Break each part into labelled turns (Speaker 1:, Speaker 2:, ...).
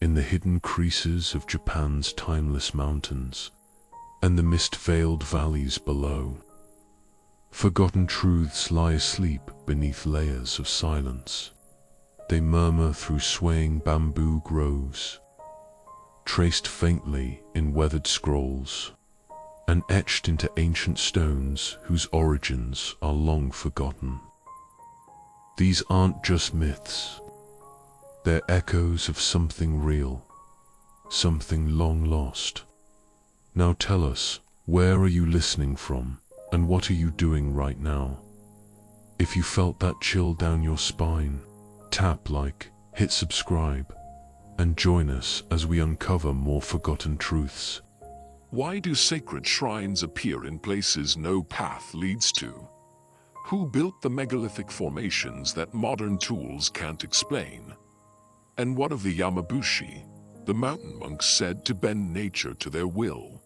Speaker 1: in the hidden creases of Japan's timeless mountains and the mist-veiled valleys below. Forgotten truths lie asleep beneath layers of silence. They murmur through swaying bamboo groves, traced faintly in weathered scrolls, and etched into ancient stones whose origins are long forgotten. These aren't just myths. They're echoes of something real, something long lost. Now tell us, where are you listening from, and what are you doing right now? If you felt that chill down your spine, tap like, hit subscribe, and join us as we uncover more forgotten truths.
Speaker 2: Why do sacred shrines appear in places no path leads to? Who built the megalithic formations that modern tools can't explain? And what of the Yamabushi, the mountain monks said to bend nature to their will?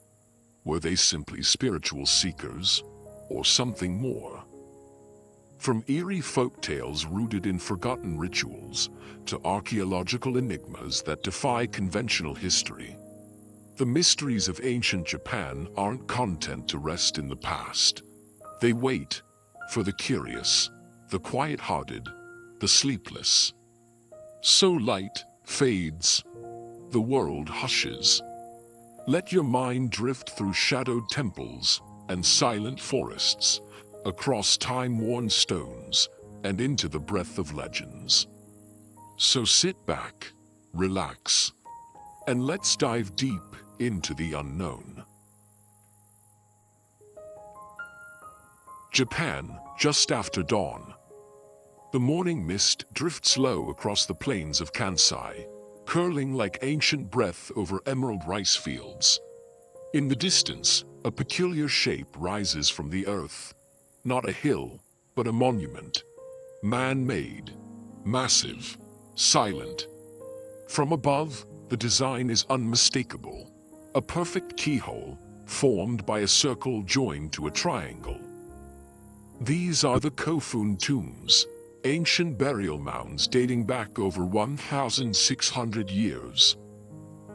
Speaker 2: Were they simply spiritual seekers, or something more? From eerie folk tales rooted in forgotten rituals to archaeological enigmas that defy conventional history, the mysteries of ancient Japan aren't content to rest in the past. They wait for the curious, the quiet-hearted, the sleepless. So light fades, the world hushes. Let your mind drift through shadowed temples and silent forests, across time-worn stones and into the breath of legends. So sit back, relax, and let's dive deep into the unknown. Japan, just after dawn. The morning mist drifts low across the plains of Kansai, curling like ancient breath over emerald rice fields. In the distance, a peculiar shape rises from the earth. Not a hill, but a monument. Man-made, massive, silent. From above, the design is unmistakable. A perfect keyhole, formed by a circle joined to a triangle. These are the Kofun tombs, ancient burial mounds dating back over 1,600 years.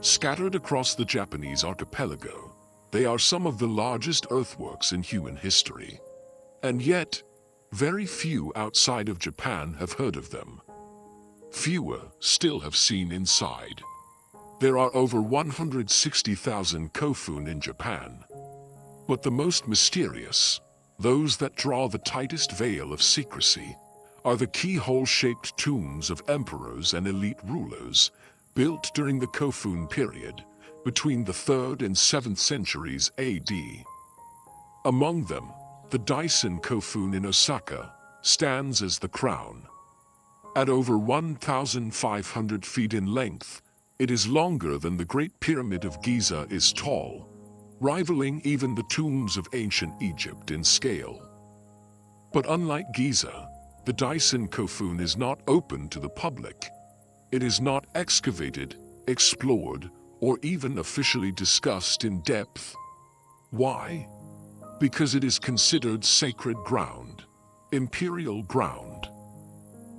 Speaker 2: Scattered across the Japanese archipelago, they are some of the largest earthworks in human history. And yet, very few outside of Japan have heard of them. Fewer still have seen inside. There are over 160,000 Kofun in Japan. But the most mysterious, those that draw the tightest veil of secrecy, are the keyhole-shaped tombs of emperors and elite rulers, built during the Kofun period, between the 3rd and 7th centuries AD. Among them, the Daisen Kofun in Osaka stands as the crown. At over 1,500 feet in length, it is longer than the Great Pyramid of Giza is tall, rivaling even the tombs of ancient Egypt in scale. But unlike Giza, the Daisen Kofun is not open to the public. It is not excavated, explored, or even officially discussed in depth. Why? Because it is considered sacred ground, imperial ground.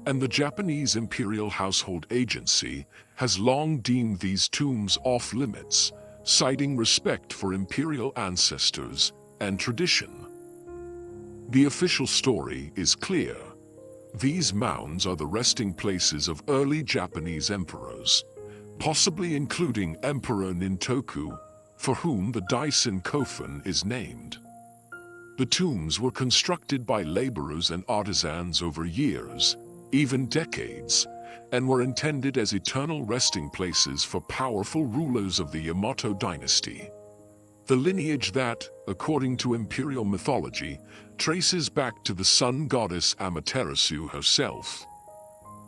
Speaker 2: And the Japanese Imperial Household Agency has long deemed these tombs off-limits, citing respect for imperial ancestors and tradition. The official story is clear. These mounds are the resting places of early Japanese emperors, possibly including Emperor Nintoku, for whom the Daisen Kofun is named. The tombs were constructed by laborers and artisans over years, even decades, and were intended as eternal resting places for powerful rulers of the Yamato dynasty. The lineage that, according to imperial mythology, traces back to the sun goddess Amaterasu herself.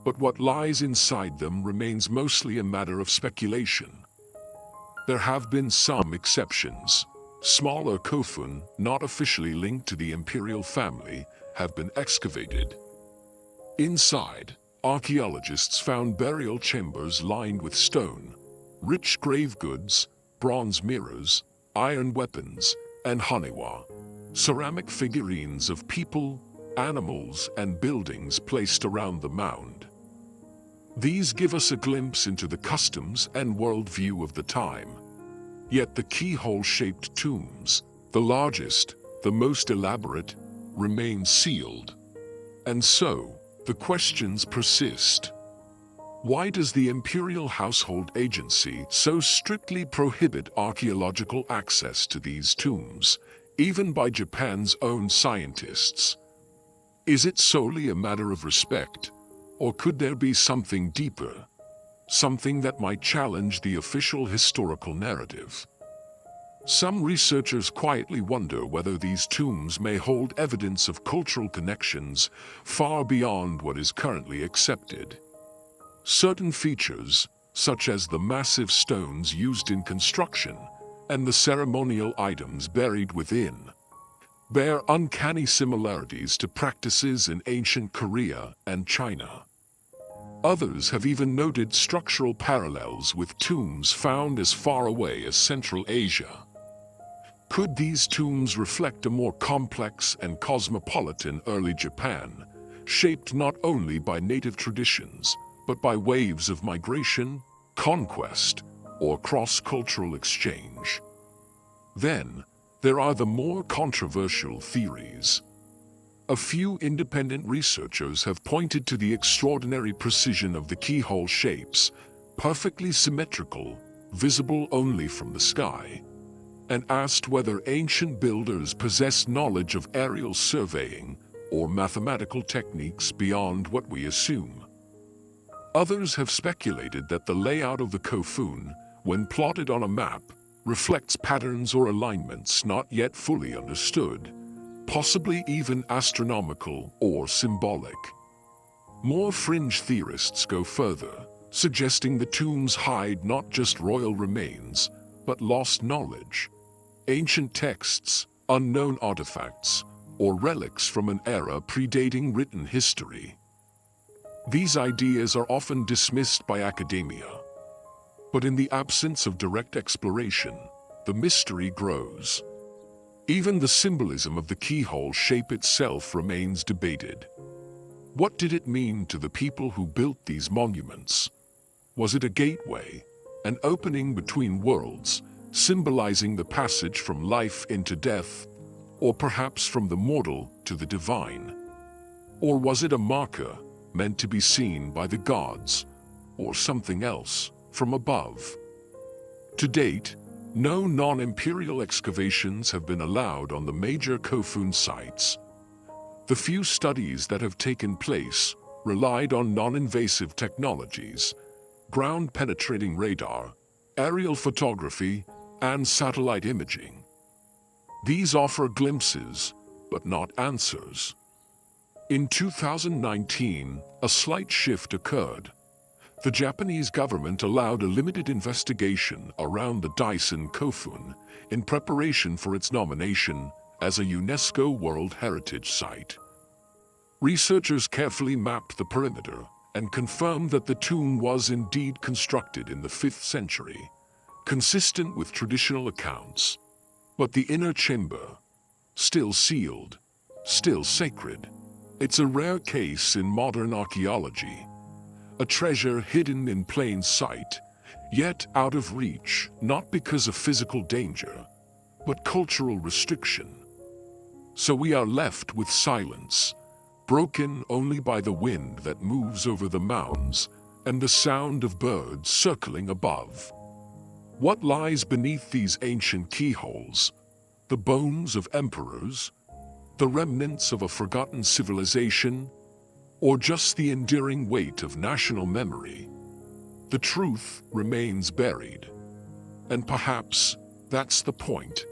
Speaker 2: But what lies inside them remains mostly a matter of speculation. There have been some exceptions. Smaller Kofun, not officially linked to the imperial family, have been excavated. Inside, archaeologists found burial chambers lined with stone, rich grave goods, bronze mirrors, iron weapons, and haniwa, ceramic figurines of people, animals, and buildings placed around the mound. These give us a glimpse into the customs and worldview of the time. Yet the keyhole-shaped tombs, the largest, the most elaborate, remain sealed. And so, the questions persist. Why does the Imperial Household Agency so strictly prohibit archaeological access to these tombs, even by Japan's own scientists? Is it solely a matter of respect, or could there be something deeper, something that might challenge the official historical narrative? Some researchers quietly wonder whether these tombs may hold evidence of cultural connections far beyond what is currently accepted. Certain features, such as the massive stones used in construction and the ceremonial items buried within, bear uncanny similarities to practices in ancient Korea and China. Others have even noted structural parallels with tombs found as far away as Central Asia. Could these tombs reflect a more complex and cosmopolitan early Japan, shaped not only by native traditions, but by waves of migration, conquest, or cross-cultural exchange? Then, there are the more controversial theories. A few independent researchers have pointed to the extraordinary precision of the keyhole shapes, perfectly symmetrical, visible only from the sky, and asked whether ancient builders possessed knowledge of aerial surveying or mathematical techniques beyond what we assume. Others have speculated that the layout of the Kofun, when plotted on a map, reflects patterns or alignments not yet fully understood, possibly even astronomical or symbolic. More fringe theorists go further, suggesting the tombs hide not just royal remains, but lost knowledge, ancient texts, unknown artifacts, or relics from an era predating written history. These ideas are often dismissed by academia. But in the absence of direct exploration, the mystery grows. Even the symbolism of the keyhole shape itself remains debated. What did it mean to the people who built these monuments? Was it a gateway, an opening between worlds, symbolizing the passage from life into death, or perhaps from the mortal to the divine? Or was it a marker, meant to be seen by the gods, or something else, from above? To date, no non-imperial excavations have been allowed on the major Kofun sites. The few studies that have taken place relied on non-invasive technologies, ground-penetrating radar, aerial photography, and satellite imaging. These offer glimpses, but not answers. In 2019, a slight shift occurred. The Japanese government allowed a limited investigation around the Daisen Kofun in preparation for its nomination as a UNESCO World Heritage Site. Researchers carefully mapped the perimeter and confirmed that the tomb was indeed constructed in the 5th century, consistent with traditional accounts. But the inner chamber, still sealed, still sacred. It's a rare case in modern archaeology. A treasure hidden in plain sight, yet out of reach, not because of physical danger, but cultural restriction. So we are left with silence, broken only by the wind that moves over the mounds and the sound of birds circling above. What lies beneath these ancient keyholes? The bones of emperors? The remnants of a forgotten civilization? Or just the enduring weight of national memory? The truth remains buried. And perhaps that's the point.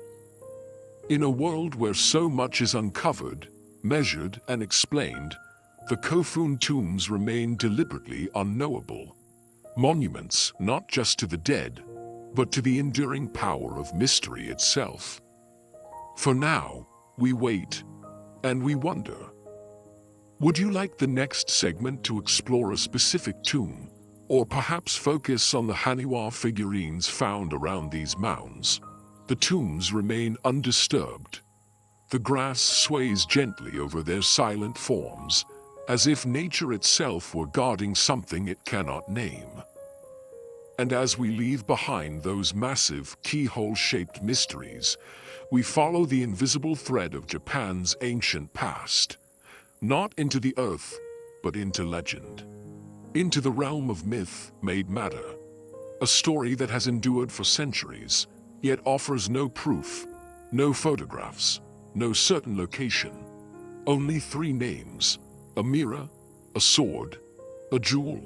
Speaker 2: In a world where so much is uncovered, measured, and explained, the Kofun tombs remain deliberately unknowable. Monuments not just to the dead, but to the enduring power of mystery itself. For now, we wait, and we wonder. Would you like the next segment to explore a specific tomb, or perhaps focus on the Haniwa figurines found around these mounds? The tombs remain undisturbed. The grass sways gently over their silent forms, as if nature itself were guarding something it cannot name. And as we leave behind those massive, keyhole-shaped mysteries, we follow the invisible thread of Japan's ancient past, not into the earth, but into legend, into the realm of myth made matter, a story that has endured for centuries, yet offers no proof, no photographs, no certain location, only three names: a mirror, a sword, a jewel.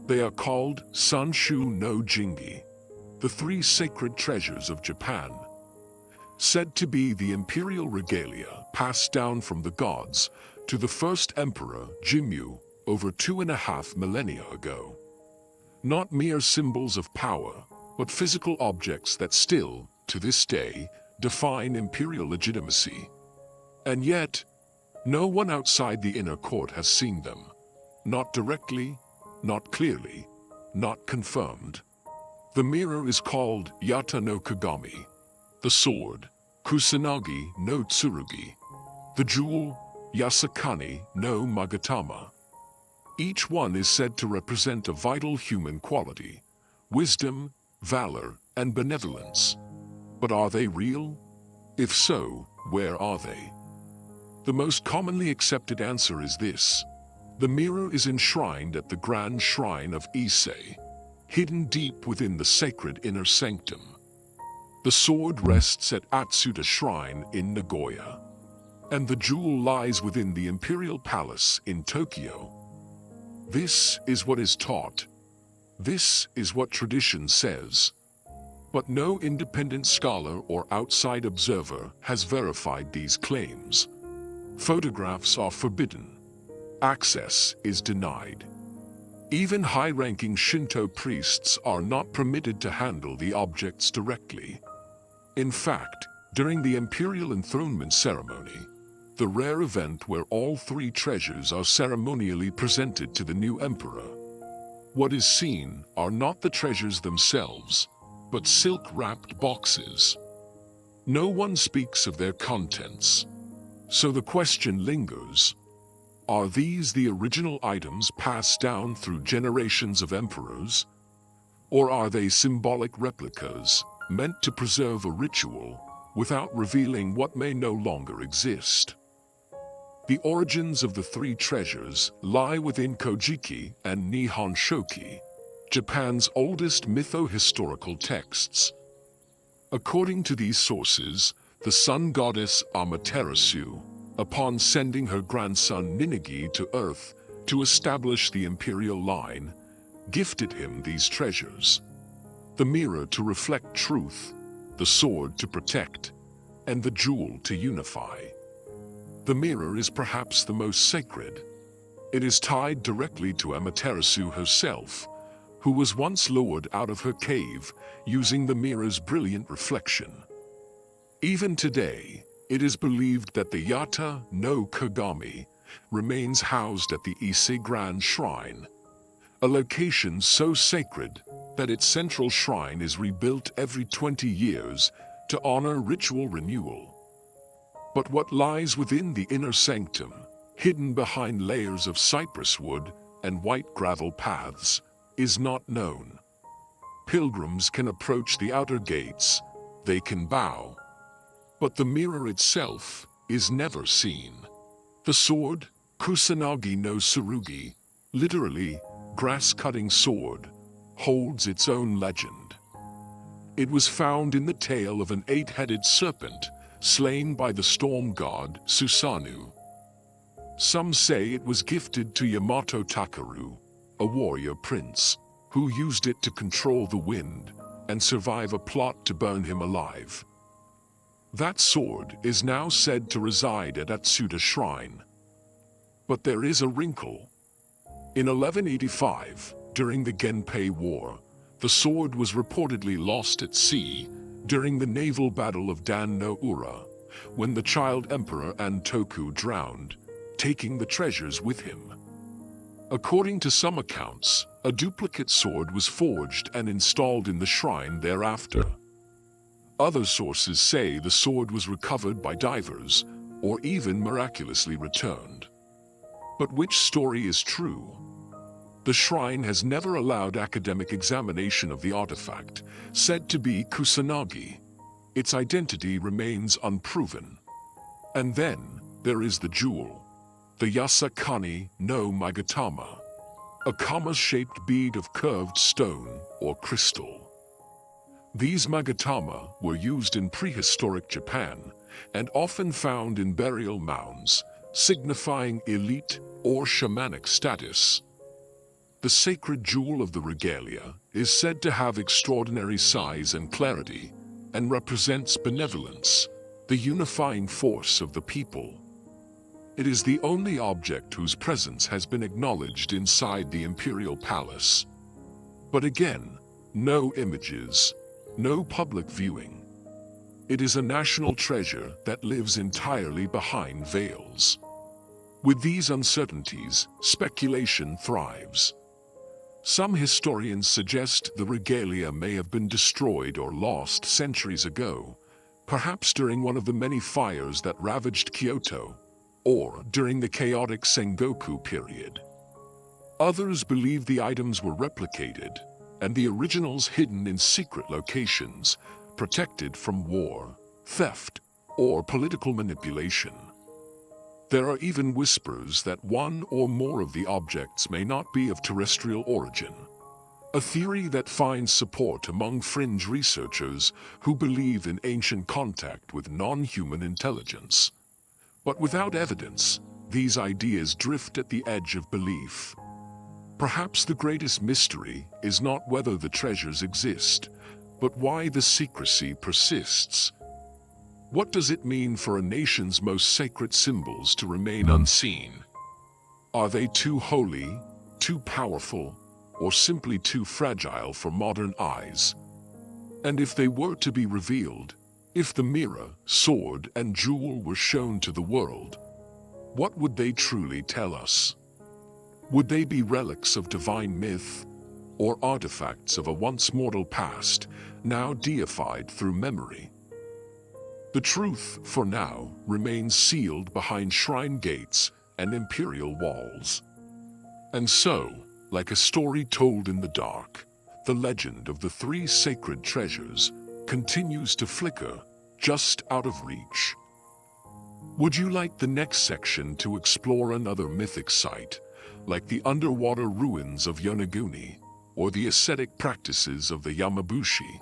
Speaker 2: They are called Sanshu no Jingi, the three sacred treasures of Japan, said to be the imperial regalia passed down from the gods to the first emperor Jimmu over 2.5 millennia ago. Not mere symbols of power, but physical objects that still, to this day, define imperial legitimacy. And yet, no one outside the inner court has seen them. Not directly, not clearly, not confirmed. The mirror is called Yata no Kagami, the sword, Kusanagi no Tsurugi, the jewel, Yasakani no Magatama. Each one is said to represent a vital human quality: wisdom, valor, and benevolence. But are they real? If so, where are they? The most commonly accepted answer is this: the mirror is enshrined at the grand shrine of Ise, hidden deep within the sacred inner sanctum. The sword rests at Atsuta Shrine in Nagoya, and the jewel lies within the imperial palace in Tokyo. This is what is taught. This is what tradition says. But no independent scholar or outside observer has verified these claims. Photographs are forbidden. Access is denied. Even high-ranking Shinto priests are not permitted to handle the objects directly. In fact, during the imperial enthronement ceremony, the rare event where all three treasures are ceremonially presented to the new emperor, what is seen are not the treasures themselves, but silk-wrapped boxes. No one speaks of their contents. So the question lingers: are these the original items passed down through generations of emperors? Or are they symbolic replicas, meant to preserve a ritual, without revealing what may no longer exist? The origins of the three treasures lie within Kojiki and Nihon Shoki, Japan's oldest mytho-historical texts. According to these sources, the sun goddess Amaterasu, upon sending her grandson Ninigi to Earth to establish the imperial line, gifted him these treasures: the mirror to reflect truth, the sword to protect, and the jewel to unify. The mirror is perhaps the most sacred. It is tied directly to Amaterasu herself, who was once lured out of her cave using the mirror's brilliant reflection. Even today, it is believed that the Yata no Kagami remains housed at the Ise Grand Shrine, a location so sacred that its central shrine is rebuilt every 20 years to honor ritual renewal. But what lies within the inner sanctum, hidden behind layers of cypress wood and white gravel paths, is not known. Pilgrims can approach the outer gates, they can bow, but the mirror itself is never seen. The sword, Kusanagi no Tsurugi, literally, grass-cutting sword, holds its own legend. It was found in the tail of an 8-headed serpent, slain by the storm god Susanoo. Some say it was gifted to Yamato Takeru, a warrior prince, who used it to control the wind and survive a plot to burn him alive. That sword is now said to reside at Atsuta Shrine. But there is a wrinkle. In 1185, during the Genpei War, the sword was reportedly lost at sea during the naval battle of Dan no Ura, when the child emperor Antoku drowned, taking the treasures with him. According to some accounts, a duplicate sword was forged and installed in the shrine thereafter. Other sources say the sword was recovered by divers, or even miraculously returned. But which story is true? The shrine has never allowed academic examination of the artifact, said to be Kusanagi. Its identity remains unproven. And then there is the jewel, the Yasakani no Magatama, a comma-shaped bead of curved stone or crystal. These Magatama were used in prehistoric Japan and often found in burial mounds, signifying elite or shamanic status. The sacred jewel of the regalia is said to have extraordinary size and clarity and represents benevolence, the unifying force of the people. It is the only object whose presence has been acknowledged inside the imperial palace. But again, no images, no public viewing. It is a national treasure that lives entirely behind veils. With these uncertainties, speculation thrives. Some historians suggest the regalia may have been destroyed or lost centuries ago, perhaps during one of the many fires that ravaged Kyoto, or during the chaotic Sengoku period. Others believe the items were replicated, and the originals hidden in secret locations, protected from war, theft, or political manipulation. There are even whispers that one or more of the objects may not be of terrestrial origin, a theory that finds support among fringe researchers who believe in ancient contact with non-human intelligence. But without evidence, these ideas drift at the edge of belief. Perhaps the greatest mystery is not whether the treasures exist, but why the secrecy persists. What does it mean for a nation's most sacred symbols to remain unseen? Are they too holy, too powerful, or simply too fragile for modern eyes? And if they were to be revealed, if the mirror, sword, and jewel were shown to the world, what would they truly tell us? Would they be relics of divine myth, or artifacts of a once mortal past, now deified through memory? The truth, for now, remains sealed behind shrine gates and imperial walls. And so, like a story told in the dark, the legend of the three sacred treasures continues to flicker just out of reach. Would you like the next section to explore another mythic site, like the underwater ruins of Yonaguni, or the ascetic practices of the Yamabushi?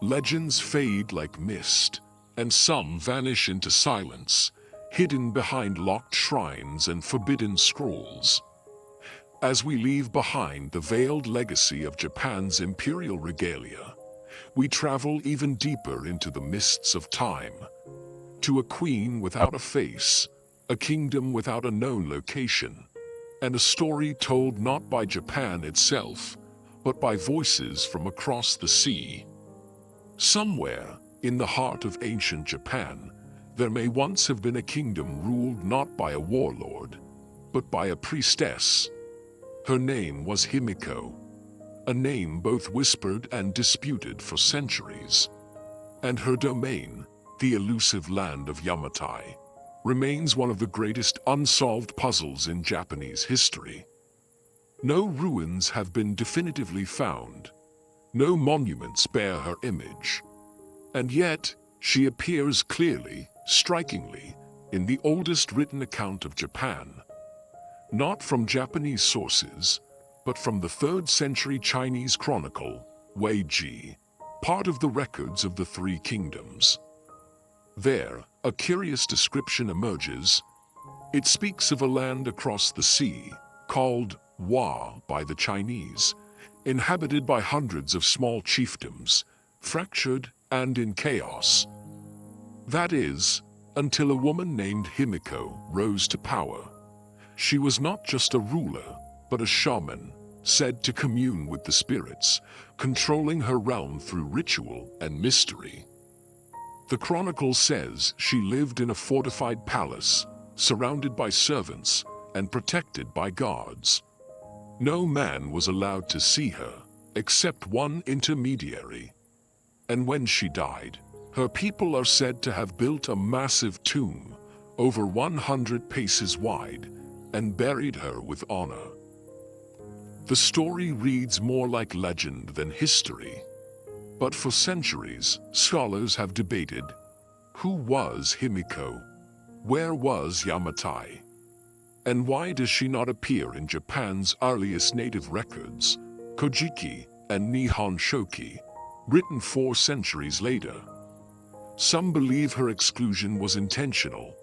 Speaker 2: Legends fade like mist, and some vanish into silence, hidden behind locked shrines and forbidden scrolls. As we leave behind the veiled legacy of Japan's imperial regalia, we travel even deeper into the mists of time, to a queen without a face, a kingdom without a known location, and a story told not by Japan itself, but by voices from across the sea. Somewhere, in the heart of ancient Japan, there may once have been a kingdom ruled not by a warlord, but by a priestess. Her name was Himiko, a name both whispered and disputed for centuries. And her domain, the elusive land of Yamatai, remains one of the greatest unsolved puzzles in Japanese history. No ruins have been definitively found. No monuments bear her image. And yet, she appears clearly, strikingly, in the oldest written account of Japan. Not from Japanese sources, but from the 3rd century Chinese chronicle, Weiji, part of the records of the Three Kingdoms. There, a curious description emerges. It speaks of a land across the sea, called Wa by the Chinese, inhabited by hundreds of small chiefdoms, fractured and in chaos. That is, until a woman named Himiko rose to power. She was not just a ruler, but a shaman, said to commune with the spirits, controlling her realm through ritual and mystery. The chronicle says she lived in a fortified palace, surrounded by servants and protected by guards. No man was allowed to see her, except one intermediary. And when she died, her people are said to have built a massive tomb, over 100 paces wide, and buried her with honor. The story reads more like legend than history. But for centuries, scholars have debated, who was Himiko? Where was Yamatai? And why does she not appear in Japan's earliest native records, Kojiki and Nihon Shoki, written 4 centuries later? Some believe her exclusion was intentional,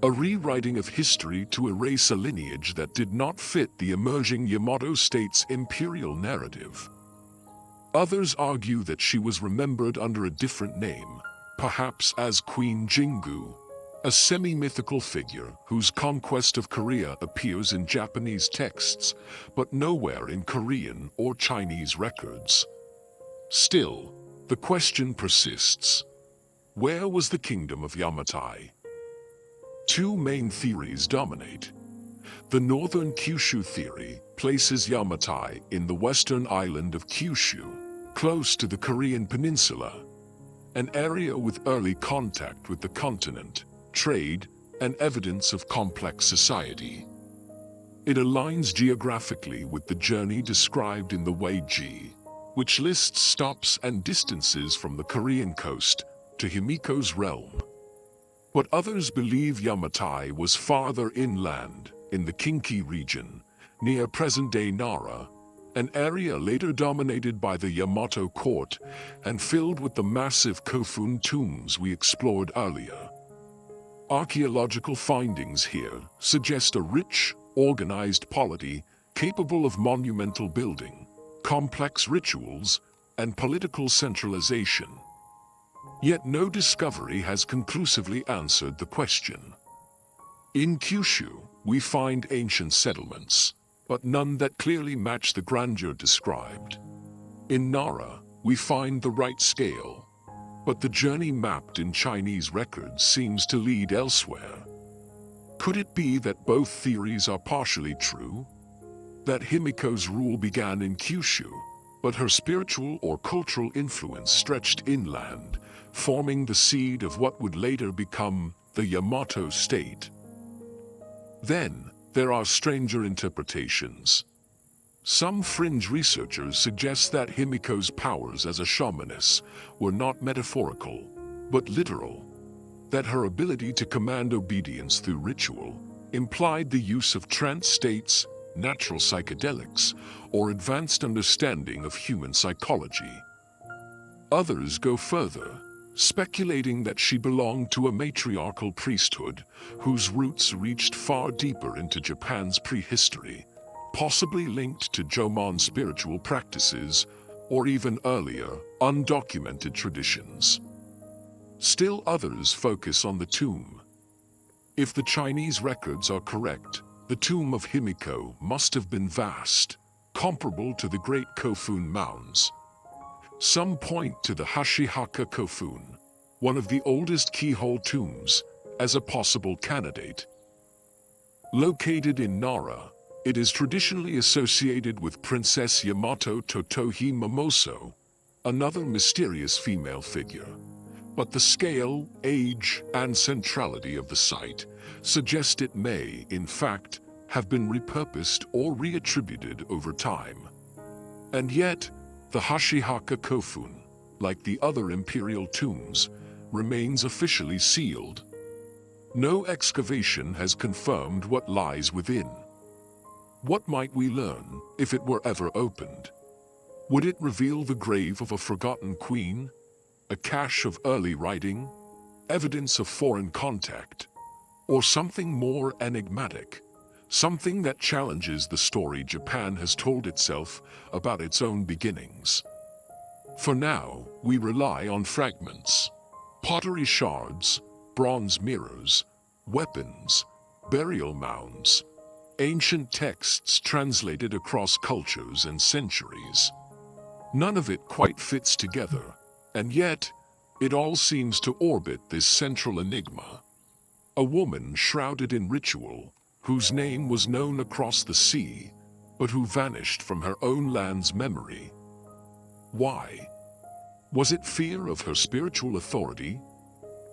Speaker 2: a rewriting of history to erase a lineage that did not fit the emerging Yamato state's imperial narrative. Others argue that she was remembered under a different name, perhaps as Queen Jingu, a semi-mythical figure whose conquest of Korea appears in Japanese texts, but nowhere in Korean or Chinese records. Still, the question persists. Where was the kingdom of Yamatai? 2 main theories dominate. The northern Kyushu theory places Yamatai in the western island of Kyushu, close to the Korean peninsula, an area with early contact with the continent, trade, and evidence of complex society. It aligns geographically with the journey described in the Weiji, which lists stops and distances from the Korean coast to Himiko's realm. But others believe Yamatai was farther inland, in the Kinki region, near present-day Nara, an area later dominated by the Yamato court and filled with the massive Kofun tombs we explored earlier. Archaeological findings here suggest a rich, organized polity capable of monumental building, complex rituals, and political centralization. Yet no discovery has conclusively answered the question. In Kyushu, we find ancient settlements, but none that clearly match the grandeur described. In Nara, we find the right scale, but the journey mapped in Chinese records seems to lead elsewhere. Could it be that both theories are partially true? That Himiko's rule began in Kyushu, but her spiritual or cultural influence stretched inland, forming the seed of what would later become the Yamato state? Then, there are stranger interpretations. Some fringe researchers suggest that Himiko's powers as a shamaness were not metaphorical, but literal. That her ability to command obedience through ritual implied the use of trance states, natural psychedelics, or advanced understanding of human psychology. Others go further, speculating that she belonged to a matriarchal priesthood whose roots reached far deeper into Japan's prehistory, possibly linked to Jomon spiritual practices or even earlier, undocumented traditions. Still others focus on the tomb. If the Chinese records are correct, the tomb of Himiko must have been vast, comparable to the great Kofun mounds. Some point to the Hashihaka Kofun, one of the oldest keyhole tombs, as a possible candidate. Located in Nara, it is traditionally associated with Princess Yamato Totohi Momoso, another mysterious female figure. But the scale, age, and centrality of the site suggest it may, in fact, have been repurposed or reattributed over time. And yet, the Hashihaka Kofun, like the other imperial tombs, remains officially sealed. No excavation has confirmed what lies within. What might we learn if it were ever opened? Would it reveal the grave of a forgotten queen? A cache of early writing? Evidence of foreign contact? Or something more enigmatic? Something that challenges the story Japan has told itself about its own beginnings. For now, we rely on fragments. Pottery shards, bronze mirrors, weapons, burial mounds, ancient texts translated across cultures and centuries. None of it quite fits together, and yet, it all seems to orbit this central enigma. A woman shrouded in ritual, whose name was known across the sea, but who vanished from her own land's memory. Why? Was it fear of her spiritual authority?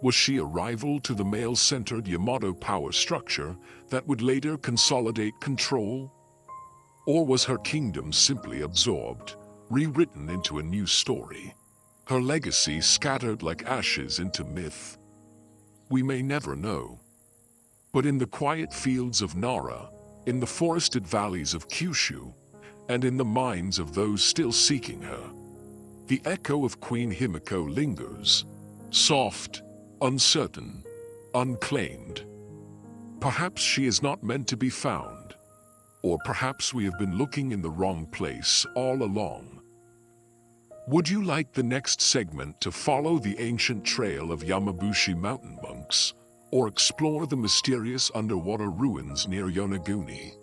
Speaker 2: Was she a rival to the male-centered Yamato power structure that would later consolidate control? Or was her kingdom simply absorbed, rewritten into a new story? Her legacy scattered like ashes into myth? We may never know. But in the quiet fields of Nara, in the forested valleys of Kyushu, and in the minds of those still seeking her, the echo of Queen Himiko lingers, soft, uncertain, unclaimed. Perhaps she is not meant to be found, or perhaps we have been looking in the wrong place all along. Would you like the next segment to follow the ancient trail of Yamabushi mountain monks, or explore the mysterious underwater ruins near Yonaguni?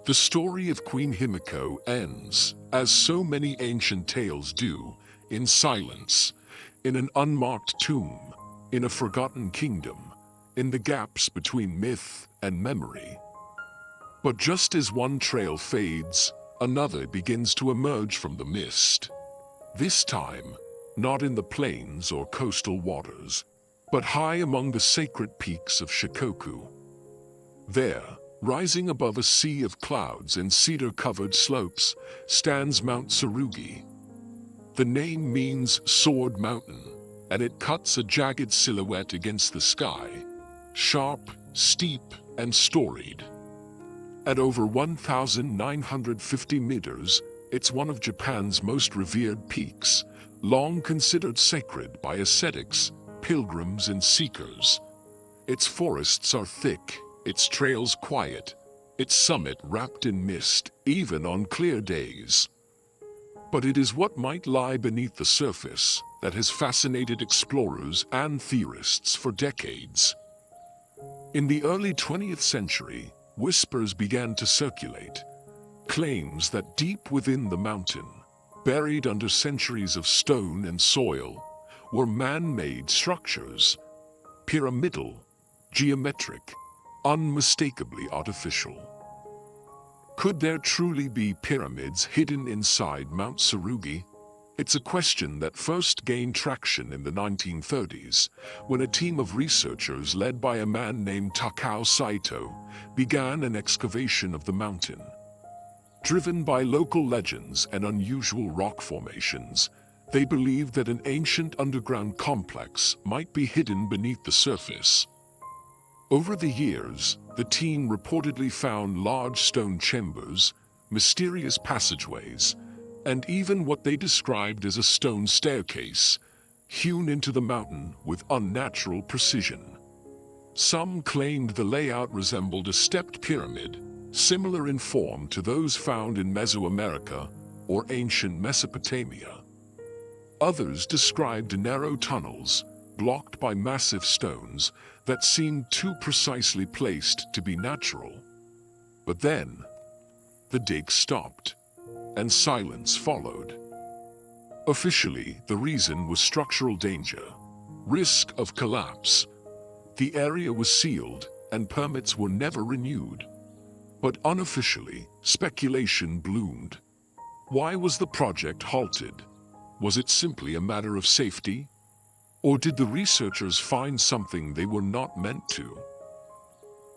Speaker 2: The story of Queen Himiko ends, as so many ancient tales do, in silence, in an unmarked tomb, in a forgotten kingdom, in the gaps between myth and memory. But just as one trail fades, another begins to emerge from the mist. This time, not in the plains or coastal waters, but high among the sacred peaks of Shikoku. There, rising above a sea of clouds and cedar-covered slopes, stands Mount Tsurugi. The name means Sword Mountain, and it cuts a jagged silhouette against the sky, sharp, steep, and storied. At over 1,950 meters, it's one of Japan's most revered peaks, long considered sacred by ascetics, pilgrims, and seekers. Its forests are thick, its trails quiet, its summit wrapped in mist, even on clear days. But it is what might lie beneath the surface that has fascinated explorers and theorists for decades. In the early 20th century, whispers began to circulate, claims that deep within the mountain, buried under centuries of stone and soil, were man-made structures, pyramidal, geometric, unmistakably artificial. Could there truly be pyramids hidden inside Mount Tsurugi? It's a question that first gained traction in the 1930s, when a team of researchers led by a man named Takao Saito began an excavation of the mountain. Driven by local legends and unusual rock formations, they believed that an ancient underground complex might be hidden beneath the surface. Over the years, the team reportedly found large stone chambers, mysterious passageways, and even what they described as a stone staircase, hewn into the mountain with unnatural precision. Some claimed the layout resembled a stepped pyramid, similar in form to those found in Mesoamerica or ancient Mesopotamia. Others described narrow tunnels, blocked by massive stones, that seemed too precisely placed to be natural. But then, the dig stopped, and silence followed. Officially, the reason was structural danger, risk of collapse. The area was sealed, and permits were never renewed. But unofficially, speculation bloomed. Why was the project halted? Was it simply a matter of safety? Or did the researchers find something they were not meant to?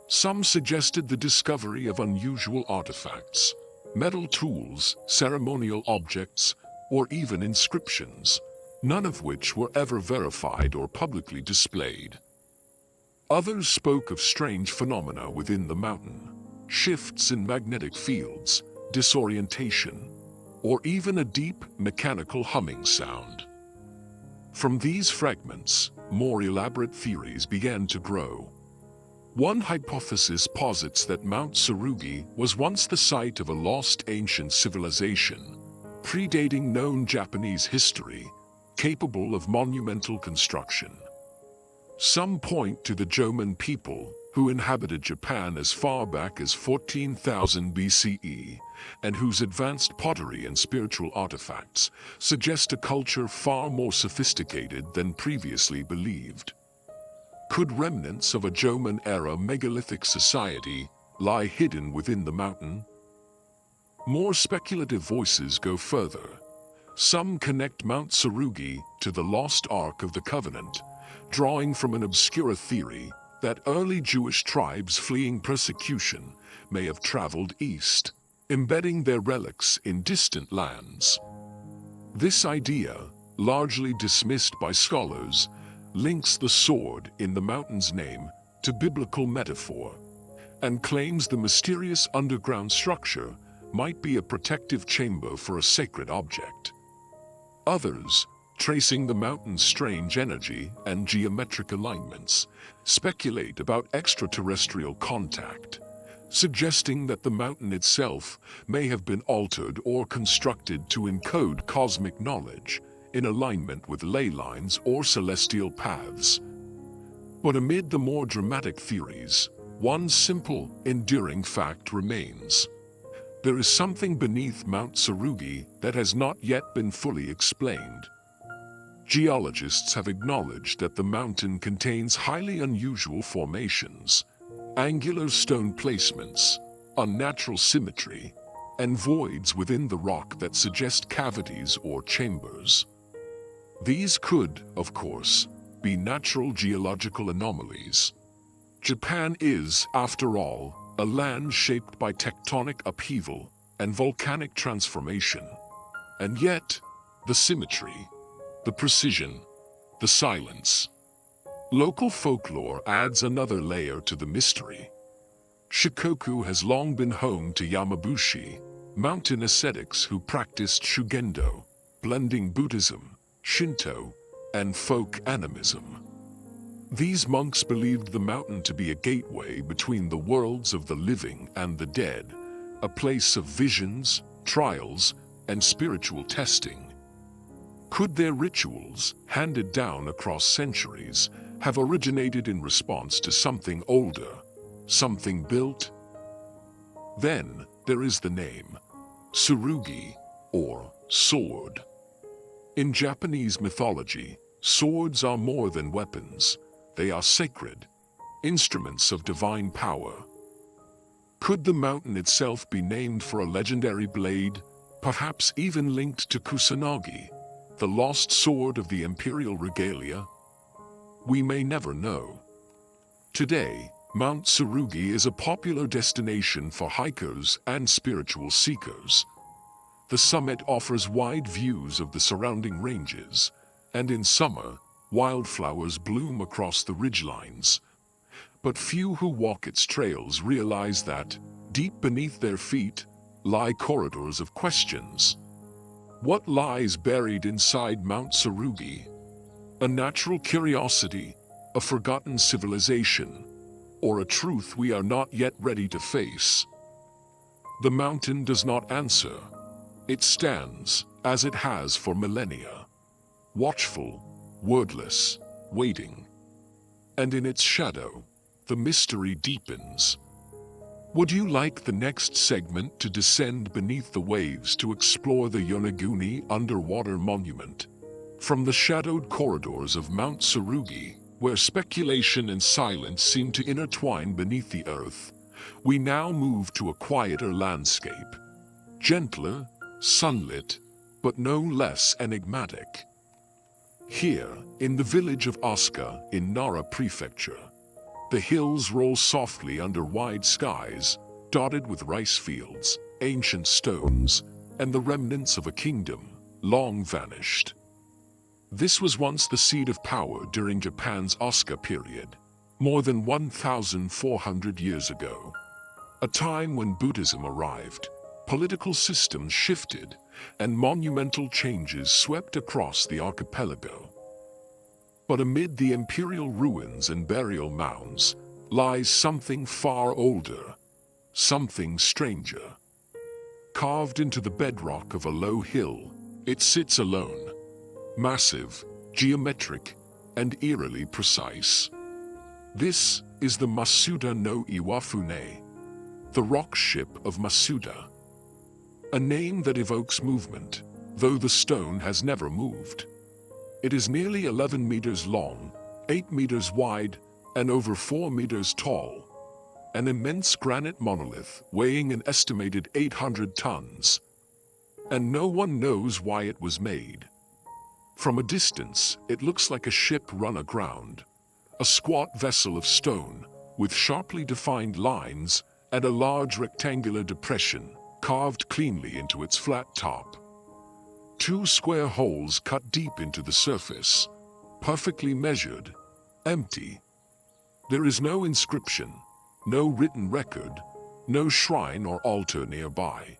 Speaker 2: Some suggested the discovery of unusual artifacts, metal tools, ceremonial objects, or even inscriptions, none of which were ever verified or publicly displayed. Others spoke of strange phenomena within the mountain, shifts in magnetic fields, disorientation, or even a deep mechanical humming sound. From these fragments, more elaborate theories began to grow. One hypothesis posits that Mount Tsurugi was once the site of a lost ancient civilization, predating known Japanese history, capable of monumental construction. Some point to the Jomon people, who inhabited Japan as far back as 14,000 BCE, and whose advanced pottery and spiritual artifacts suggest a culture far more sophisticated than previously believed. Could remnants of a Jomon-era megalithic society lie hidden within the mountain? More speculative voices go further. Some connect Mount Tsurugi to the lost Ark of the Covenant, drawing from an obscure theory that early Jewish tribes fleeing persecution may have traveled east, embedding their relics in distant lands. This idea, largely dismissed by scholars, links the sword in the mountain's name to biblical metaphor, and claims the mysterious underground structure might be a protective chamber for a sacred object. Others, tracing the mountain's strange energy and geometric alignments, speculate about extraterrestrial contact, suggesting that the mountain itself may have been altered or constructed to encode cosmic knowledge in alignment with ley lines or celestial paths. But amid the more dramatic theories, one simple, enduring fact remains. There is something beneath Mount Surugi that has not yet been fully explained. Geologists have acknowledged that the mountain contains highly unusual formations, angular stone placements, unnatural symmetry, and voids within the rock that suggest cavities or chambers. These could, of course, be natural geological anomalies. Japan is, after all, a land shaped by tectonic upheaval and volcanic transformation. And yet, the symmetry, the precision, the silence. Local folklore adds another layer to the mystery. Shikoku has long been home to Yamabushi, mountain ascetics who practiced Shugendo, blending Buddhism, Shinto, and folk animism. These monks believed the mountain to be a gateway between the worlds of the living and the dead, a place of visions, trials, and spiritual testing. Could their rituals, handed down across centuries, have originated in response to something older, something built? Then there is the name, Tsurugi, or sword. In Japanese mythology, swords are more than weapons. They are sacred, instruments of divine power. Could the mountain itself be named for a legendary blade, perhaps even linked to Kusanagi, the lost sword of the imperial regalia? We may never know. Today, Mount Tsurugi is a popular destination for hikers and spiritual seekers. The summit offers wide views of the surrounding ranges, and in summer, wildflowers bloom across the ridgelines. But few who walk its trails realize that, deep beneath their feet, lie corridors of questions. What lies buried inside Mount Tsurugi? A natural curiosity, a forgotten civilization, or a truth we are not yet ready to face? The mountain does not answer. It stands, as it has for millennia, watchful, wordless, waiting. And in its shadow, the mystery deepens. Would you like the next segment to descend beneath the waves to explore the Yonaguni underwater monument? From the shadowed corridors of Mount Tsurugi, where speculation and silence seem to intertwine beneath the earth, we now move to a quieter landscape. Gentler, sunlit, but no less enigmatic. Here, in the village of Asuka in Nara Prefecture, the hills roll softly under wide skies, dotted with rice fields, ancient stones, and the remnants of a kingdom, long vanished. This was once the seat of power during Japan's Asuka period, more than 1,400 years ago. A time when Buddhism arrived, political systems shifted, and monumental changes swept across the archipelago. But amid the imperial ruins and burial mounds lies something far older, something stranger. Carved into the bedrock of a low hill, it sits alone, massive, geometric, and eerily precise. This is the Masuda no Iwafune, the rock ship of Masuda. A name that evokes movement, though the stone has never moved. It is nearly 11 meters long, 8 meters wide, and over 4 meters tall. An immense granite monolith weighing an estimated 800 tons. And no one knows why it was made. From a distance, it looks like a ship run aground, a squat vessel of stone with sharply defined lines and a large rectangular depression carved cleanly into its flat top. Two square holes cut deep into the surface, perfectly measured, empty. There is no inscription, no written record, no shrine or altar nearby.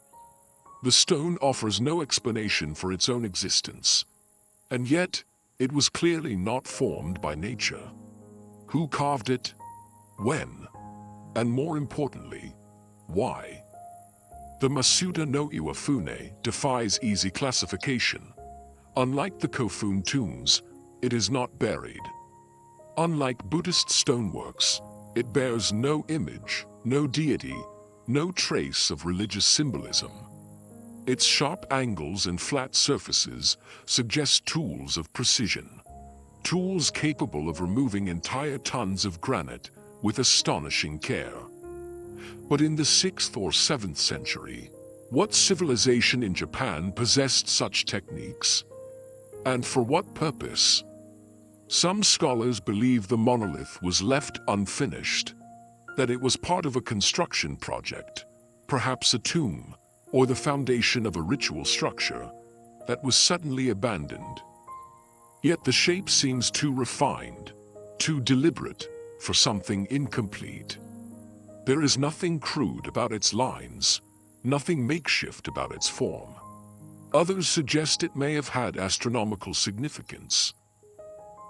Speaker 2: The stone offers no explanation for its own existence, and yet it was clearly not formed by nature. Who carved it? When? And more importantly, why? The Masuda no Iwafune defies easy classification. Unlike the Kofun tombs, it is not buried. Unlike Buddhist stoneworks, it bears no image, no deity, no trace of religious symbolism. Its sharp angles and flat surfaces suggest tools of precision, tools capable of removing entire tons of granite with astonishing care. But in the 6th or 7th century, what civilization in Japan possessed such techniques? And for what purpose? Some scholars believe the monolith was left unfinished, that it was part of a construction project, perhaps a tomb, or the foundation of a ritual structure that was suddenly abandoned. Yet the shape seems too refined, too deliberate for something incomplete. There is nothing crude about its lines, nothing makeshift about its form. Others suggest it may have had astronomical significance.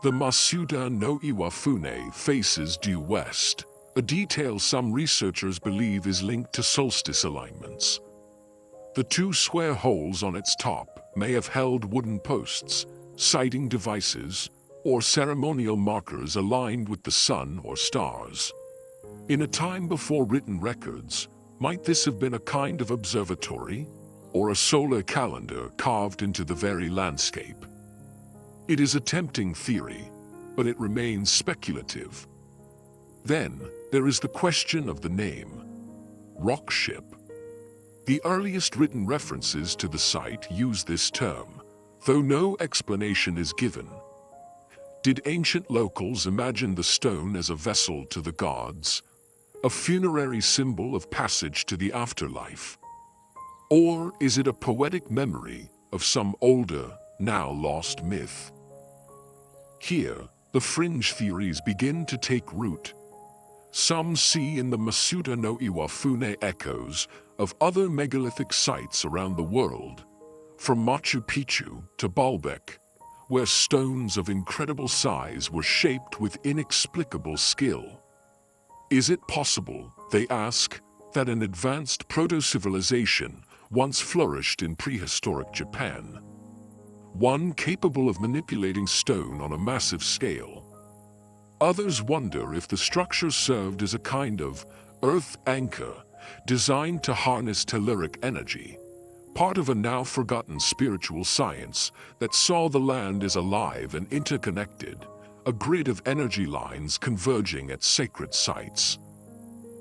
Speaker 2: The Masuda no Iwafune faces due west, a detail some researchers believe is linked to solstice alignments. The two square holes on its top may have held wooden posts, sighting devices, or ceremonial markers aligned with the sun or stars. In a time before written records, might this have been a kind of observatory, or a solar calendar carved into the very landscape? It is a tempting theory, but it remains speculative. Then, there is the question of the name, rock ship. The earliest written references to the site use this term, though no explanation is given. Did ancient locals imagine the stone as a vessel to the gods, a funerary symbol of passage to the afterlife? Or is it a poetic memory of some older, now lost myth? Here, the fringe theories begin to take root. Some see in the Masuda no Iwafune echoes of other megalithic sites around the world, from Machu Picchu to Baalbek, where stones of incredible size were shaped with inexplicable skill. Is it possible, they ask, that an advanced proto-civilization once flourished in prehistoric Japan? One capable of manipulating stone on a massive scale. Others wonder if the structure served as a kind of earth anchor designed to harness telluric energy, part of a now-forgotten spiritual science that saw the land as alive and interconnected, a grid of energy lines converging at sacred sites.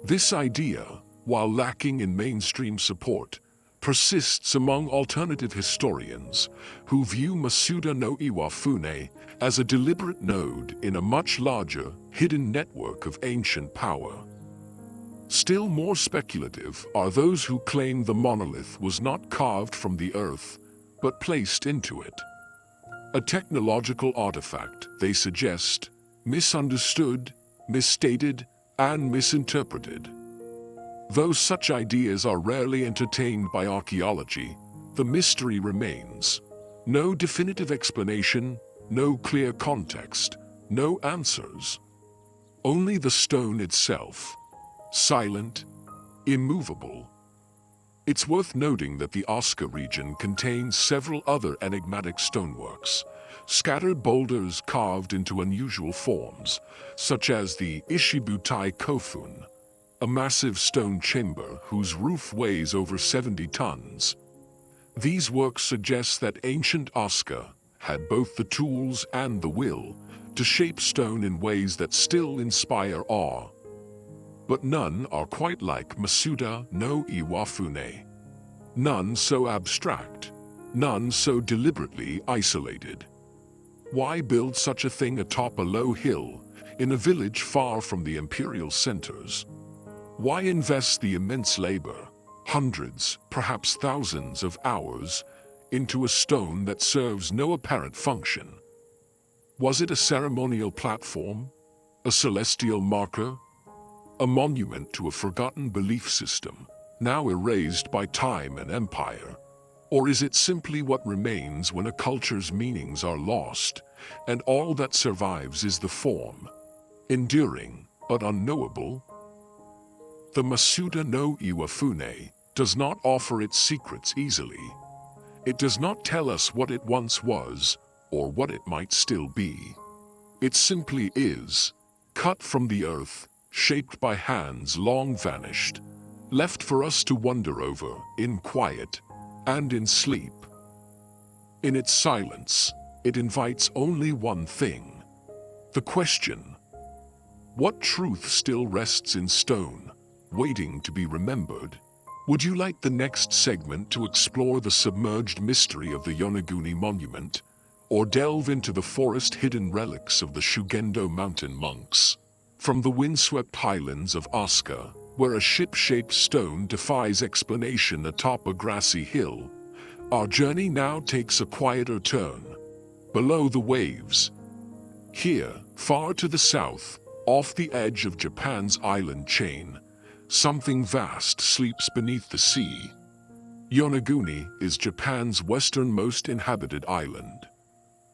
Speaker 2: This idea, while lacking in mainstream support, persists among alternative historians who view Masuda no Iwafune as a deliberate node in a much larger, hidden network of ancient power. Still more speculative are those who claim the monolith was not carved from the earth, but placed into it. A technological artifact, they suggest, misunderstood, misstated, and misinterpreted. Though such ideas are rarely entertained by archaeology, the mystery remains. No definitive explanation, no clear context, no answers. Only the stone itself. Silent, immovable. It's worth noting that the Asuka region contains several other enigmatic stoneworks, scattered boulders carved into unusual forms, such as the Ishibutai Kofun, a massive stone chamber whose roof weighs over 70 tons. These works suggest that ancient Asuka had both the tools and the will to shape stone in ways that still inspire awe. But none are quite like Masuda no Iwafune. None so abstract, none so deliberately isolated. Why build such a thing atop a low hill, in a village far from the imperial centers? Why invest the immense labor, hundreds, perhaps thousands of hours, into a stone that serves no apparent function? Was it a ceremonial platform? A celestial marker? A monument to a forgotten belief system, now erased by time and empire? Or is it simply what remains when a culture's meanings are lost, and all that survives is the form, enduring but unknowable? The Masuda no Iwafune does not offer its secrets easily. It does not tell us what it once was, or what it might still be. It simply is, cut from the earth, shaped by hands long vanished, left for us to wonder over in quiet and in sleep. In its silence, it invites only one thing: the question. What truth still rests in stone, waiting to be remembered? Would you like the next segment to explore the submerged mystery of the Yonaguni Monument, or delve into the forest-hidden relics of the Shugendo mountain monks? From the windswept highlands of Asuka, where a ship-shaped stone defies explanation atop a grassy hill, our journey now takes a quieter turn. Below the waves, here, far to the south, off the edge of Japan's island chain, something vast sleeps beneath the sea. Yonaguni is Japan's westernmost inhabited island.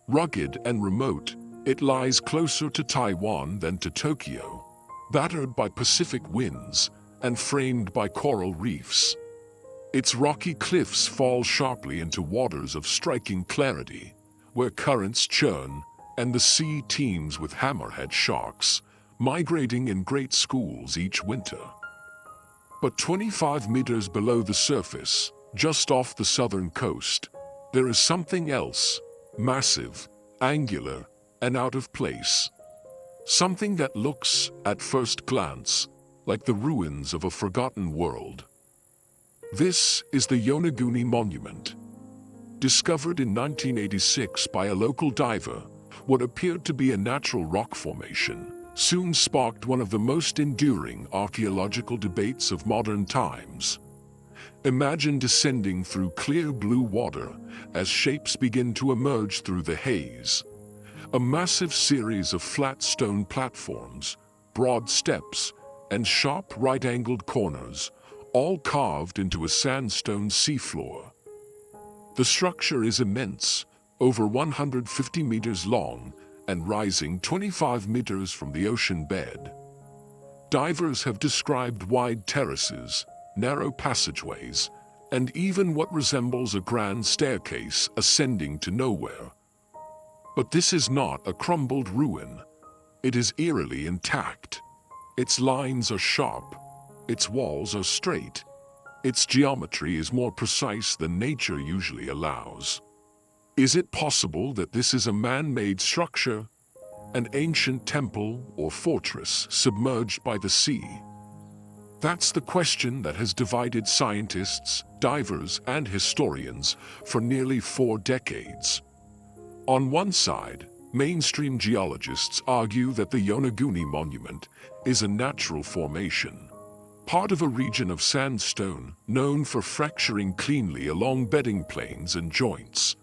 Speaker 2: Rugged and remote, it lies closer to Taiwan than to Tokyo, battered by Pacific winds and framed by coral reefs. Its rocky cliffs fall sharply into waters of striking clarity, where currents churn and the sea teems with hammerhead sharks, migrating in great schools each winter. But 25 meters below the surface, just off the southern coast, there is something else, massive, angular, and out of place. Something that looks, at first glance, like the ruins of a forgotten world. This is the Yonaguni Monument. Discovered in 1986 by a local diver, what appeared to be a natural rock formation soon sparked one of the most enduring archaeological debates of modern times. Imagine descending through clear blue water as shapes begin to emerge through the haze. A massive series of flat stone platforms, broad steps, and sharp right-angled corners, all carved into a sandstone seafloor. The structure is immense, over 150 meters long, and rising 25 meters from the ocean bed. Divers have described wide terraces, narrow passageways, and even what resembles a grand staircase ascending to nowhere. But this is not a crumbled ruin. It is eerily intact. Its lines are sharp. Its walls are straight. Its geometry is more precise than nature usually allows. Is it possible that this is a man-made structure? An ancient temple or fortress submerged by the sea? That's the question that has divided scientists, divers, and historians for nearly 4 decades. On one side, mainstream geologists argue that the Yonaguni Monument is a natural formation, part of a region of sandstone known for fracturing cleanly along bedding planes and joints.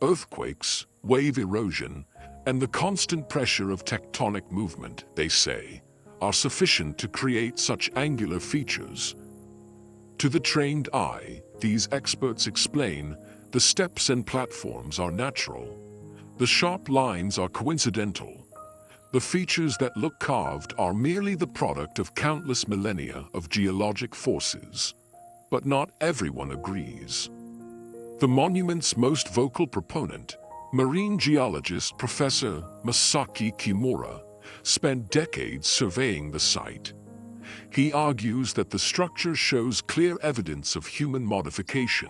Speaker 2: Earthquakes, wave erosion, and the constant pressure of tectonic movement, they say, are sufficient to create such angular features. To the trained eye, these experts explain, the steps and platforms are natural. The sharp lines are coincidental. The features that look carved are merely the product of countless millennia of geologic forces. But not everyone agrees. The monument's most vocal proponent, marine geologist Professor Masaki Kimura, spent decades surveying the site. He argues that the structure shows clear evidence of human modification.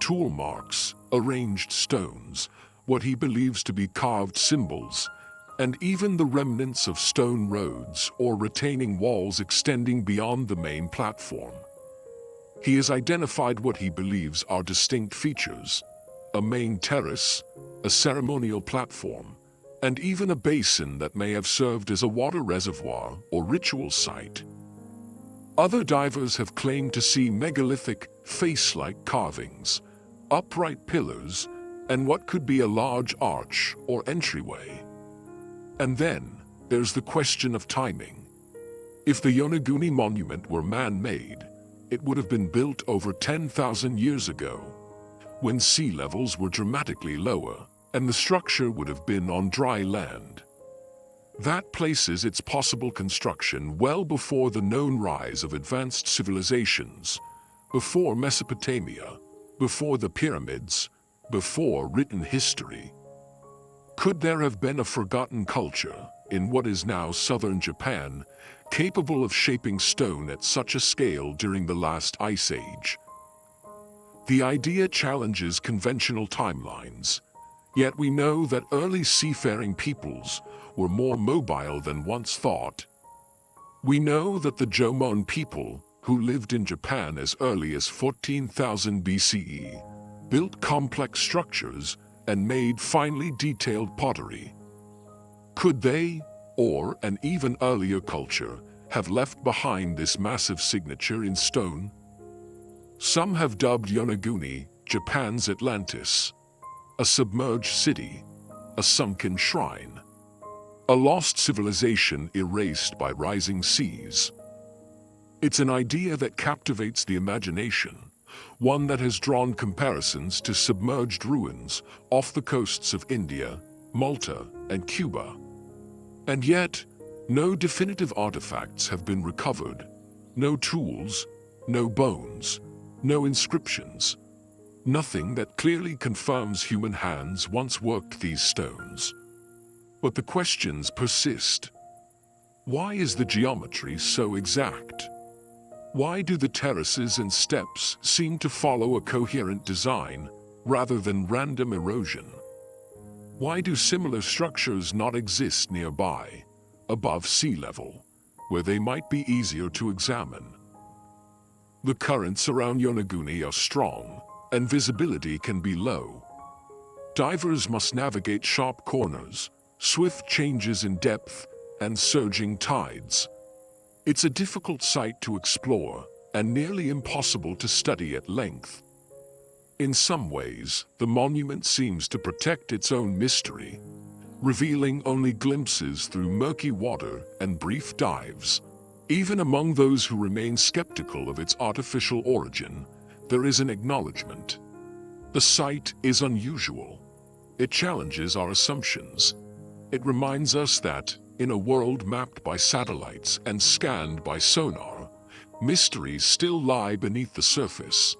Speaker 2: Tool marks, arranged stones, what he believes to be carved symbols, and even the remnants of stone roads or retaining walls extending beyond the main platform. He has identified what he believes are distinct features: a main terrace, a ceremonial platform, and even a basin that may have served as a water reservoir or ritual site. Other divers have claimed to see megalithic, face-like carvings, upright pillars, and what could be a large arch or entryway. And then, there's the question of timing. If the Yonaguni monument were man-made, it would have been built over 10,000 years ago, when sea levels were dramatically lower, and the structure would have been on dry land. That places its possible construction well before the known rise of advanced civilizations, before Mesopotamia, before the pyramids, before written history. Could there have been a forgotten culture in what is now southern Japan, capable of shaping stone at such a scale during the last ice age? The idea challenges conventional timelines, yet we know that early seafaring peoples were more mobile than once thought. We know that the Jomon people, who lived in Japan as early as 14,000 BCE, built complex structures and made finely detailed pottery. Could they, or an even earlier culture, have left behind this massive signature in stone? Some have dubbed Yonaguni Japan's Atlantis, a submerged city, a sunken shrine, a lost civilization erased by rising seas. It's an idea that captivates the imagination, one that has drawn comparisons to submerged ruins off the coasts of India, Malta, and Cuba. And yet, no definitive artifacts have been recovered, no tools, no bones, no inscriptions, nothing that clearly confirms human hands once worked these stones. But the questions persist. Why is the geometry so exact? Why do the terraces and steps seem to follow a coherent design rather than random erosion? Why do similar structures not exist nearby, above sea level, where they might be easier to examine? The currents around Yonaguni are strong, and visibility can be low. Divers must navigate sharp corners, swift changes in depth, and surging tides. It's a difficult site to explore, and nearly impossible to study at length. In some ways, the monument seems to protect its own mystery, revealing only glimpses through murky water and brief dives. Even among those who remain skeptical of its artificial origin, there is an acknowledgement. The site is unusual. It challenges our assumptions. It reminds us that, in a world mapped by satellites and scanned by sonar, mysteries still lie beneath the surface,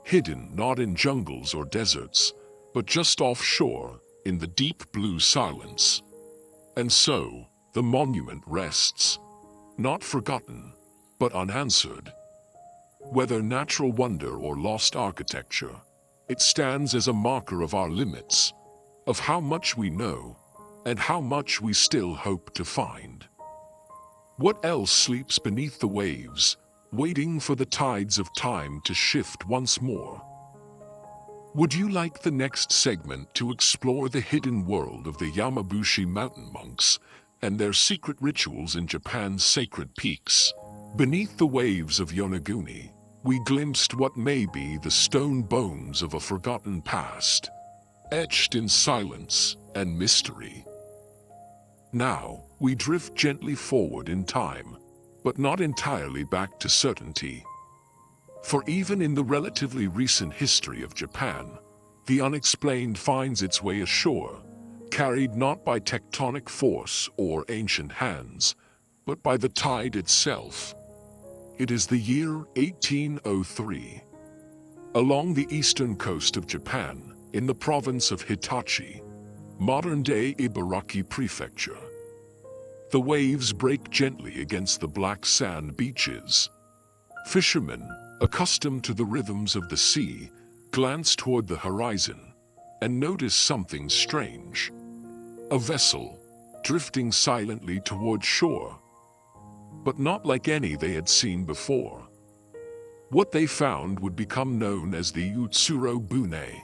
Speaker 2: hidden not in jungles or deserts, but just offshore, in the deep blue silence. And so, the monument rests, not forgotten, but unanswered. Whether natural wonder or lost architecture, it stands as a marker of our limits, of how much we know, and how much we still hope to find. What else sleeps beneath the waves, waiting for the tides of time to shift once more? Would you like the next segment to explore the hidden world of the Yamabushi mountain monks and their secret rituals in Japan's sacred peaks? Beneath the waves of Yonaguni, we glimpsed what may be the stone bones of a forgotten past, etched in silence and mystery. Now, we drift gently forward in time, but not entirely back to certainty. For even in the relatively recent history of Japan, the unexplained finds its way ashore, carried not by tectonic force or ancient hands, but by the tide itself. It is the year 1803. Along the eastern coast of Japan, in the province of Hitachi, modern-day Ibaraki Prefecture, the waves break gently against the black sand beaches. Fishermen, accustomed to the rhythms of the sea, glance toward the horizon and notice something strange. A vessel, drifting silently toward shore, but not like any they had seen before. What they found would become known as the Utsuro Bune,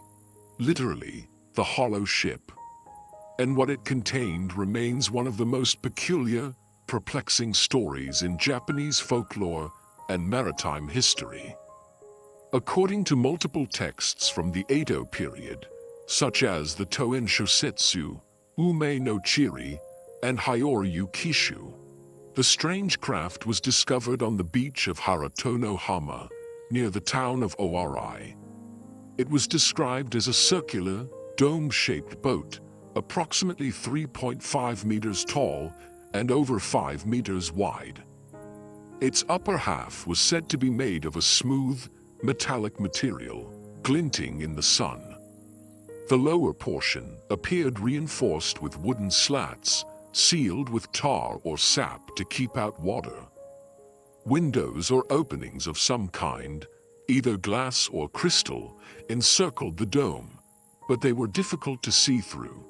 Speaker 2: literally, the hollow ship. And what it contained remains one of the most peculiar, perplexing stories in Japanese folklore and maritime history. According to multiple texts from the Edo period, such as the Toen Shosetsu, Ume no Chiri, and Hyoryu Kishu, the strange craft was discovered on the beach of Haratonohama, near the town of Owarai. It was described as a circular, dome-shaped boat, approximately 3.5 meters tall and over 5 meters wide. Its upper half was said to be made of a smooth, metallic material, glinting in the sun. The lower portion appeared reinforced with wooden slats, sealed with tar or sap to keep out water. Windows or openings of some kind, either glass or crystal, encircled the dome, but they were difficult to see through.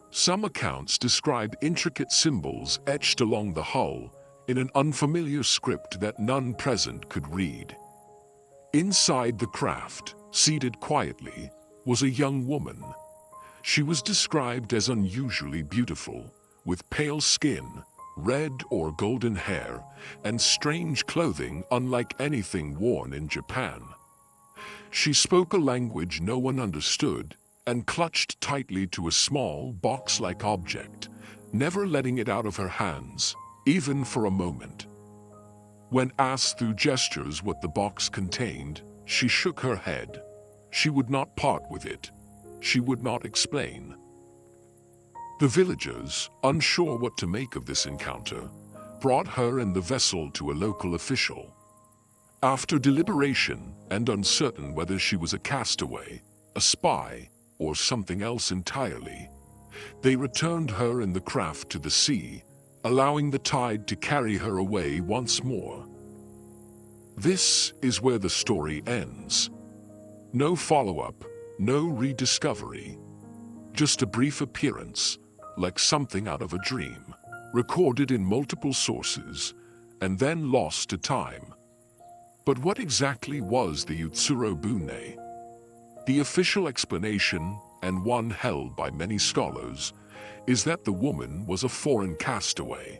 Speaker 2: Some accounts describe intricate symbols etched along the hull in an unfamiliar script that none present could read. Inside the craft, seated quietly, was a young woman. She was described as unusually beautiful, with pale skin, red or golden hair, and strange clothing unlike anything worn in Japan. She spoke a language no one understood and clutched tightly to a small, box-like object, never letting it out of her hands, even for a moment. When asked through gestures what the box contained, she shook her head. She would not part with it. She would not explain. The villagers, unsure what to make of this encounter, brought her and the vessel to a local official. After deliberation and uncertain whether she was a castaway, a spy, or something else entirely, they returned her and the craft to the sea, allowing the tide to carry her away once more. This is where the story ends. No follow-up, no rediscovery. Just a brief appearance, like something out of a dream, recorded in multiple sources, and then lost to time. But what exactly was the Utsuro Bune? The official explanation, and one held by many scholars, is that the woman was a foreign castaway,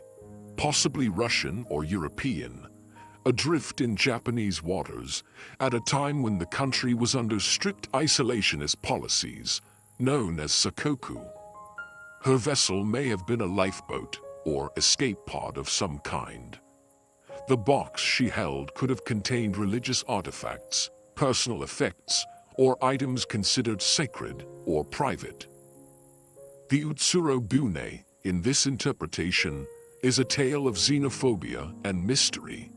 Speaker 2: possibly Russian or European, adrift in Japanese waters at a time when the country was under strict isolationist policies, known as sakoku. Her vessel may have been a lifeboat or escape pod of some kind. The box she held could have contained religious artifacts, personal effects, or items considered sacred or private. The Utsuro Bune, in this interpretation, is a tale of xenophobia and mystery,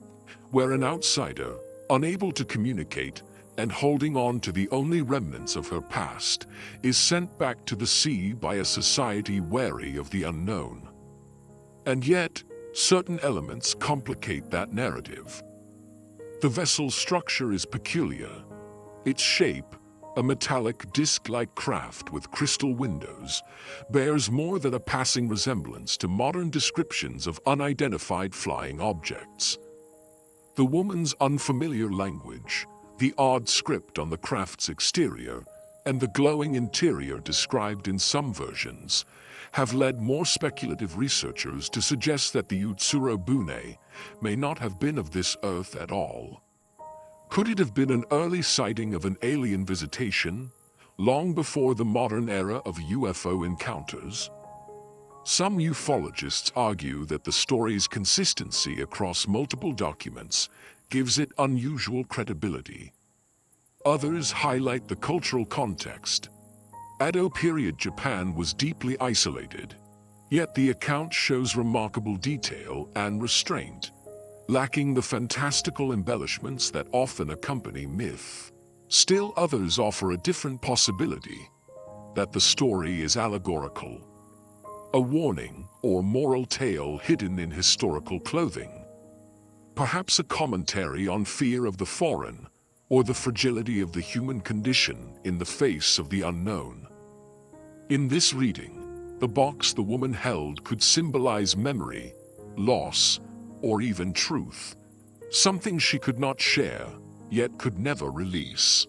Speaker 2: where an outsider, unable to communicate and holding on to the only remnants of her past, is sent back to the sea by a society wary of the unknown. And yet, certain elements complicate that narrative. The vessel's structure is peculiar. Its shape, a metallic disc-like craft with crystal windows, bears more than a passing resemblance to modern descriptions of unidentified flying objects. The woman's unfamiliar language, the odd script on the craft's exterior, and the glowing interior described in some versions, have led more speculative researchers to suggest that the Utsuro Bune may not have been of this earth at all. Could it have been an early sighting of an alien visitation, long before the modern era of UFO encounters? Some ufologists argue that the story's consistency across multiple documents gives it unusual credibility. Others highlight the cultural context. Edo period Japan was deeply isolated, yet the account shows remarkable detail and restraint, lacking the fantastical embellishments that often accompany myth. Still others offer a different possibility, that the story is allegorical, a warning or moral tale hidden in historical clothing. Perhaps a commentary on fear of the foreign, or the fragility of the human condition in the face of the unknown. In this reading, the box the woman held could symbolize memory, loss, or even truth, something she could not share, yet could never release.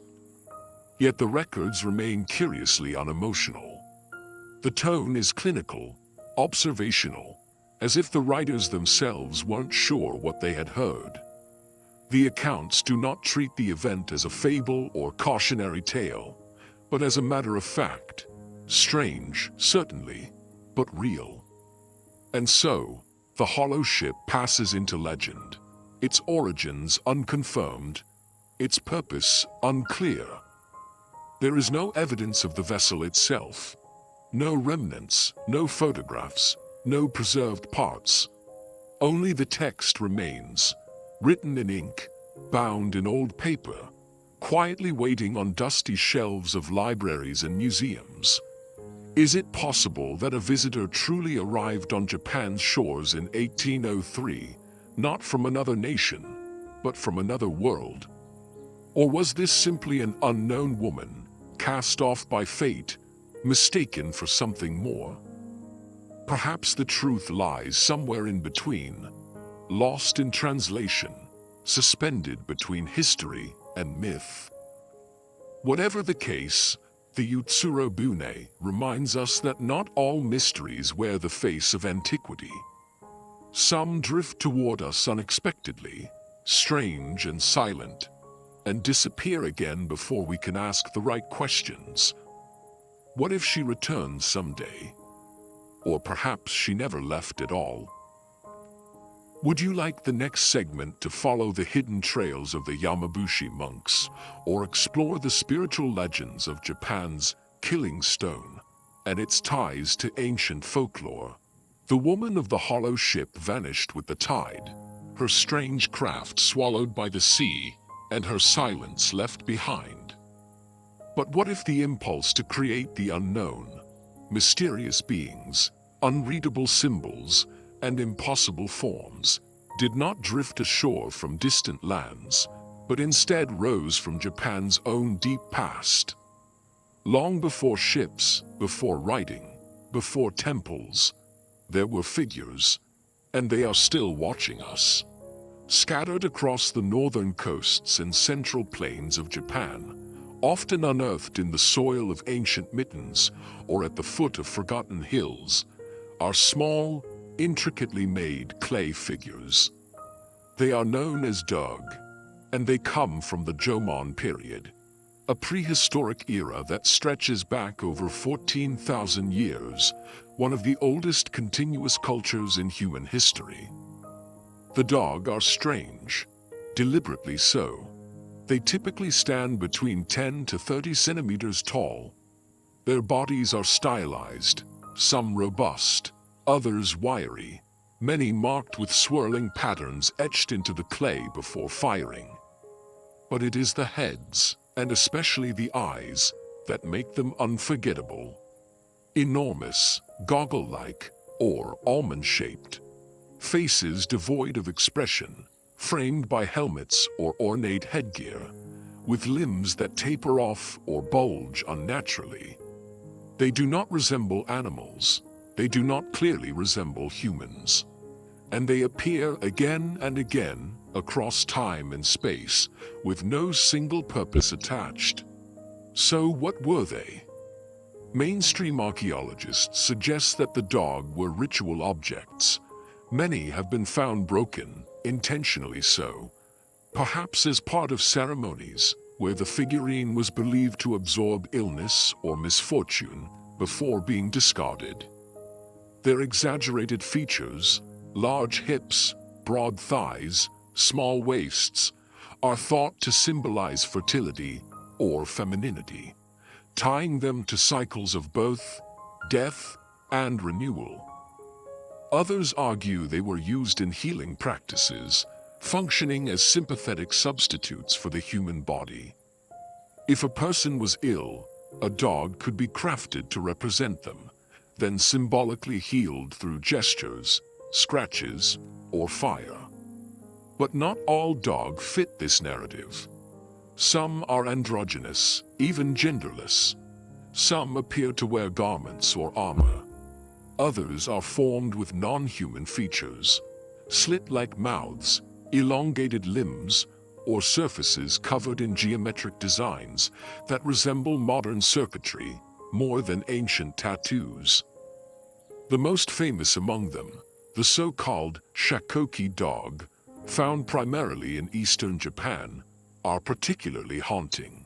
Speaker 2: Yet the records remain curiously unemotional. The tone is clinical, observational, as if the writers themselves weren't sure what they had heard. The accounts do not treat the event as a fable or cautionary tale, but as a matter of fact, strange, certainly, but real. And so, the hollow ship passes into legend, its origins unconfirmed, its purpose unclear. There is no evidence of the vessel itself, no remnants, no photographs, no preserved parts. Only the text remains, written in ink, bound in old paper, quietly waiting on dusty shelves of libraries and museums. Is it possible that a visitor truly arrived on Japan's shores in 1803, not from another nation, but from another world? Or was this simply an unknown woman, cast off by fate, mistaken for something more? Perhaps the truth lies somewhere in between, lost in translation, suspended between history and myth. Whatever the case, the Utsuro Bune reminds us that not all mysteries wear the face of antiquity. Some drift toward us unexpectedly, strange and silent, and disappear again before we can ask the right questions. What if she returns someday? Or perhaps she never left at all. Would you like the next segment to follow the hidden trails of the Yamabushi monks, or explore the spiritual legends of Japan's Killing Stone and its ties to ancient folklore? The woman of the hollow ship vanished with the tide, her strange craft swallowed by the sea, and her silence left behind. But what if the impulse to create the unknown, mysterious beings, unreadable symbols, and impossible forms, did not drift ashore from distant lands, but instead rose from Japan's own deep past? Long before ships, before writing, before temples, there were figures, and they are still watching us. Scattered across the northern coasts and central plains of Japan, often unearthed in the soil of ancient mittens or at the foot of forgotten hills, are small, intricately made clay figures. They are known as dug, and they come from the Jomon period, a prehistoric era that stretches back over 14,000 years, one of the oldest continuous cultures in human history. The dog are strange, deliberately so. They typically stand between 10 to 30 centimeters tall. Their bodies are stylized, some robust, others wiry, many marked with swirling patterns etched into the clay before firing. But it is the heads, and especially the eyes, that make them unforgettable. Enormous, goggle-like, or almond-shaped. Faces devoid of expression, framed by helmets or ornate headgear, with limbs that taper off or bulge unnaturally. They do not resemble animals. They do not clearly resemble humans. And they appear again and again across time and space, with no single purpose attached. So what were they? Mainstream archaeologists suggest that the dog were ritual objects. Many have been found broken, intentionally so, perhaps as part of ceremonies where the figurine was believed to absorb illness or misfortune before being discarded. Their exaggerated features, large hips, broad thighs, small waists, are thought to symbolize fertility or femininity, tying them to cycles of birth, death, and renewal. Others argue they were used in healing practices, functioning as sympathetic substitutes for the human body. If a person was ill, a dog could be crafted to represent them, then symbolically healed through gestures, scratches, or fire. But not all dogs fit this narrative. Some are androgynous, even genderless. Some appear to wear garments or armor. Others are formed with non-human features, slit-like mouths, elongated limbs, or surfaces covered in geometric designs that resemble modern circuitry more than ancient tattoos. The most famous among them, the so-called shakoki dog, found primarily in eastern Japan, are particularly haunting.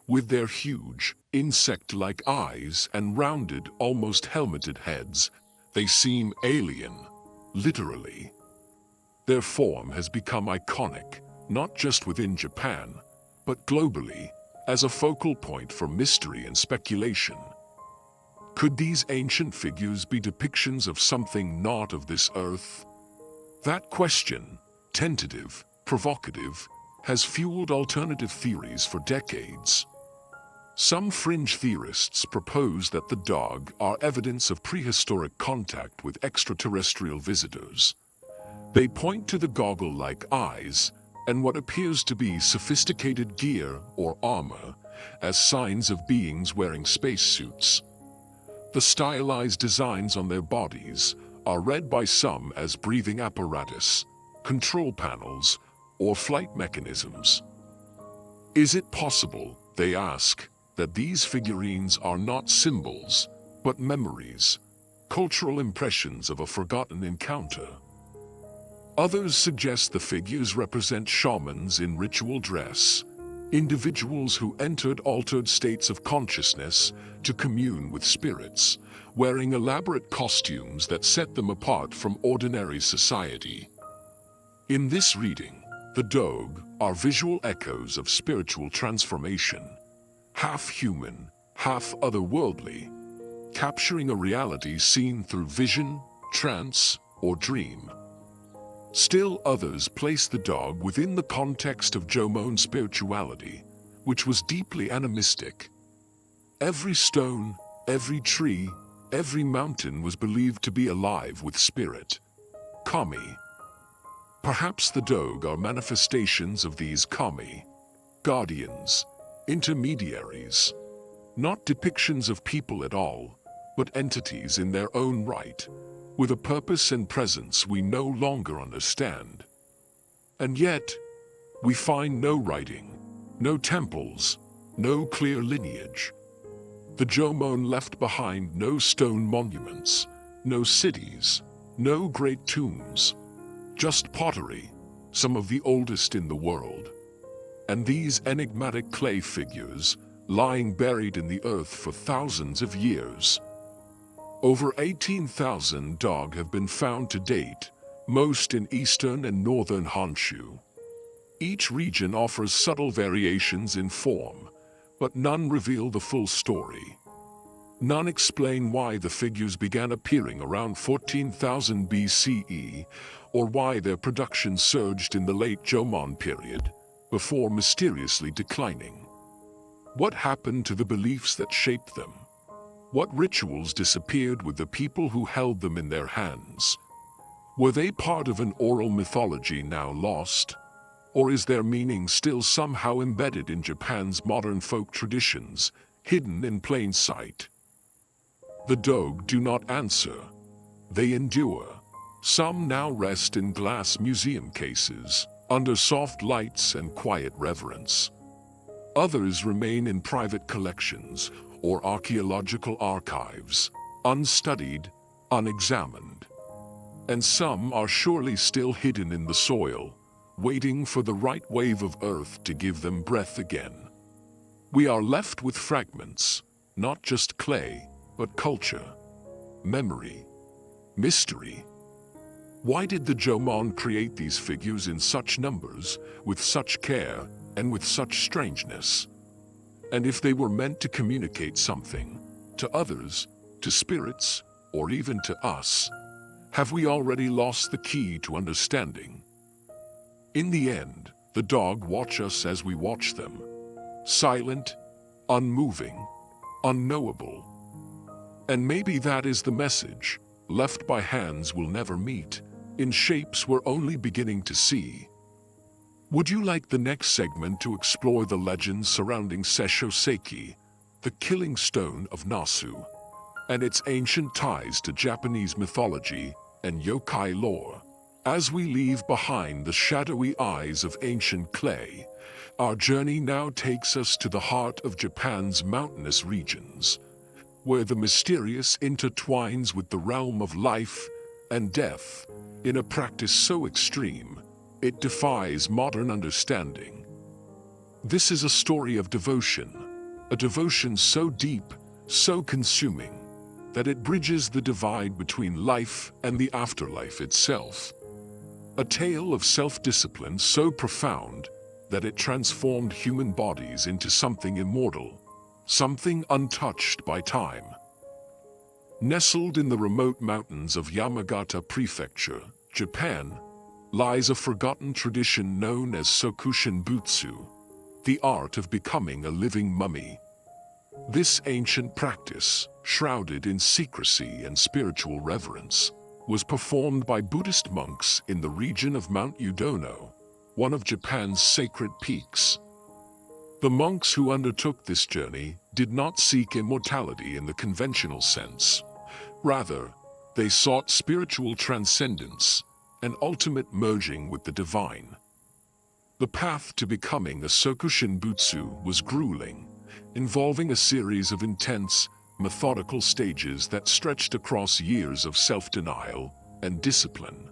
Speaker 2: With their huge, insect-like eyes and rounded, almost helmeted heads, they seem alien, literally. Their form has become iconic, not just within Japan, but globally, as a focal point for mystery and speculation. Could these ancient figures be depictions of something not of this earth? That question, tentative, provocative, has fueled alternative theories for decades. Some fringe theorists propose that the dog are evidence of prehistoric contact with extraterrestrial visitors. They point to the goggle-like eyes and what appears to be sophisticated gear or armor as signs of beings wearing spacesuits. The stylized designs on their bodies are read by some as breathing apparatus, control panels, or flight mechanisms. Is it possible, they ask, that these figurines are not symbols, but memories, cultural impressions of a forgotten encounter? Others suggest the figures represent shamans in ritual dress, individuals who entered altered states of consciousness to commune with spirits, wearing elaborate costumes that set them apart from ordinary society. In this reading, the dog are visual echoes of spiritual transformation, half human, half otherworldly, capturing a reality seen through vision, trance, or dream. Still others place the dog within the context of Jomon spirituality, which was deeply animistic. Every stone, every tree, every mountain was believed to be alive with spirit, kami. Perhaps the dog are manifestations of these kami, guardians, intermediaries, not depictions of people at all, but entities in their own right, with a purpose and presence we no longer understand. And yet, we find no writing, no temples, no clear lineage. The Jomon left behind no stone monuments, no cities, no great tombs, just pottery, some of the oldest in the world. And these enigmatic clay figures, lying buried in the earth for thousands of years. Over 18,000 dog have been found to date, most in eastern and northern Honshu. Each region offers subtle variations in form, but none reveal the full story. None explain why the figures began appearing around 14,000 BCE, or why their production surged in the late Jomon period, before mysteriously declining. What happened to the beliefs that shaped them? What rituals disappeared with the people who held them in their hands? Were they part of an oral mythology now lost? Or is their meaning still somehow embedded in Japan's modern folk traditions, hidden in plain sight? The dog do not answer. They endure. Some now rest in glass museum cases, under soft lights and quiet reverence. Others remain in private collections or archaeological archives, unstudied, unexamined. And some are surely still hidden in the soil, waiting for the right wave of earth to give them breath again. We are left with fragments, not just clay, but culture, memory, mystery. Why did the Jomon create these figures in such numbers, with such care, and with such strangeness? And if they were meant to communicate something, to others, to spirits, or even to us, have we already lost the key to understanding? In the end, the dog watch us as we watch them, silent, unmoving, unknowable. And maybe that is the message, left by hands we'll never meet, in shapes we're only beginning to see. Would you like the next segment to explore the legends surrounding Seishoseki, the killing stone of Nasu, and its ancient ties to Japanese mythology and yokai lore? As we leave behind the shadowy eyes of ancient clay, our journey now takes us to the heart of Japan's mountainous regions, where the mysterious intertwines with the realm of life and death in a practice so extreme, it defies modern understanding. This is a story of devotion, a devotion so deep, so consuming, that it bridges the divide between life and the afterlife itself. A tale of self-discipline so profound that it transformed human bodies into something immortal, something untouched by time. Nestled in the remote mountains of Yamagata Prefecture, Japan, lies a forgotten tradition known as Sokushin Butsu, the art of becoming a living mummy. This ancient practice, shrouded in secrecy and spiritual reverence, was performed by Buddhist monks in the region of Mount Udono, one of Japan's sacred peaks. The monks who undertook this journey did not seek immortality in the conventional sense. Rather, they sought spiritual transcendence, an ultimate merging with the divine. The path to becoming a Sokushin Butsu was grueling, involving a series of intense, methodical stages that stretched across years of self-denial and discipline.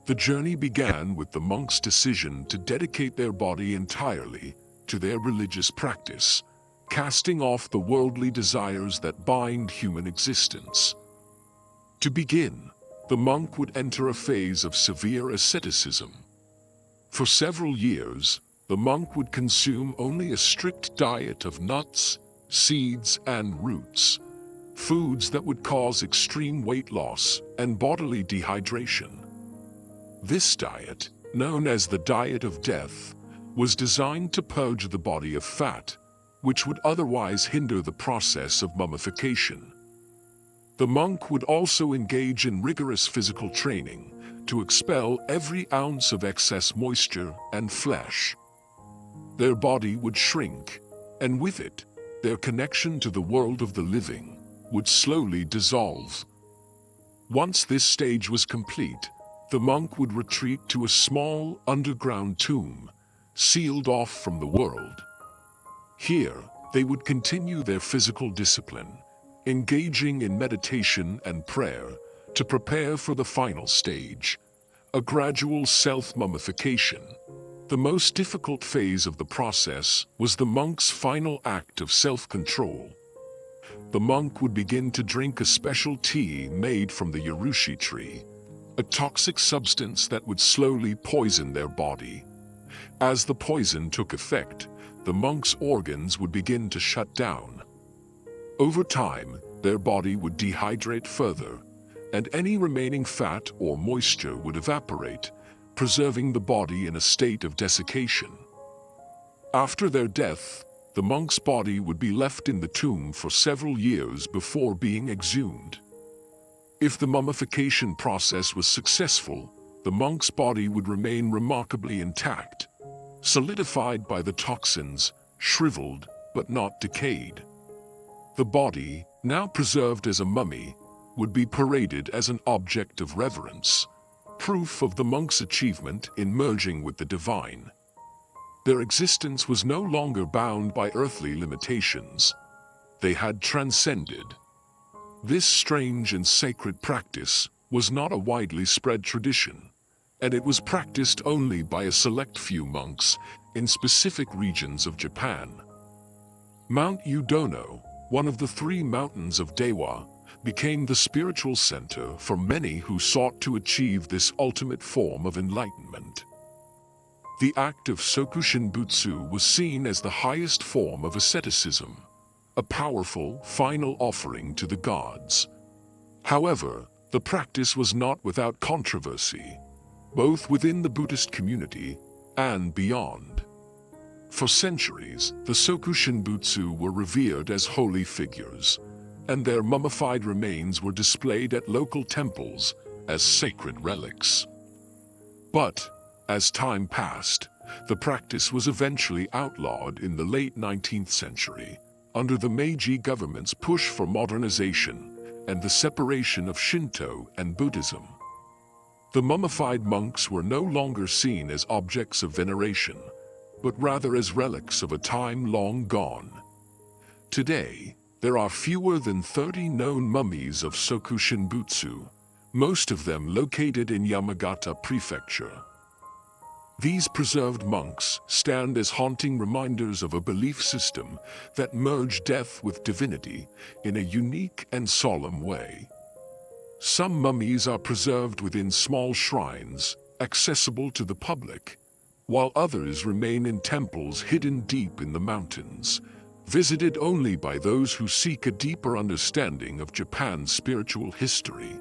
Speaker 2: The journey began with the monks' decision to dedicate their body entirely to their religious practice, casting off the worldly desires that bind human existence. To begin, the monk would enter a phase of severe asceticism. For several years, the monk would consume only a strict diet of nuts, seeds, and roots, foods that would cause extreme weight loss and bodily dehydration. This diet, known as the diet of death, was designed to purge the body of fat, which would otherwise hinder the process of mummification. The monk would also engage in rigorous physical training to expel every ounce of excess moisture and flesh. Their body would shrink, and with it, their connection to the world of the living would slowly dissolve. Once this stage was complete, the monk would retreat to a small underground tomb, sealed off from the world. Here, they would continue their physical discipline, engaging in meditation and prayer to prepare for the final stage, a gradual self-mummification. The most difficult phase of the process was the monk's final act of self-control. The monk would begin to drink a special tea made from the urushi tree, a toxic substance that would slowly poison their body. As the poison took effect, the monk's organs would begin to shut down. Over time, their body would dehydrate further, and any remaining fat or moisture would evaporate, preserving the body in a state of desiccation. After their death, the monk's body would be left in the tomb for several years before being exhumed. If the mummification process was successful, the monk's body would remain remarkably intact, solidified by the toxins, shriveled but not decayed. The body, now preserved as a mummy, would be paraded as an object of reverence, proof of the monk's achievement in merging with the divine. Their existence was no longer bound by earthly limitations. They had transcended. This strange and sacred practice was not a widely spread tradition, and it was practiced only by a select few monks in specific regions of Japan. Mount Udono, one of the 3 mountains of Dewa, became the spiritual center for many who sought to achieve this ultimate form of enlightenment. The act of Sokushin Butsu was seen as the highest form of asceticism, a powerful, final offering to the gods. However, the practice was not without controversy, both within the Buddhist community and beyond. For centuries, the Sokushin Butsu were revered as holy figures, and their mummified remains were displayed at local temples as sacred relics. But, as time passed, the practice was eventually outlawed in the late 19th century, under the Meiji government's push for modernization and the separation of Shinto and Buddhism. The mummified monks were no longer seen as objects of veneration, but rather as relics of a time long gone. Today, there are fewer than 30 known mummies of Sokushinbutsu, most of them located in Yamagata Prefecture. These preserved monks stand as haunting reminders of a belief system that merged death with divinity in a unique and solemn way. Some mummies are preserved within small shrines, accessible to the public, while others remain in temples hidden deep in the mountains, visited only by those who seek a deeper understanding of Japan's spiritual history.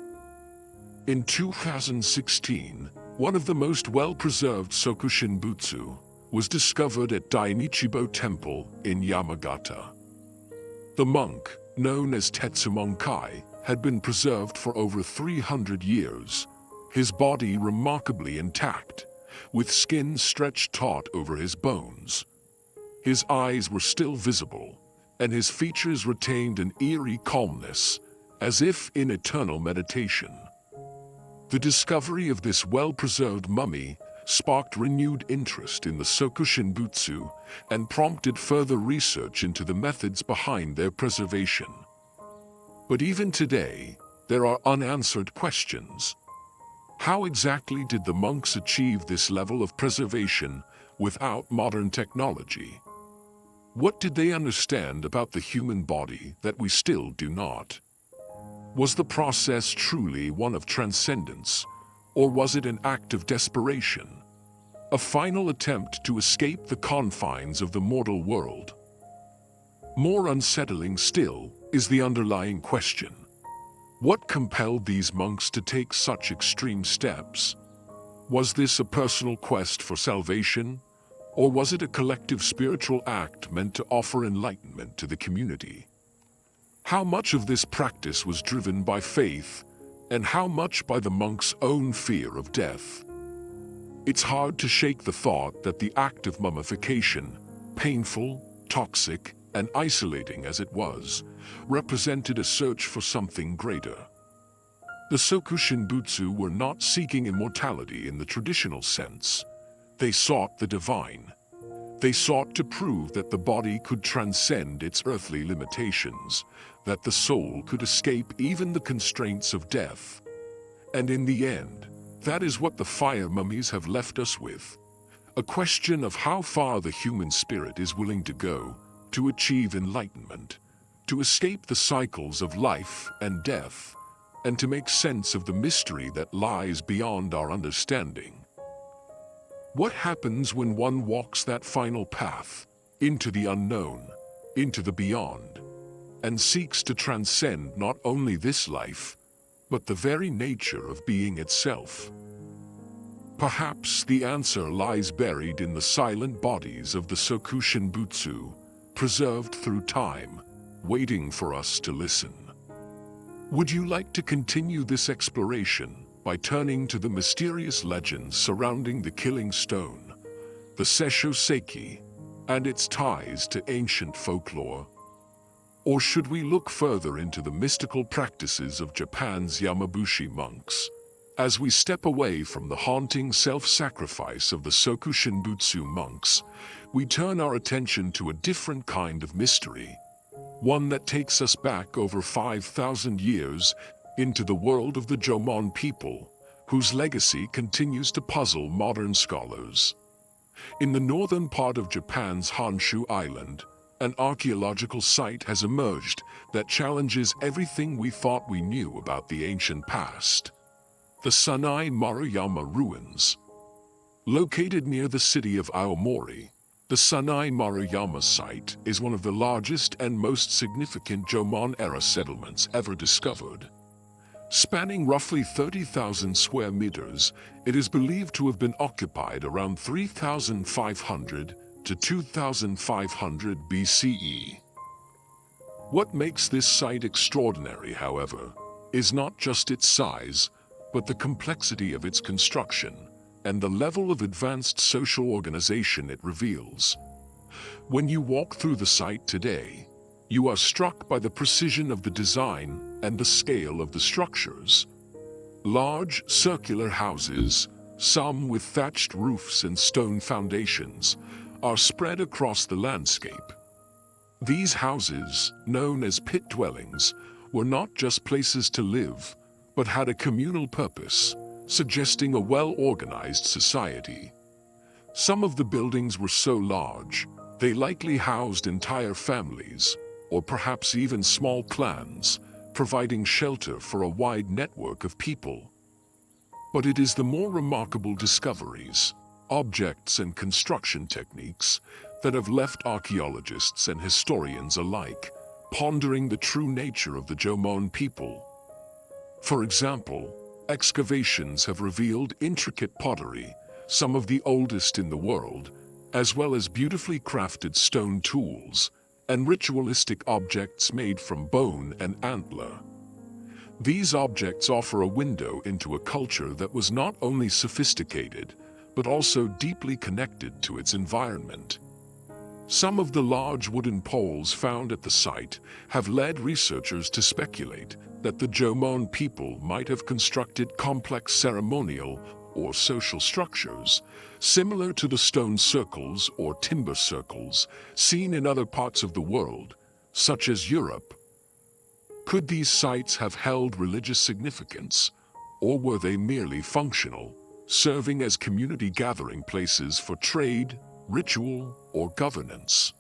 Speaker 2: In 2016, one of the most well-preserved Sokushinbutsu was discovered at Dainichibo Temple in Yamagata. The monk, known as Tetsumonkai, had been preserved for over 300 years, his body remarkably intact, with skin stretched taut over his bones. His eyes were still visible, and his features retained an eerie calmness, as if in eternal meditation. The discovery of this well-preserved mummy sparked renewed interest in the Sokushinbutsu and prompted further research into the methods behind their preservation. But even today, there are unanswered questions. How exactly did the monks achieve this level of preservation without modern technology? What did they understand about the human body that we still do not? Was the process truly one of transcendence, or was it an act of desperation? A final attempt to escape the confines of the mortal world? More unsettling still is the underlying question. What compelled these monks to take such extreme steps? Was this a personal quest for salvation, or was it a collective spiritual act meant to offer enlightenment to the community? How much of this practice was driven by faith, and how much by the monks' own fear of death? It's hard to shake the thought that the act of mummification, painful, toxic, and isolating as it was, represented a search for something greater. The Sokushinbutsu were not seeking immortality in the traditional sense. They sought the divine. They sought to prove that the body could transcend its earthly limitations, that the soul could escape even the constraints of death. And in the end, that is what the fire mummies have left us with. A question of how far the human spirit is willing to go to achieve enlightenment, to escape the cycles of life and death, and to make sense of the mystery that lies beyond our understanding. What happens when one walks that final path, into the unknown, into the beyond, and seeks to transcend not only this life, but the very nature of being itself? Perhaps the answer lies buried in the silent bodies of the Sokushinbutsu, preserved through time, waiting for us to listen. Would you like to continue this exploration by turning to the mysterious legends surrounding the Killing Stone, the Seisho Seiki, and its ties to ancient folklore? Or should we look further into the mystical practices of Japan's Yamabushi monks? As we step away from the haunting self-sacrifice of the Sokushinbutsu monks, we turn our attention to a different kind of mystery, one that takes us back over 5,000 years into the world of the Jomon people, whose legacy continues to puzzle modern scholars. In the northern part of Japan's Honshu Island, an archaeological site has emerged that challenges everything we thought we knew about the ancient past. The Sanai Maruyama ruins. Located near the city of Aomori, the Sanai Maruyama site is one of the largest and most significant Jomon-era settlements ever discovered. Spanning roughly 30,000 square meters, it is believed to have been occupied around 3,500 to 2,500 BCE. What makes this site extraordinary, however, is not just its size, but the complexity of its construction and the level of advanced social organization it reveals. When you walk through the site today, you are struck by the precision of the design and the scale of the structures. Large, circular houses, some with thatched roofs and stone foundations, are spread across the landscape. These houses, known as pit dwellings, were not just places to live, but had a communal purpose, suggesting a well-organized society. Some of the buildings were so large, they likely housed entire families, or perhaps even small clans, providing shelter for a wide network of people. But it is the more remarkable discoveries, objects and construction techniques that have left archaeologists and historians alike pondering the true nature of the Jomon people. For example, excavations have revealed intricate pottery, some of the oldest in the world, as well as beautifully crafted stone tools and ritualistic objects made from bone and antler. These objects offer a window into a culture that was not only sophisticated, but also deeply connected to its environment. Some of the large wooden poles found at the site have led researchers to speculate that the Jomon people might have constructed complex ceremonial or social structures, similar to the stone circles or timber circles seen in other parts of the world, such as Europe. Could these sites have held religious significance, or were they merely functional, serving as community gathering places for trade, ritual, or governance?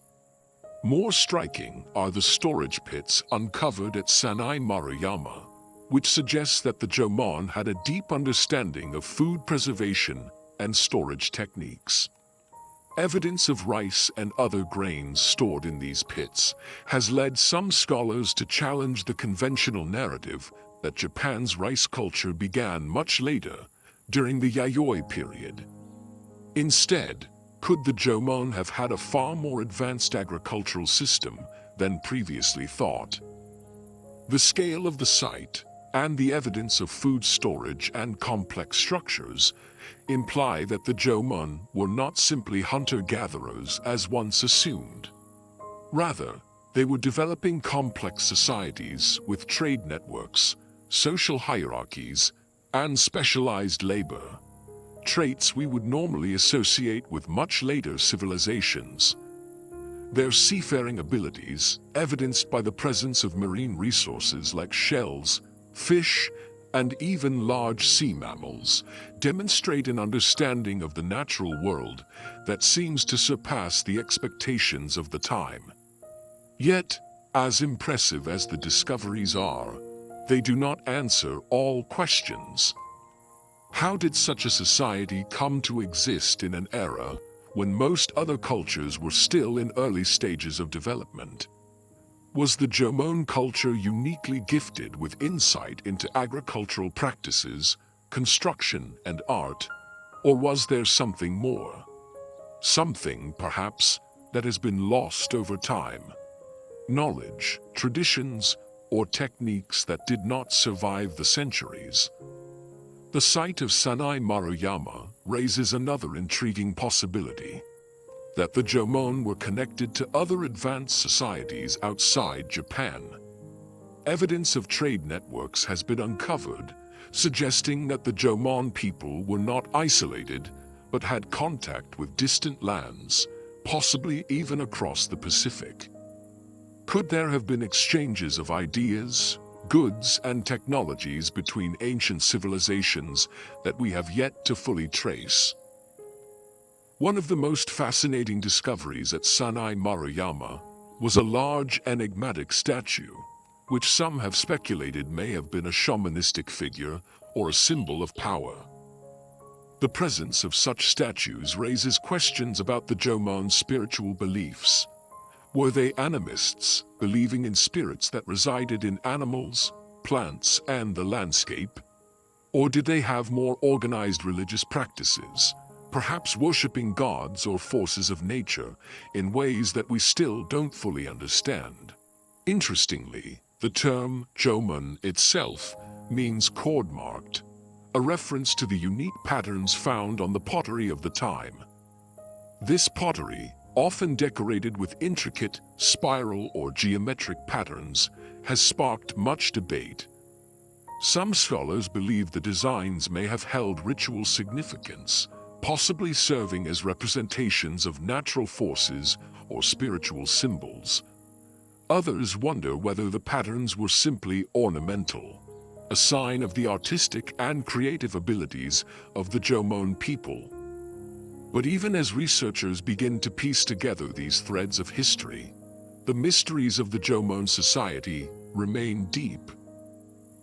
Speaker 2: More striking are the storage pits uncovered at Sanai Maruyama, which suggests that the Jomon had a deep understanding of food preservation and storage techniques. Evidence of rice and other grains stored in these pits has led some scholars to challenge the conventional narrative that Japan's rice culture began much later, during the Yayoi period. Instead, could the Jomon have had a far more advanced agricultural system than previously thought? The scale of the site and the evidence of food storage and complex structures imply that the Jomon were not simply hunter-gatherers as once assumed. Rather, they were developing complex societies with trade networks, social hierarchies, and specialized labor, traits we would normally associate with much later civilizations. Their seafaring abilities, evidenced by the presence of marine resources like shells, fish, and even large sea mammals, demonstrate an understanding of the natural world that seems to surpass the expectations of the time. Yet, as impressive as the discoveries are, they do not answer all questions. How did such a society come to exist in an era when most other cultures were still in early stages of development? Was the Jomon culture uniquely gifted with insight into agricultural practices, construction, and art, or was there something more? Something, perhaps, that has been lost over time. Knowledge, traditions, or techniques that did not survive the centuries. The site of Sanai Maruyama raises another intriguing possibility: that the Jomon were connected to other advanced societies outside Japan. Evidence of trade networks has been uncovered, suggesting that the Jomon people were not isolated, but had contact with distant lands, possibly even across the Pacific. Could there have been exchanges of ideas, goods, and technologies between ancient civilizations that we have yet to fully trace? One of the most fascinating discoveries at Sanai Maruyama was a large enigmatic statue, which some have speculated may have been a shamanistic figure or a symbol of power. The presence of such statues raises questions about the Jomon's spiritual beliefs. Were they animists, believing in spirits that resided in animals, plants, and the landscape? Or did they have more organized religious practices, perhaps worshipping gods or forces of nature in ways that we still don't fully understand? Interestingly, the term Jomon itself means cord-marked, a reference to the unique patterns found on the pottery of the time. This pottery, often decorated with intricate, spiral or geometric patterns, has sparked much debate. Some scholars believe the designs may have held ritual significance, possibly serving as representations of natural forces or spiritual symbols. Others wonder whether the patterns were simply ornamental, a sign of the artistic and creative abilities of the Jomon people. But even as researchers begin to piece together these threads of history, the mysteries of the Jomon society remain deep.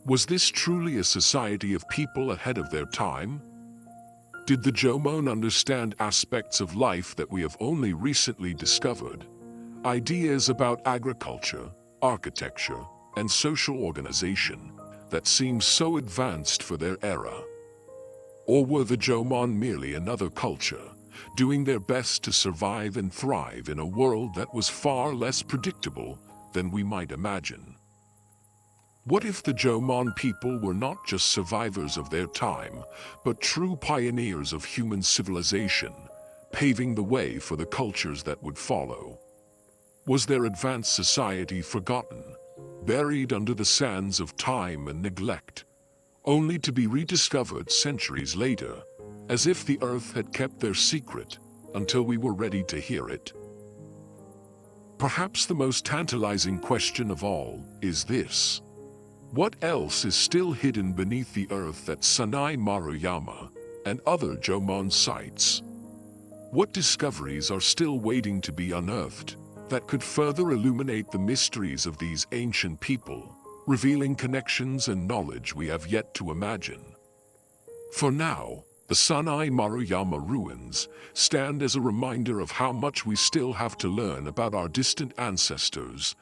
Speaker 2: Was this truly a society of people ahead of their time? Did the Jomon understand aspects of life that we have only recently discovered? Ideas about agriculture, architecture, and social organization that seem so advanced for their era? Or were the Jomon merely another culture, doing their best to survive and thrive in a world that was far less predictable than we might imagine? What if the Jomon people were not just survivors of their time, but true pioneers of human civilization, paving the way for the cultures that would follow? Was their advanced society forgotten, buried under the sands of time and neglect, only to be rediscovered centuries later, as if the earth had kept their secret until we were ready to hear it? Perhaps the most tantalizing question of all is this: what else is still hidden beneath the earth at Sanai Maruyama and other Jomon sites? What discoveries are still waiting to be unearthed that could further illuminate the mysteries of these ancient people, revealing connections and knowledge we have yet to imagine? For now, the Sanai Maruyama ruins stand as a reminder of how much we still have to learn about our distant ancestors,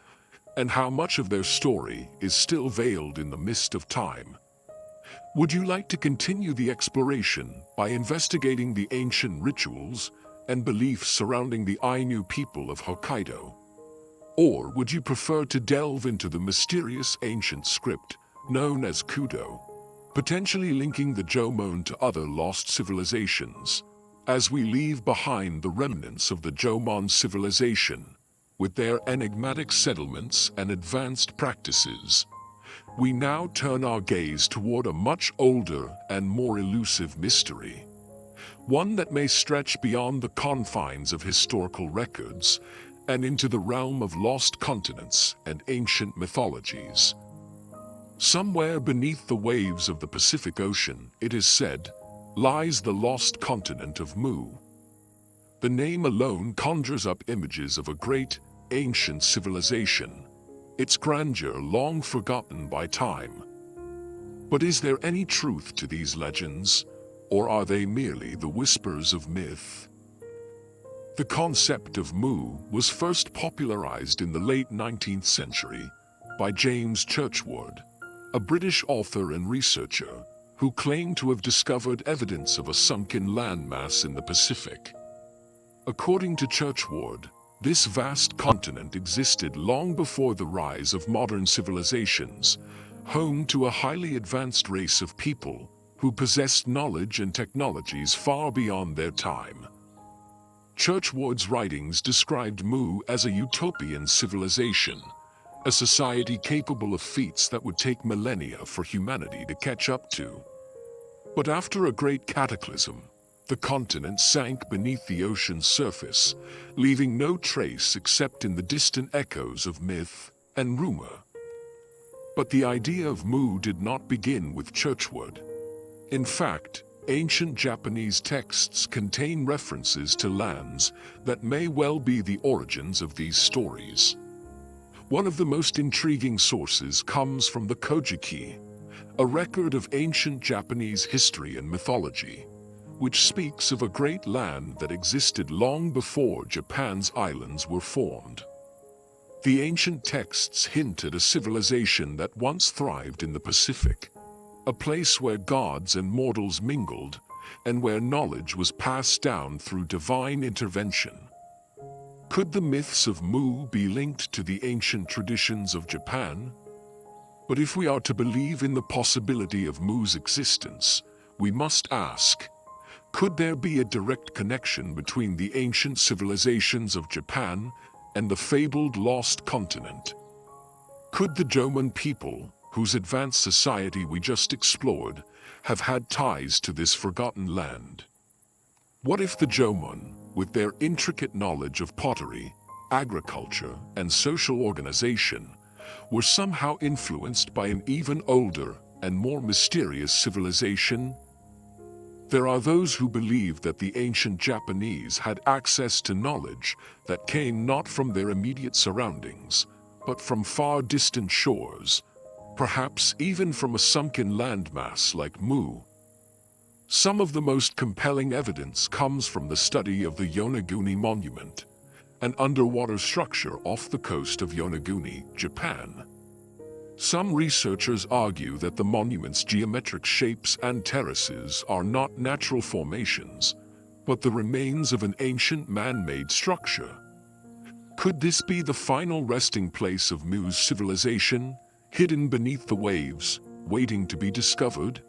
Speaker 2: and how much of their story is still veiled in the mist of time. Would you like to continue the exploration by investigating the ancient rituals and beliefs surrounding the Ainu people of Hokkaido? Or would you prefer to delve into the mysterious ancient script known as Kudo, potentially linking the Jomon to other lost civilizations, as we leave behind the remnants of the Jomon civilization? With their enigmatic settlements and advanced practices, we now turn our gaze toward a much older and more elusive mystery, one that may stretch beyond the confines of historical records and into the realm of lost continents and ancient mythologies. Somewhere beneath the waves of the Pacific Ocean, it is said, lies the lost continent of Mu. The name alone conjures up images of a great, ancient civilization, its grandeur long forgotten by time. But is there any truth to these legends, or are they merely the whispers of myth? The concept of Mu was first popularized in the late 19th century by James Churchward, a British author and researcher who claimed to have discovered evidence of a sunken landmass in the Pacific. According to Churchward, this vast continent existed long before the rise of modern civilizations, home to a highly advanced race of people who possessed knowledge and technologies far beyond their time. Churchward's writings described Mu as a utopian civilization, a society capable of feats that would take millennia for humanity to catch up to. But after a great cataclysm, the continent sank beneath the ocean's surface, leaving no trace except in the distant echoes of myth and rumor. But the idea of Mu did not begin with Churchward. In fact, ancient Japanese texts contain references to lands that may well be the origins of these stories. One of the most intriguing sources comes from the Kojiki, a record of ancient Japanese history and mythology, which speaks of a great land that existed long before Japan's islands were formed. The ancient texts hint at a civilization that once thrived in the Pacific, a place where gods and mortals mingled, and where knowledge was passed down through divine intervention. Could the myths of Mu be linked to the ancient traditions of Japan? But if we are to believe in the possibility of Mu's existence, we must ask, could there be a direct connection between the ancient civilizations of Japan and the fabled lost continent? Could the Jomon people, whose advanced society we just explored, have had ties to this forgotten land? What if the Jomon, with their intricate knowledge of pottery, agriculture, and social organization, were somehow influenced by an even older and more mysterious civilization? There are those who believe that the ancient Japanese had access to knowledge that came not from their immediate surroundings, but from far distant shores, perhaps even from a sunken landmass like Mu. Some of the most compelling evidence comes from the study of the Yonaguni Monument, an underwater structure off the coast of Yonaguni, Japan. Some researchers argue that the monument's geometric shapes and terraces are not natural formations, but the remains of an ancient man-made structure. Could this be the final resting place of Mu's civilization, hidden beneath the waves, waiting to be discovered?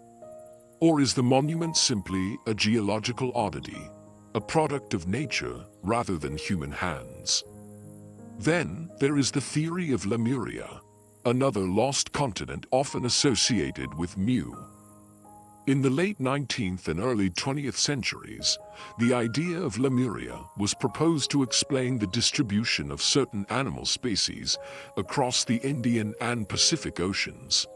Speaker 2: Or is the monument simply a geological oddity, a product of nature rather than human hands? Then there is the theory of Lemuria, another lost continent often associated with Mu. In the late 19th and early 20th centuries, the idea of Lemuria was proposed to explain the distribution of certain animal species across the Indian and Pacific Oceans.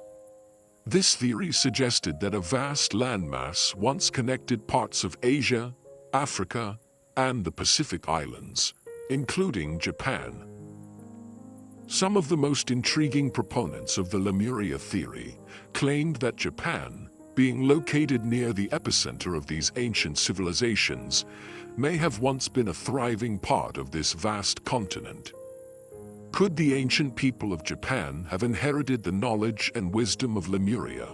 Speaker 2: This theory suggested that a vast landmass once connected parts of Asia, Africa, and the Pacific Islands, including Japan. Some of the most intriguing proponents of the Lemuria theory claimed that Japan, being located near the epicenter of these ancient civilizations, may have once been a thriving part of this vast continent. Could the ancient people of Japan have inherited the knowledge and wisdom of Lemuria,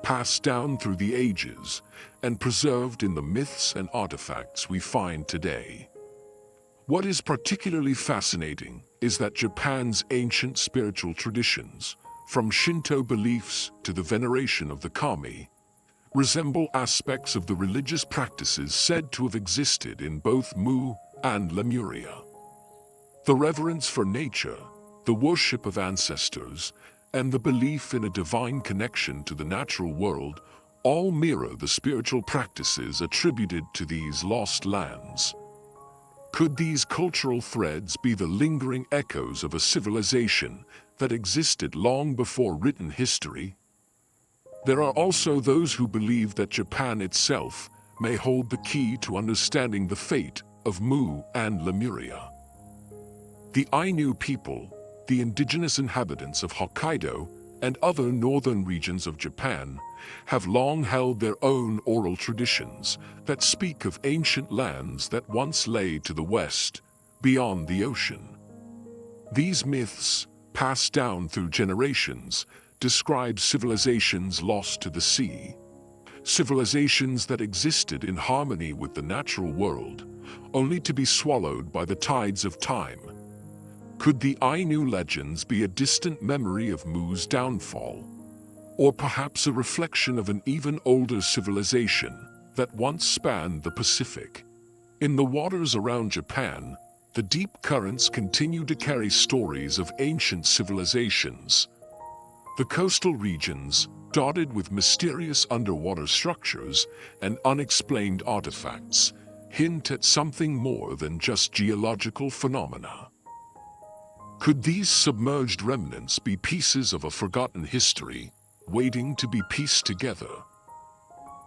Speaker 2: passed down through the ages, and preserved in the myths and artifacts we find today? What is particularly fascinating is that Japan's ancient spiritual traditions, from Shinto beliefs to the veneration of the kami, resemble aspects of the religious practices said to have existed in both Mu and Lemuria. The reverence for nature, the worship of ancestors, and the belief in a divine connection to the natural world all mirror the spiritual practices attributed to these lost lands. Could these cultural threads be the lingering echoes of a civilization that existed long before written history? There are also those who believe that Japan itself may hold the key to understanding the fate of Mu and Lemuria. The Ainu people, the indigenous inhabitants of Hokkaido and other northern regions of Japan, have long held their own oral traditions that speak of ancient lands that once lay to the west, beyond the ocean. These myths, passed down through generations, describe civilizations lost to the sea, civilizations that existed in harmony with the natural world, only to be swallowed by the tides of time. Could the Ainu legends be a distant memory of Mu's downfall, or perhaps a reflection of an even older civilization that once spanned the Pacific? In the waters around Japan, the deep currents continue to carry stories of ancient civilizations. The coastal regions, dotted with mysterious underwater structures and unexplained artifacts, hint at something more than just geological phenomena. Could these submerged remnants be pieces of a forgotten history, waiting to be pieced together?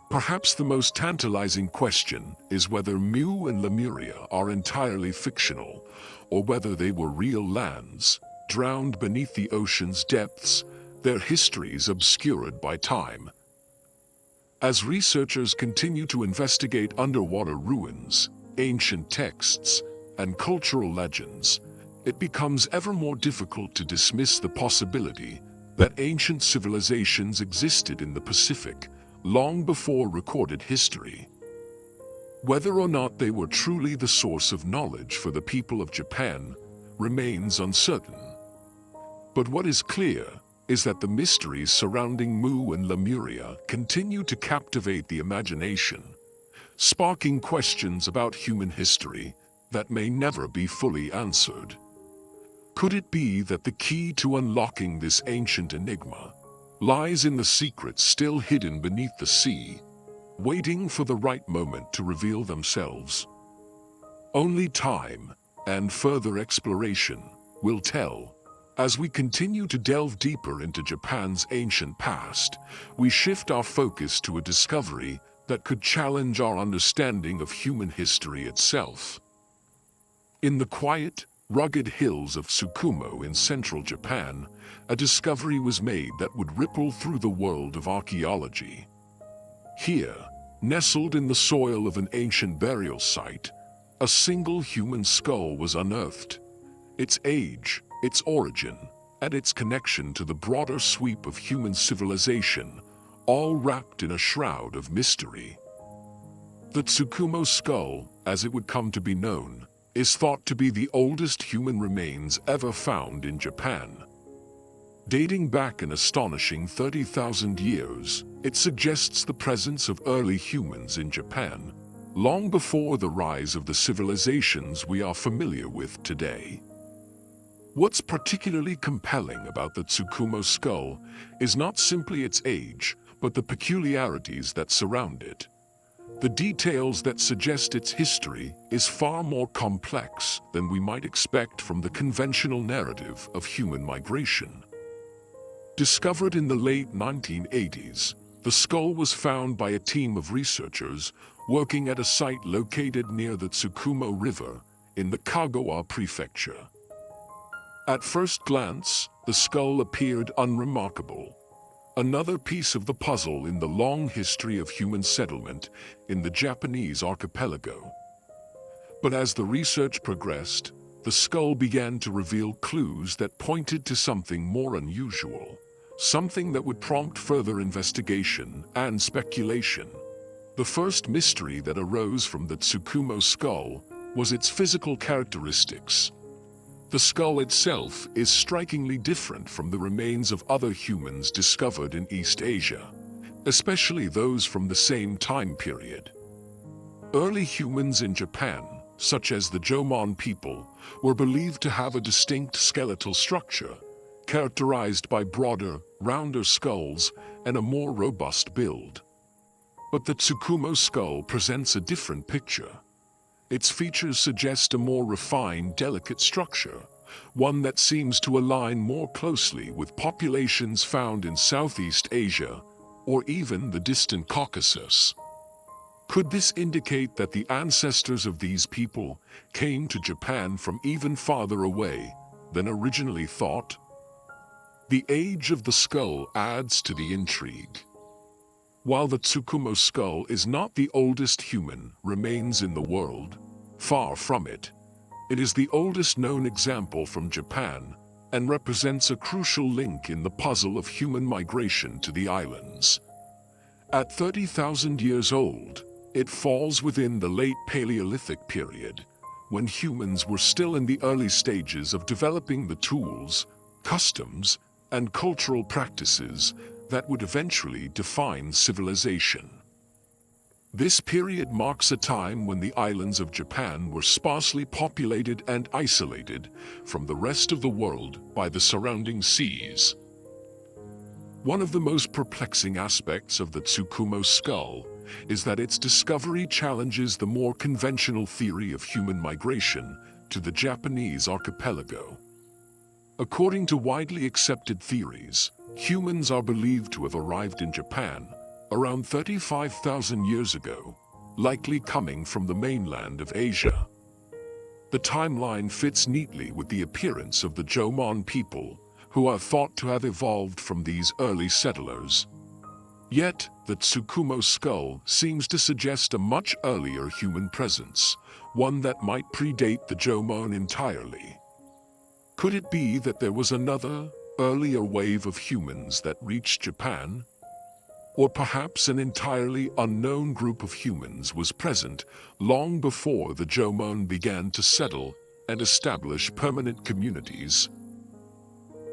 Speaker 2: Perhaps the most tantalizing question is whether Mu and Lemuria are entirely fictional, or whether they were real lands, drowned beneath the ocean's depths, their histories obscured by time. As researchers continue to investigate underwater ruins, ancient texts, and cultural legends, it becomes ever more difficult to dismiss the possibility that ancient civilizations existed in the Pacific long before recorded history. Whether or not they were truly the source of knowledge for the people of Japan remains uncertain. But what is clear is that the mysteries surrounding Mu and Lemuria continue to captivate the imagination, sparking questions about human history that may never be fully answered. Could it be that the key to unlocking this ancient enigma lies in the secrets still hidden beneath the sea, waiting for the right moment to reveal themselves. Only time and further exploration will tell. As we continue to delve deeper into Japan's ancient past, we shift our focus to a discovery that could challenge our understanding of human history itself. In the quiet, rugged hills of Tsukumo in central Japan, a discovery was made that would ripple through the world of archaeology. Here, nestled in the soil of an ancient burial site, a single human skull was unearthed. Its age, its origin, and its connection to the broader sweep of human civilization, all wrapped in a shroud of mystery. The Tsukumo skull, as it would come to be known, is thought to be the oldest human remains ever found in Japan. Dating back an astonishing 30,000 years, it suggests the presence of early humans in Japan, long before the rise of the civilizations we are familiar with today. What's particularly compelling about the Tsukumo skull is not simply its age, but the peculiarities that surround it. The details that suggest its history is far more complex than we might expect from the conventional narrative of human migration. Discovered in the late 1980s, the skull was found by a team of researchers working at a site located near the Tsukumo River in the Kagawa Prefecture. At first glance, the skull appeared unremarkable, another piece of the puzzle in the long history of human settlement in the Japanese archipelago. But as the research progressed, the skull began to reveal clues that pointed to something more unusual, something that would prompt further investigation and speculation. The first mystery that arose from the Tsukumo skull was its physical characteristics. The skull itself is strikingly different from the remains of other humans discovered in East Asia, especially those from the same time period. Early humans in Japan, such as the Jomon people, were believed to have a distinct skeletal structure, characterized by broader, rounder skulls and a more robust build. But the Tsukumo skull presents a different picture. Its features suggest a more refined, delicate structure, one that seems to align more closely with populations found in Southeast Asia or even the distant Caucasus. Could this indicate that the ancestors of these people came to Japan from even farther away than originally thought? The age of the skull adds to the intrigue. While the Tsukumo skull is not the oldest human remains in the world, far from it, it is the oldest known example from Japan and represents a crucial link in the puzzle of human migration to the islands. At 30,000 years old, it falls within the late Paleolithic period, when humans were still in the early stages of developing the tools, customs, and cultural practices that would eventually define civilization. This period marks a time when the islands of Japan were sparsely populated and isolated from the rest of the world by the surrounding seas. One of the most perplexing aspects of the Tsukumo skull is that its discovery challenges the more conventional theory of human migration to the Japanese archipelago. According to widely accepted theories, humans are believed to have arrived in Japan around 35,000 years ago, likely coming from the mainland of Asia. The timeline fits neatly with the appearance of the Jomon people, who are thought to have evolved from these early settlers. Yet, the Tsukumo skull seems to suggest a much earlier human presence, one that might predate the Jomon entirely. Could it be that there was another, earlier wave of humans that reached Japan? Or perhaps an entirely unknown group of humans was present long before the Jomon began to settle and establish permanent communities?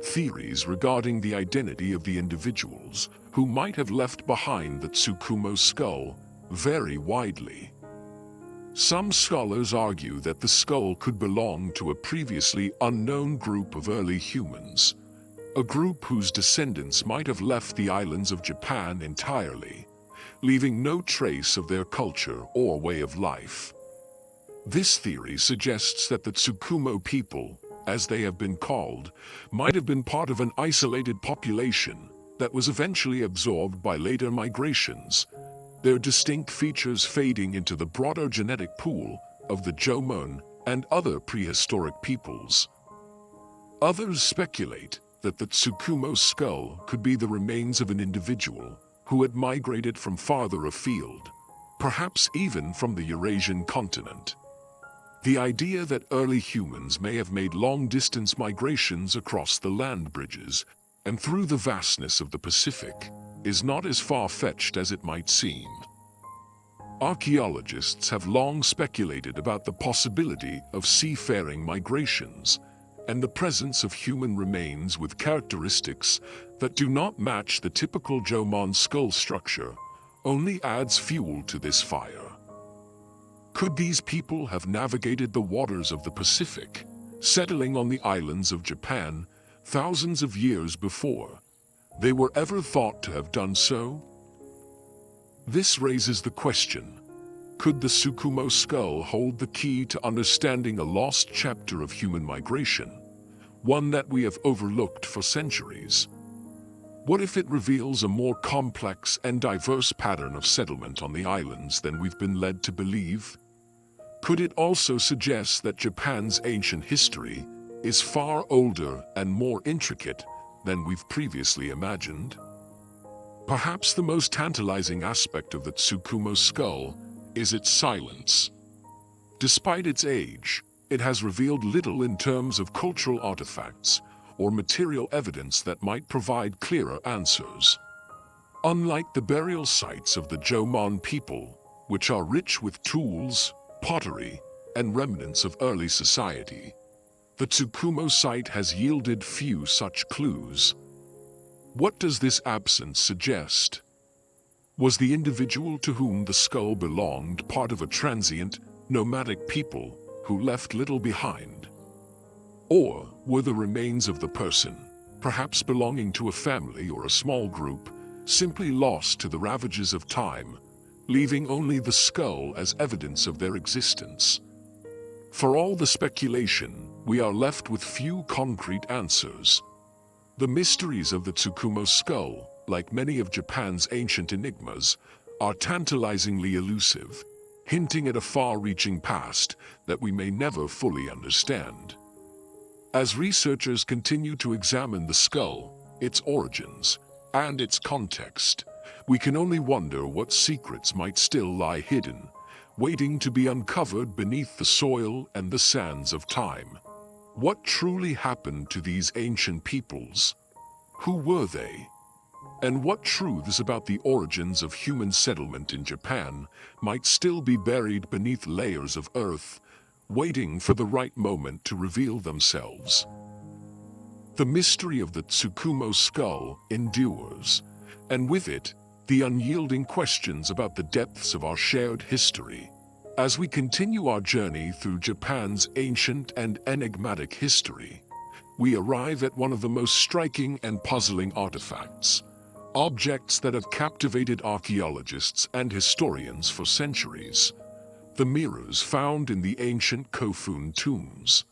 Speaker 2: Theories regarding the identity of the individuals who might have left behind the Tsukumo skull vary widely. Some scholars argue that the skull could belong to a previously unknown group of early humans, a group whose descendants might have left the islands of Japan entirely, leaving no trace of their culture or way of life. This theory suggests that the Tsukumo people, as they have been called, might have been part of an isolated population that was eventually absorbed by later migrations, their distinct features fading into the broader genetic pool of the Jomon and other prehistoric peoples. Others speculate that the Tsukumo skull could be the remains of an individual who had migrated from farther afield, perhaps even from the Eurasian continent. The idea that early humans may have made long-distance migrations across the land bridges and through the vastness of the Pacific is not as far-fetched as it might seem. Archaeologists have long speculated about the possibility of seafaring migrations and the presence of human remains with characteristics that do not match the typical Jomon skull structure only adds fuel to this fire. Could these people have navigated the waters of the Pacific, settling on the islands of Japan thousands of years before they were ever thought to have done so? This raises the question, could the Tsukumo skull hold the key to understanding a lost chapter of human migration, one that we have overlooked for centuries? What if it reveals a more complex and diverse pattern of settlement on the islands than we've been led to believe? Could it also suggest that Japan's ancient history is far older and more intricate than we've previously imagined? Perhaps the most tantalizing aspect of the Tsukumo skull is its silence. Despite its age, it has revealed little in terms of cultural artifacts or material evidence that might provide clearer answers. Unlike the burial sites of the Jomon people, which are rich with tools, pottery, and remnants of early society, the Tsukumo site has yielded few such clues. What does this absence suggest? Was the individual to whom the skull belonged part of a transient, nomadic people who left little behind? Or were the remains of the person, perhaps belonging to a family or a small group, simply lost to the ravages of time, leaving only the skull as evidence of their existence? For all the speculation, we are left with few concrete answers. The mysteries of the Tsukumo skull, like many of Japan's ancient enigmas, are tantalizingly elusive, hinting at a far-reaching past that we may never fully understand. As researchers continue to examine the skull, its origins, and its context, we can only wonder what secrets might still lie hidden, waiting to be uncovered beneath the soil and the sands of time. What truly happened to these ancient peoples? Who were they? And what truths about the origins of human settlement in Japan might still be buried beneath layers of earth, waiting for the right moment to reveal themselves? The mystery of the Tsukumo skull endures, and with it, the unyielding questions about the depths of our shared history. As we continue our journey through Japan's ancient and enigmatic history, we arrive at one of the most striking and puzzling artifacts, objects that have captivated archaeologists and historians for centuries: the mirrors found in the ancient Kofun tombs.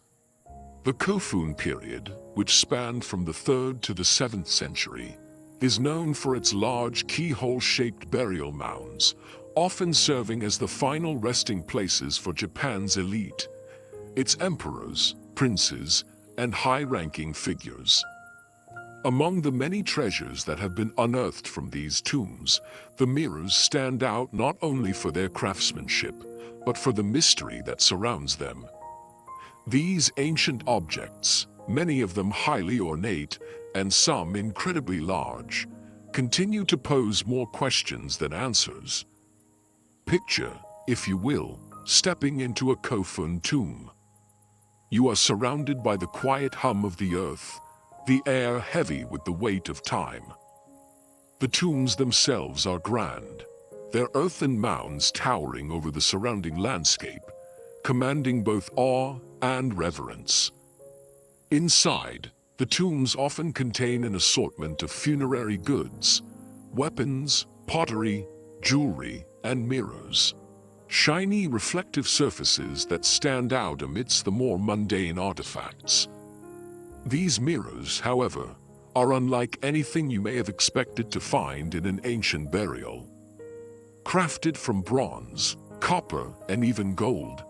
Speaker 2: The Kofun period, which spanned from the 3rd to the 7th century, is known for its large keyhole-shaped burial mounds, often serving as the final resting places for Japan's elite, its emperors, princes, and high-ranking figures. Among the many treasures that have been unearthed from these tombs, the mirrors stand out not only for their craftsmanship, but for the mystery that surrounds them. These ancient objects, many of them highly ornate and some incredibly large, continue to pose more questions than answers. Picture, if you will, stepping into a Kofun tomb. You are surrounded by the quiet hum of the earth, the air heavy with the weight of time. The tombs themselves are grand, their earthen mounds towering over the surrounding landscape, commanding both awe and reverence. Inside, The tombs often contain an assortment of funerary goods, weapons, pottery, jewelry, and mirrors. Shiny, reflective surfaces that stand out amidst the more mundane artifacts. These mirrors, however, are unlike anything you may have expected to find in an ancient burial. Crafted from bronze, copper, and even gold,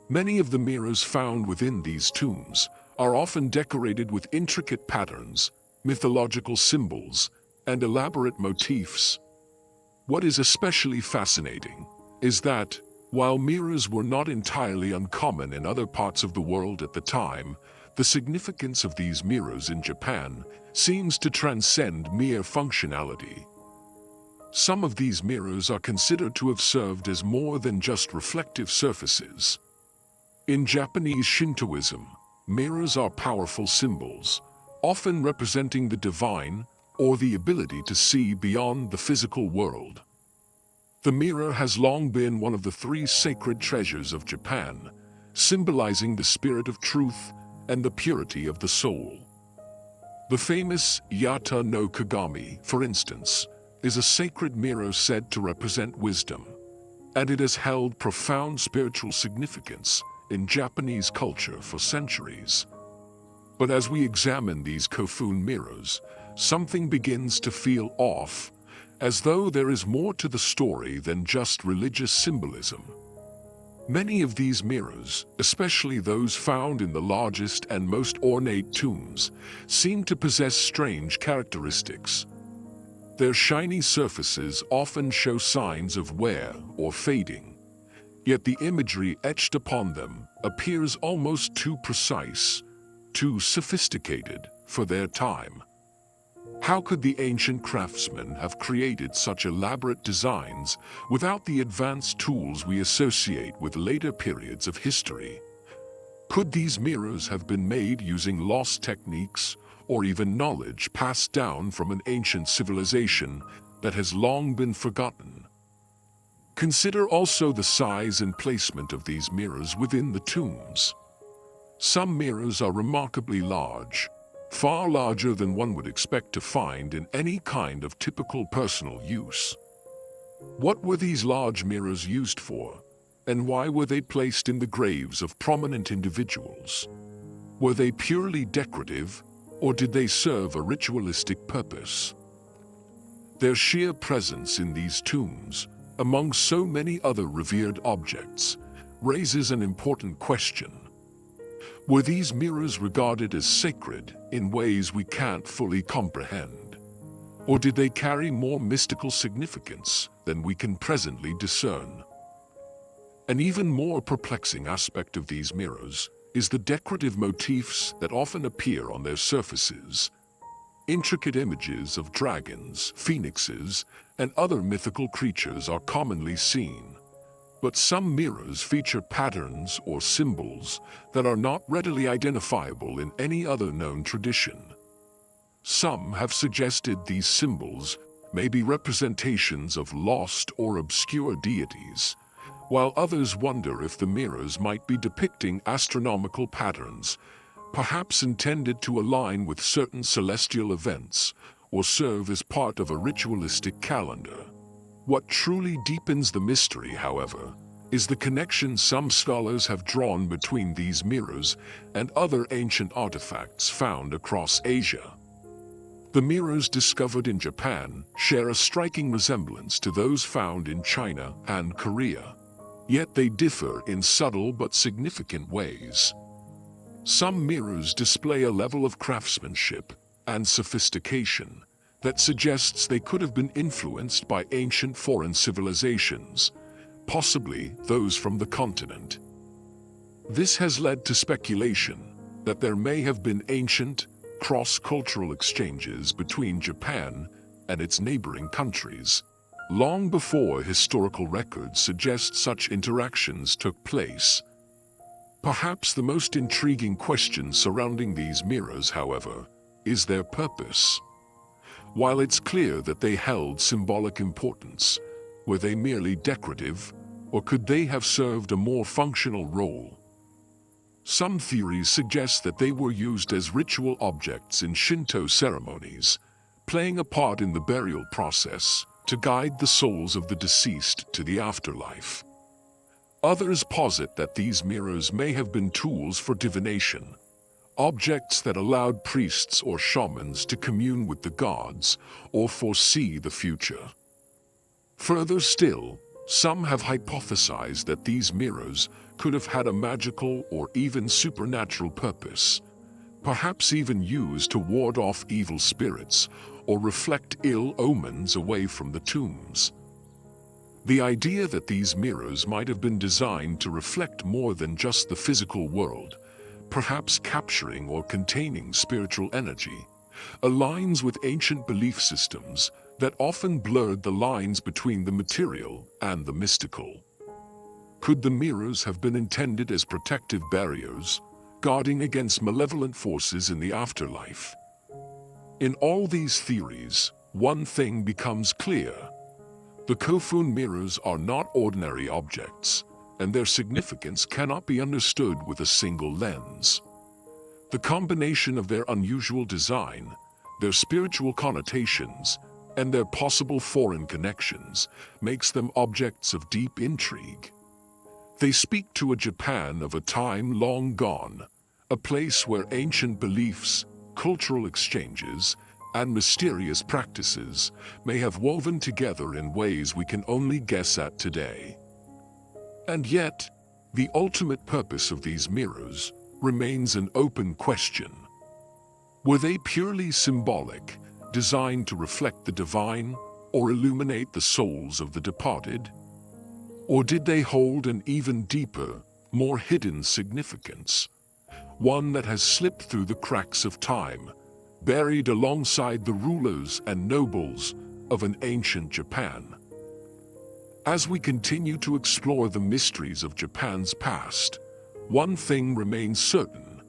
Speaker 2: many of the mirrors found within these tombs are often decorated with intricate patterns, mythological symbols, and elaborate motifs. What is especially fascinating is that, while mirrors were not entirely uncommon in other parts of the world at the time, the significance of these mirrors in Japan seems to transcend mere functionality. Some of these mirrors are considered to have served as more than just reflective surfaces. In Japanese Shintoism, mirrors are powerful symbols, often representing the divine or the ability to see beyond the physical world. The mirror has long been one of the three sacred treasures of Japan, symbolizing the spirit of truth and the purity of the soul. The famous Yata no Kagami, for instance, is a sacred mirror said to represent wisdom, and it has held profound spiritual significance in Japanese culture for centuries. But as we examine these Kofun mirrors, something begins to feel off, as though there is more to the story than just religious symbolism. Many of these mirrors, especially those found in the largest and most ornate tombs, seem to possess strange characteristics. Their shiny surfaces often show signs of wear or fading, yet the imagery etched upon them appears almost too precise, too sophisticated for their time. How could the ancient craftsmen have created such elaborate designs without the advanced tools we associate with later periods of history? Could these mirrors have been made using lost techniques or even knowledge passed down from an ancient civilization that has long been forgotten? Consider also the size and placement of these mirrors within the tombs. Some mirrors are remarkably large, far larger than one would expect to find in any kind of typical personal use. What were these large mirrors used for, and why were they placed in the graves of prominent individuals? Were they purely decorative, or did they serve a ritualistic purpose? Their sheer presence in these tombs, among so many other revered objects, raises an important question. Were these mirrors regarded as sacred in ways we can't fully comprehend? Or did they carry more mystical significance than we can presently discern? An even more perplexing aspect of these mirrors is the decorative motifs that often appear on their surfaces. Intricate images of dragons, phoenixes, and other mythical creatures are commonly seen. But some mirrors feature patterns or symbols that are not readily identifiable in any other known tradition. Some have suggested these symbols may be representations of lost or obscure deities, while others wonder if the mirrors might be depicting astronomical patterns, perhaps intended to align with certain celestial events or serve as part of a ritualistic calendar. What truly deepens the mystery, however, is the connection some scholars have drawn between these mirrors and other ancient artifacts found across Asia. The mirrors discovered in Japan share a striking resemblance to those found in China and Korea, yet they differ in subtle but significant ways. Some mirrors display a level of craftsmanship and sophistication that suggests they could have been influenced by ancient foreign civilizations, possibly those from the continent. This has led to speculation that there may have been ancient, cross-cultural exchanges between Japan and its neighboring countries, long before historical records suggest such interactions took place. Perhaps the most intriguing question surrounding these mirrors, however, is their purpose. While it's clear that they held symbolic importance, were they merely decorative, or could they have served a more functional role? Some theories suggest that they were used as ritual objects in Shinto ceremonies, playing a part in the burial process to guide the souls of the deceased to the afterlife. Others posit that these mirrors may have been tools for divination, objects that allowed priests or shamans to commune with the gods or foresee the future. Further still, some have hypothesized that these mirrors could have had a magical or even supernatural purpose, perhaps even used to ward off evil spirits or reflect ill omens away from the tombs. The idea that these mirrors might have been designed to reflect more than just the physical world, perhaps capturing or containing spiritual energy, aligns with ancient belief systems that often blurred the lines between the material and the mystical. Could the mirrors have been intended as protective barriers, guarding against malevolent forces in the afterlife? In all these theories, one thing becomes clear. The Kofun mirrors are not ordinary objects, and their significance cannot be understood with a single lens. The combination of their unusual design, their spiritual connotations, and their possible foreign connections makes them objects of deep intrigue. They speak to a Japan of a time long gone, a place where ancient beliefs, cultural exchanges, and mysterious practices may have woven together in ways we can only guess at today. And yet, the ultimate purpose of these mirrors remains an open question. Were they purely symbolic, designed to reflect the divine or illuminate the souls of the departed? Or did they hold an even deeper, more hidden significance? One that has slipped through the cracks of time, buried alongside the rulers and nobles of an ancient Japan. As we continue to explore the mysteries of Japan's past, one thing remains certain.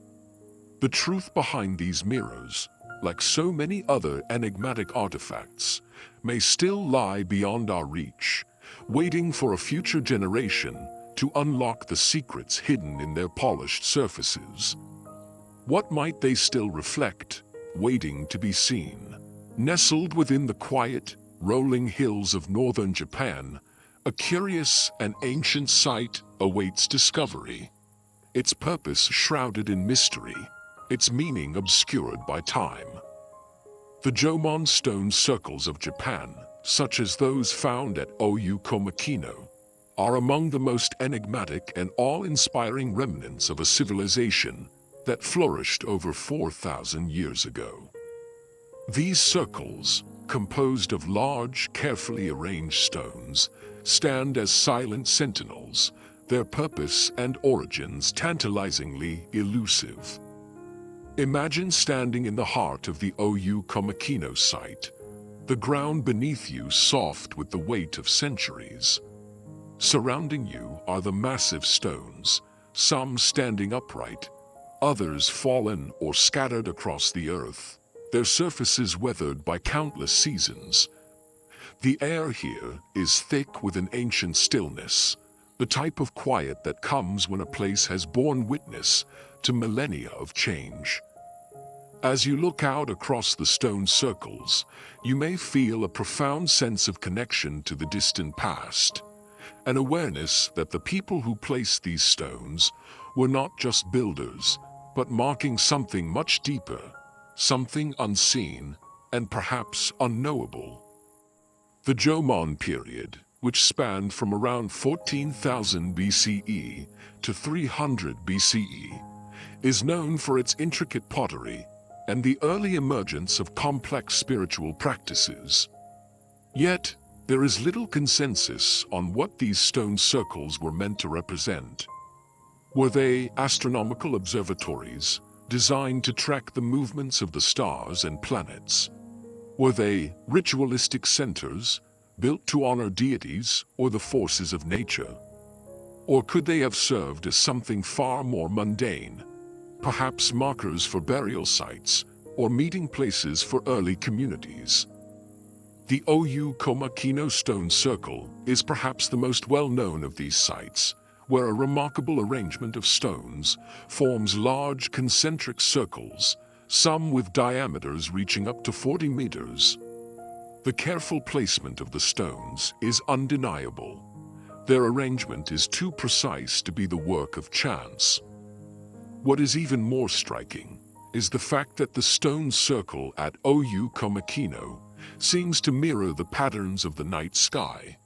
Speaker 2: The truth behind these mirrors, like so many other enigmatic artifacts, may still lie beyond our reach, waiting for a future generation to unlock the secrets hidden in their polished surfaces. What might they still reflect, waiting to be seen? Nestled within the quiet, rolling hills of northern Japan, a curious and ancient site awaits discovery. Its purpose shrouded in mystery, its meaning obscured by time. The Jomon stone circles of Japan, such as those found at Komakino, are among the most enigmatic and awe-inspiring remnants of a civilization that flourished over 4,000 years ago. These circles, composed of large, carefully arranged stones, stand as silent sentinels, their purpose and origins tantalizingly elusive. Imagine standing in the heart of the Komakino site, the ground beneath you soft with the weight of centuries. Surrounding you are the massive stones, some standing upright, others fallen or scattered across the earth, their surfaces weathered by countless seasons. The air here is thick with an ancient stillness, the type of quiet that comes when a place has borne witness to millennia of change. As you look out across the stone circles, you may feel a profound sense of connection to the distant past, an awareness that the people who placed these stones were not just builders, but marking something much deeper, something unseen and perhaps unknowable. The Jomon period, which spanned from around 14,000 BCE to 300 BCE, is known for its intricate pottery and the early emergence of complex spiritual practices. Yet, there is little consensus on what these stone circles were meant to represent. Were they astronomical observatories designed to track the movements of the stars and planets? Were they ritualistic centers built to honor deities or the forces of nature? Or could they have served as something far more mundane, perhaps markers for burial sites or meeting places for early communities? The Komakino stone circle is perhaps the most well-known of these sites, where a remarkable arrangement of stones forms large concentric circles, some with diameters reaching up to 40 meters. The careful placement of the stones is undeniable. Their arrangement is too precise to be the work of chance. What is even more striking is the fact that the stone circle at Oyu seems to mirror the patterns of the night sky.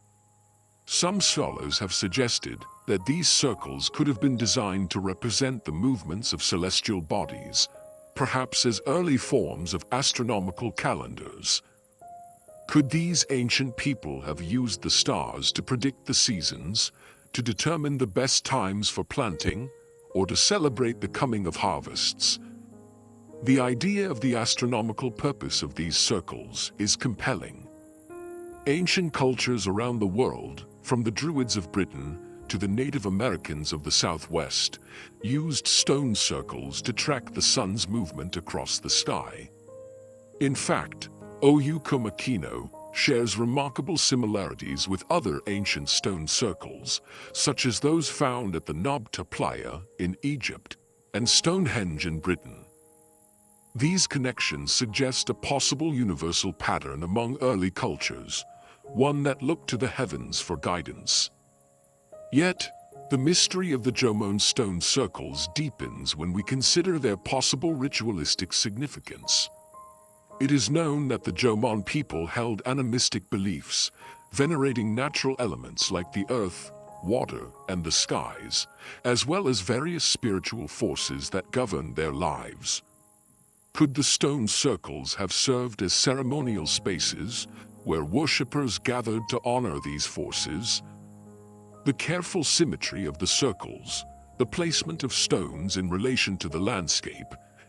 Speaker 2: Some scholars have suggested that these circles could have been designed to represent the movements of celestial bodies, perhaps as early forms of astronomical calendars. Could these ancient people have used the stars to predict the seasons, to determine the best times for planting, or to celebrate the coming of harvests? The idea of the astronomical purpose of these circles is compelling. Ancient cultures around the world, from the Druids of Britain to the Native Americans of the Southwest, used stone circles to track the sun's movement across the sky. In fact, Oyu shares remarkable similarities with other ancient stone circles, such as those found at the Nabta Playa in Egypt and Stonehenge in Britain. These connections suggest a possible universal pattern among early cultures, one that looked to the heavens for guidance. Yet, the mystery of the Jomon stone circles deepens when we consider their possible ritualistic significance. It is known that the Jomon people held animistic beliefs, venerating natural elements like the earth, water, and the skies, as well as various spiritual forces that governed their lives. Could the stone circles have served as ceremonial spaces where worshippers gathered to honor these forces? The careful symmetry of the circles, the placement of stones in relation to the landscape,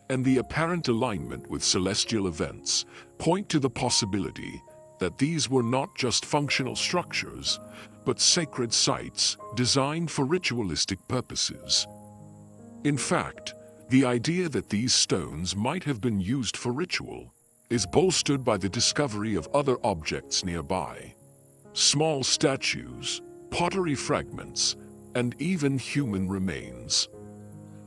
Speaker 2: and the apparent alignment with celestial events point to the possibility that these were not just functional structures, but sacred sites designed for ritualistic purposes. In fact, the idea that these stones might have been used for ritual is bolstered by the discovery of other objects nearby. Small statues, pottery fragments, and even human remains.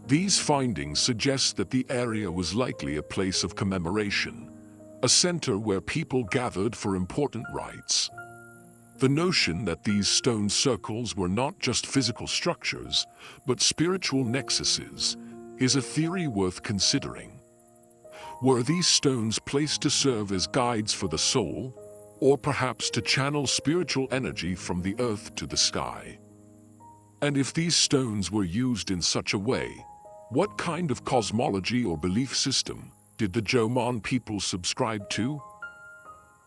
Speaker 2: These findings suggest that the area was likely a place of commemoration, a center where people gathered for important rites. The notion that these stone circles were not just physical structures, but spiritual nexuses, is a theory worth considering. Were these stones placed to serve as guides for the soul, or perhaps to channel spiritual energy from the earth to the sky? And if these stones were used in such a way, what kind of cosmology or belief system did the Jomon people subscribe to?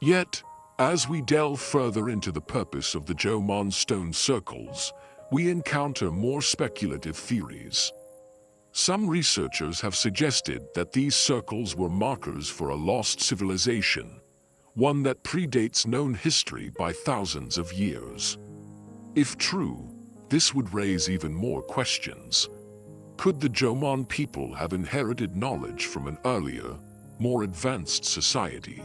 Speaker 2: Yet, as we delve further into the purpose of the Jomon stone circles, we encounter more speculative theories. Some researchers have suggested that these circles were markers for a lost civilization, one that predates known history by thousands of years. If true, this would raise even more questions. Could the Jomon people have inherited knowledge from an earlier, more advanced society?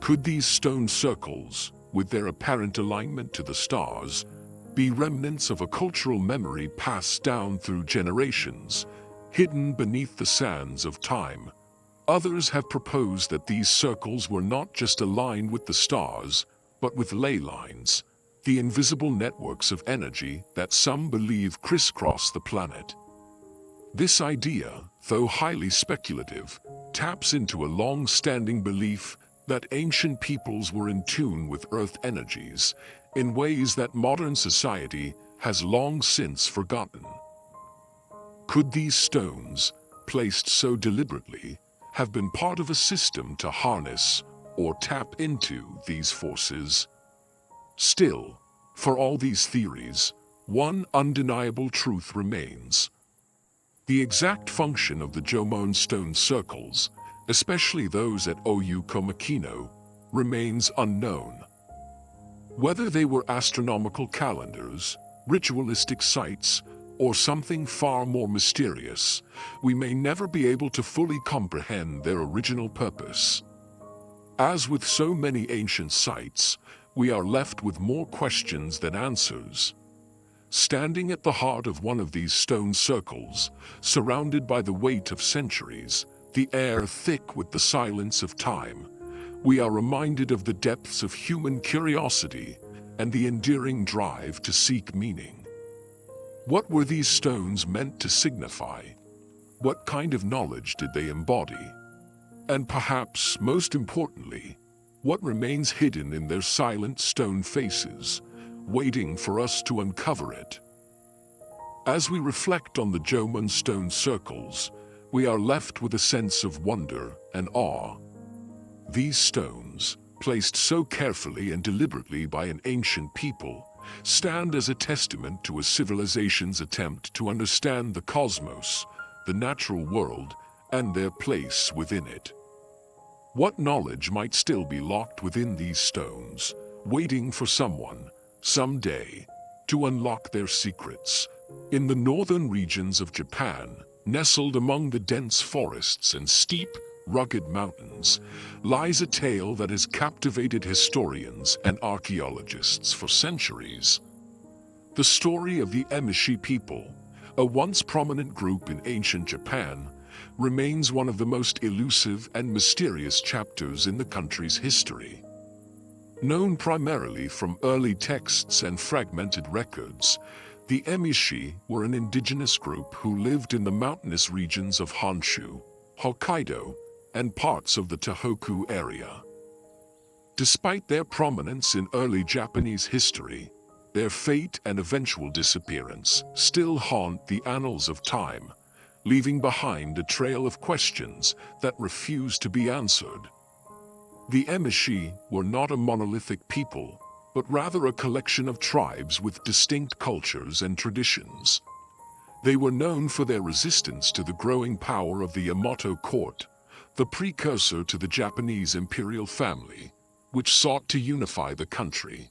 Speaker 2: Could these stone circles, with their apparent alignment to the stars, be remnants of a cultural memory passed down through generations, hidden beneath the sands of time? Others have proposed that these circles were not just aligned with the stars, but with ley lines, the invisible networks of energy that some believe crisscross the planet. This idea, though highly speculative, taps into a long-standing belief that ancient peoples were in tune with earth energies in ways that modern society has long since forgotten. Could these stones, placed so deliberately, have been part of a system to harness or tap into these forces? Still, for all these theories, one undeniable truth remains. The exact function of the Jomon stone circles, especially those at Oyu remains unknown. Whether they were astronomical calendars, ritualistic sites, or something far more mysterious, we may never be able to fully comprehend their original purpose. As with so many ancient sites, we are left with more questions than answers. Standing at the heart of one of these stone circles, surrounded by the weight of centuries, the air thick with the silence of time, we are reminded of the depths of human curiosity and the enduring drive to seek meaning. What were these stones meant to signify? What kind of knowledge did they embody? And perhaps, most importantly, what remains hidden in their silent stone faces, waiting for us to uncover it? As we reflect on the Jomon stone circles, we are left with a sense of wonder and awe. These stones, placed so carefully and deliberately by an ancient people, stand as a testament to a civilization's attempt to understand the cosmos, the natural world, and their place within it. What knowledge might still be locked within these stones, waiting for someone, someday, to unlock their secrets? In the northern regions of Japan, nestled among the dense forests and steep, rugged mountains, lies a tale that has captivated historians and archaeologists for centuries. The story of the Emishi people, a once prominent group in ancient Japan, remains one of the most elusive and mysterious chapters in the country's history. Known primarily from early texts and fragmented records, the Emishi were an indigenous group who lived in the mountainous regions of Honshu, Hokkaido, and parts of the Tohoku area. Despite their prominence in early Japanese history, their fate and eventual disappearance still haunt the annals of time, leaving behind a trail of questions that refuse to be answered. The Emishi were not a monolithic people, but rather a collection of tribes with distinct cultures and traditions. They were known for their resistance to the growing power of the Yamato court, the precursor to the Japanese imperial family, which sought to unify the country.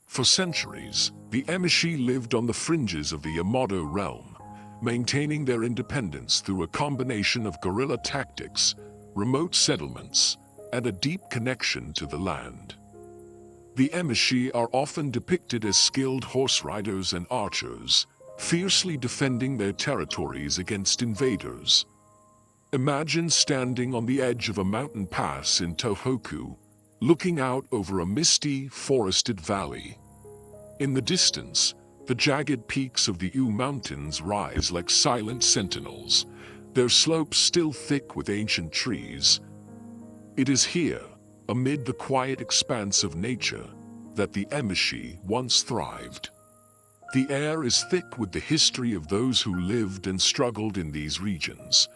Speaker 2: For centuries, the Emishi lived on the fringes of the Yamato realm, maintaining their independence through a combination of guerrilla tactics, remote settlements, and a deep connection to the land. The Emishi are often depicted as skilled horse riders and archers, fiercely defending their territories against invaders. Imagine standing on the edge of a mountain pass in Tohoku, looking out over a misty, forested valley. In the distance, the jagged peaks of the U Mountains rise like silent sentinels, their slopes still thick with ancient trees. It is here, amid the quiet expanse of nature, that the Emishi once thrived. The air is thick with the history of those who lived and struggled in these regions,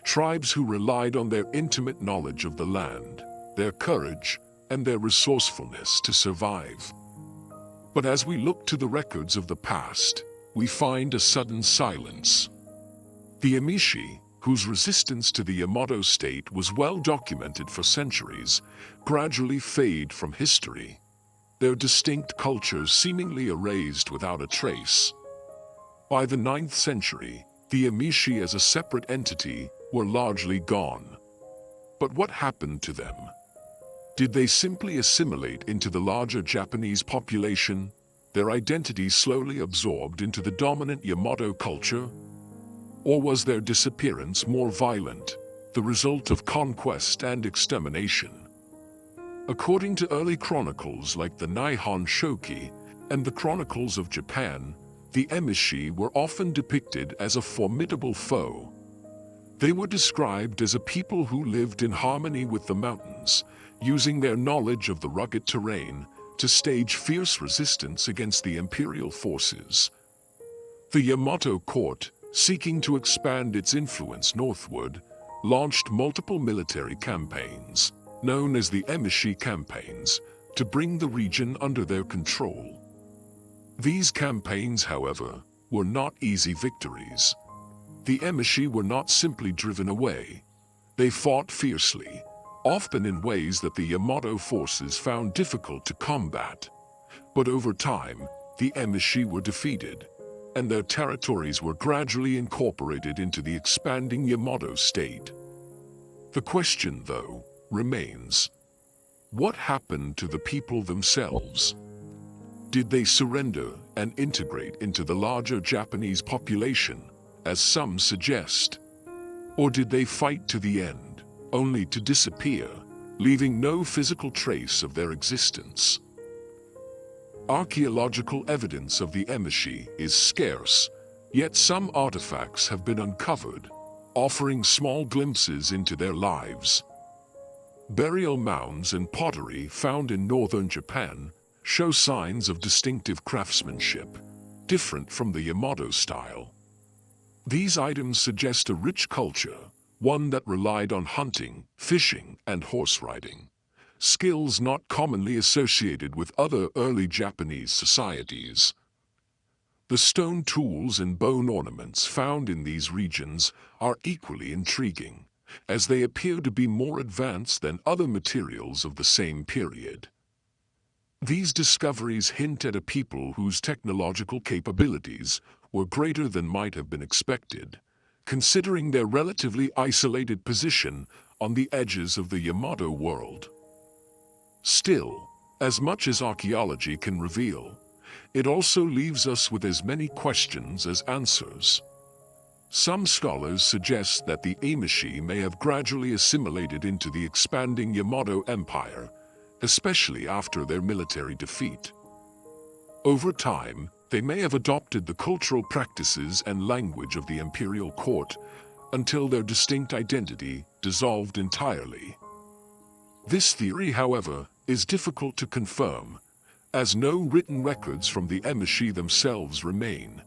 Speaker 2: tribes who relied on their intimate knowledge of the land, their courage, and their resourcefulness to survive. But as we look to the records of the past, we find a sudden silence. The Emishi, whose resistance to the Yamato state was well documented for centuries, gradually fade from history, their distinct cultures seemingly erased without a trace. By the 9th century, the Emishi as a separate entity were largely gone. But what happened to them? Did they simply assimilate into the larger Japanese population, their identity slowly absorbed into the dominant Yamato culture? Or was their disappearance more violent, the result of conquest and extermination? According to early chronicles like the Nihon Shoki and the Chronicles of Japan, the Emishi were often depicted as a formidable foe. They were described as a people who lived in harmony with the mountains, using their knowledge of the rugged terrain to stage fierce resistance against the imperial forces. The Yamato court, seeking to expand its influence northward, launched multiple military campaigns, known as the Emishi campaigns, to bring the region under their control. These campaigns, however, were not easy victories. The Emishi were not simply driven away. They fought fiercely, often in ways that the Yamato forces found difficult to combat. But over time, the Emishi were defeated, and their territories were gradually incorporated into the expanding Yamato state. The question, though, remains: what happened to the people themselves? Did they surrender, and integrate into the larger Japanese population, as some suggest? Or did they fight to the end, only to disappear, leaving no physical trace of their existence? Archaeological evidence of the emishi is scarce, yet some artifacts have been uncovered, offering small glimpses into their lives. Burial mounds and pottery found in northern Japan show signs of distinctive craftsmanship, different from the Yamato style. These items suggest a rich culture, one that relied on hunting, fishing, and horse riding, skills not commonly associated with other early Japanese societies. The stone tools and bone ornaments found in these regions are equally intriguing, as they appear to be more advanced than other materials of the same period. These discoveries hint at a people whose technological capabilities were greater than might have been expected, considering their relatively isolated position on the edges of the Yamato world. Still, as much as archaeology can reveal, it also leaves us with as many questions as answers. Some scholars suggest that the emishi may have gradually assimilated into the expanding Yamato Empire, especially after their military defeat. Over time, they may have adopted the cultural practices and language of the imperial court until their distinct identity dissolved entirely. This theory, however, is difficult to confirm, as no written records from the emishi themselves remain,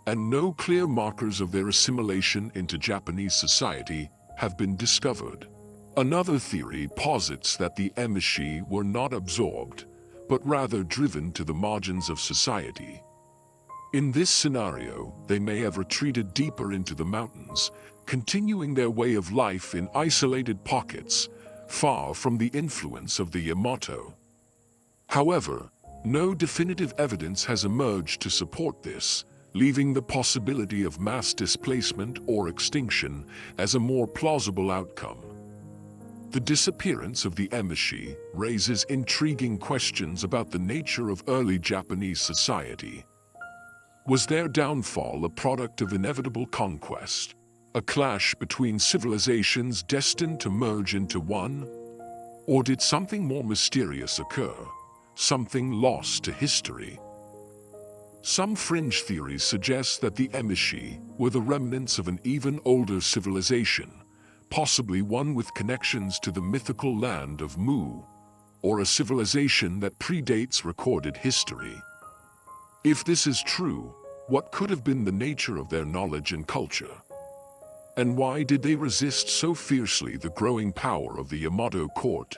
Speaker 2: and no clear markers of their assimilation into Japanese society have been discovered. Another theory posits that the emishi were not absorbed, but rather driven to the margins of society. In this scenario, they may have retreated deeper into the mountains, continuing their way of life in isolated pockets, far from the influence of the Yamato. However, no definitive evidence has emerged to support this, leaving the possibility of mass displacement or extinction as a more plausible outcome. The disappearance of the emishi raises intriguing questions about the nature of early Japanese society. Was their downfall a product of inevitable conquest, a clash between civilizations destined to merge into one? Or did something more mysterious occur, something lost to history? Some fringe theories suggest that the emishi were the remnants of an even older civilization, possibly one with connections to the mythical land of Mu, or a civilization that predates recorded history. If this is true, what could have been the nature of their knowledge and culture? And why did they resist so fiercely the growing power of the Yamato court?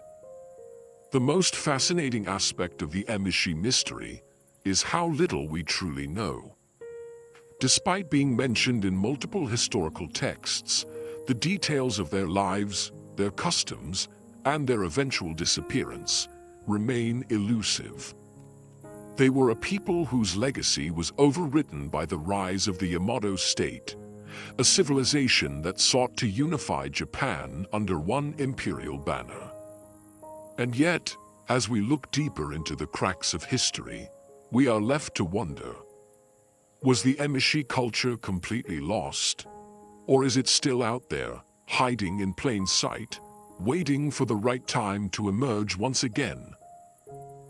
Speaker 2: The most fascinating aspect of the emishi mystery is how little we truly know. Despite being mentioned in multiple historical texts, the details of their lives, their customs, and their eventual disappearance remain elusive. They were a people whose legacy was overwritten by the rise of the Yamato state, a civilization that sought to unify Japan under one imperial banner. And yet, as we look deeper into the cracks of history, we are left to wonder, was the emishi culture completely lost? Or is it still out there, hiding in plain sight, waiting for the right time to emerge once again?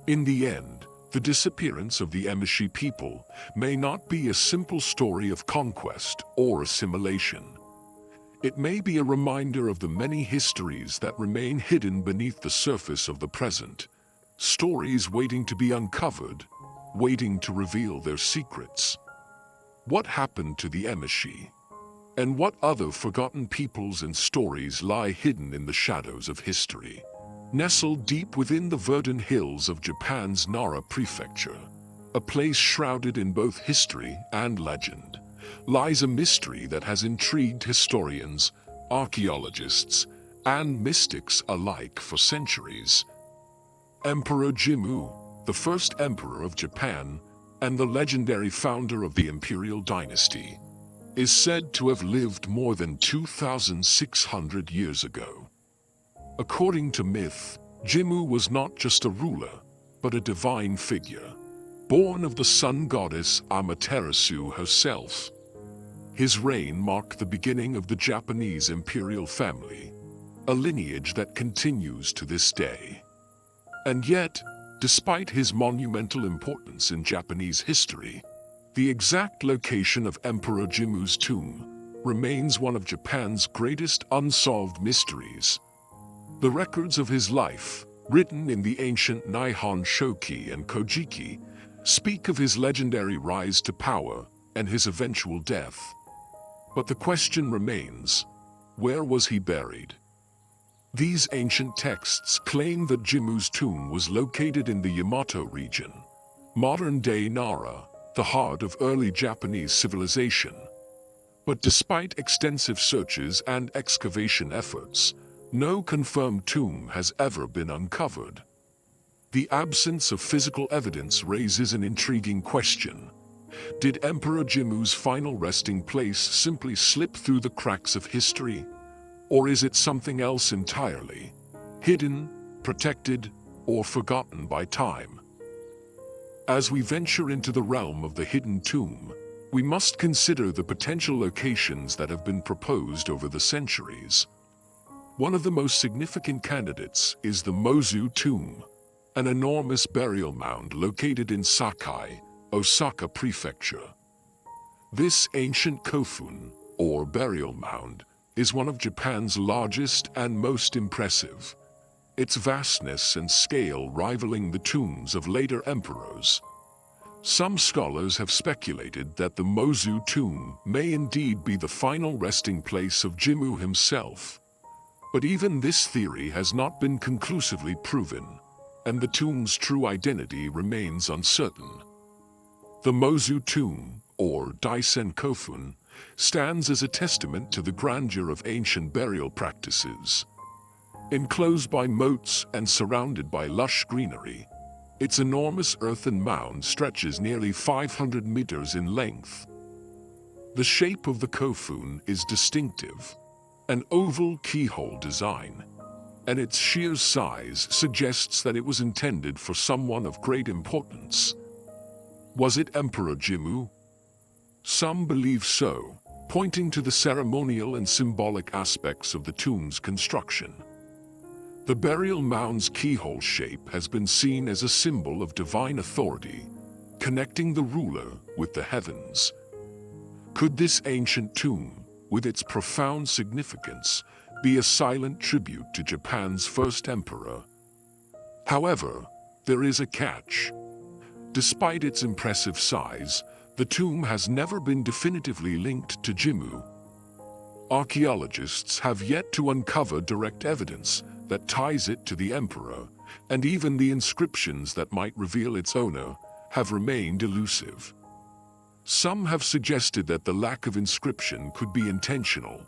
Speaker 2: In the end, the disappearance of the emishi people may not be a simple story of conquest or assimilation. It may be a reminder of the many histories that remain hidden beneath the surface of the present, stories waiting to be uncovered, waiting to reveal their secrets. What happened to the emishi? And what other forgotten peoples and stories lie hidden in the shadows of history? Nestled deep within the verdant hills of Japan's Nara prefecture, a place shrouded in both history and legend, lies a mystery that has intrigued historians, archaeologists, and mystics alike for centuries. Emperor Jimmu, the first emperor of Japan and the legendary founder of the imperial dynasty, is said to have lived more than 2,600 years ago. According to myth, Jimmu was not just a ruler, but a divine figure. born of the sun goddess Amaterasu herself. His reign marked the beginning of the Japanese imperial family, a lineage that continues to this day. And yet, despite his monumental importance in Japanese history, the exact location of Emperor Jimmu's tomb remains one of Japan's greatest unsolved mysteries. The records of his life, written in the ancient Nihon Shoki and Kojiki, speak of his legendary rise to power and his eventual death. But the question remains, where was he buried? These ancient texts claim that Jimmu's tomb was located in the Yamato region, modern-day Nara, the heart of early Japanese civilization. But despite extensive searches and excavation efforts, no confirmed tomb has ever been uncovered. The absence of physical evidence raises an intriguing question. Did Emperor Jimmu's final resting place simply slip through the cracks of history? Or is it something else entirely? Hidden, protected, or forgotten by time? As we venture into the realm of the hidden tomb, we must consider the potential locations that have been proposed over the centuries. One of the most significant candidates is the Mozu tomb, an enormous burial mound located in Sakai, Osaka Prefecture. This ancient kofun, or burial mound, is one of Japan's largest and most impressive, its vastness and scale rivaling the tombs of later emperors. Some scholars have speculated that the Mozu tomb may indeed be the final resting place of Jimmu himself. But even this theory has not been conclusively proven, and the tomb's true identity remains uncertain. The Mozu tomb, or Daisen Kofun, stands as a testament to the grandeur of ancient burial practices. Enclosed by moats and surrounded by lush greenery, its enormous earthen mound stretches nearly 500 meters in length. The shape of the kofun is distinctive, an oval keyhole design, and its sheer size suggests that it was intended for someone of great importance. Was it Emperor Jimmu? Some believe so, pointing to the ceremonial and symbolic aspects of the tomb's construction. The burial mound's keyhole shape has been seen as a symbol of divine authority, connecting the ruler with the heavens. Could this ancient tomb, with its profound significance, be a silent tribute to Japan's first emperor? However, there is a catch. Despite its impressive size, the tomb has never been definitively linked to Jimmu. Archaeologists have yet to uncover direct evidence that ties it to the emperor, and even the inscriptions that might reveal its owner have remained elusive. Some have suggested that the lack of inscription could be intentional,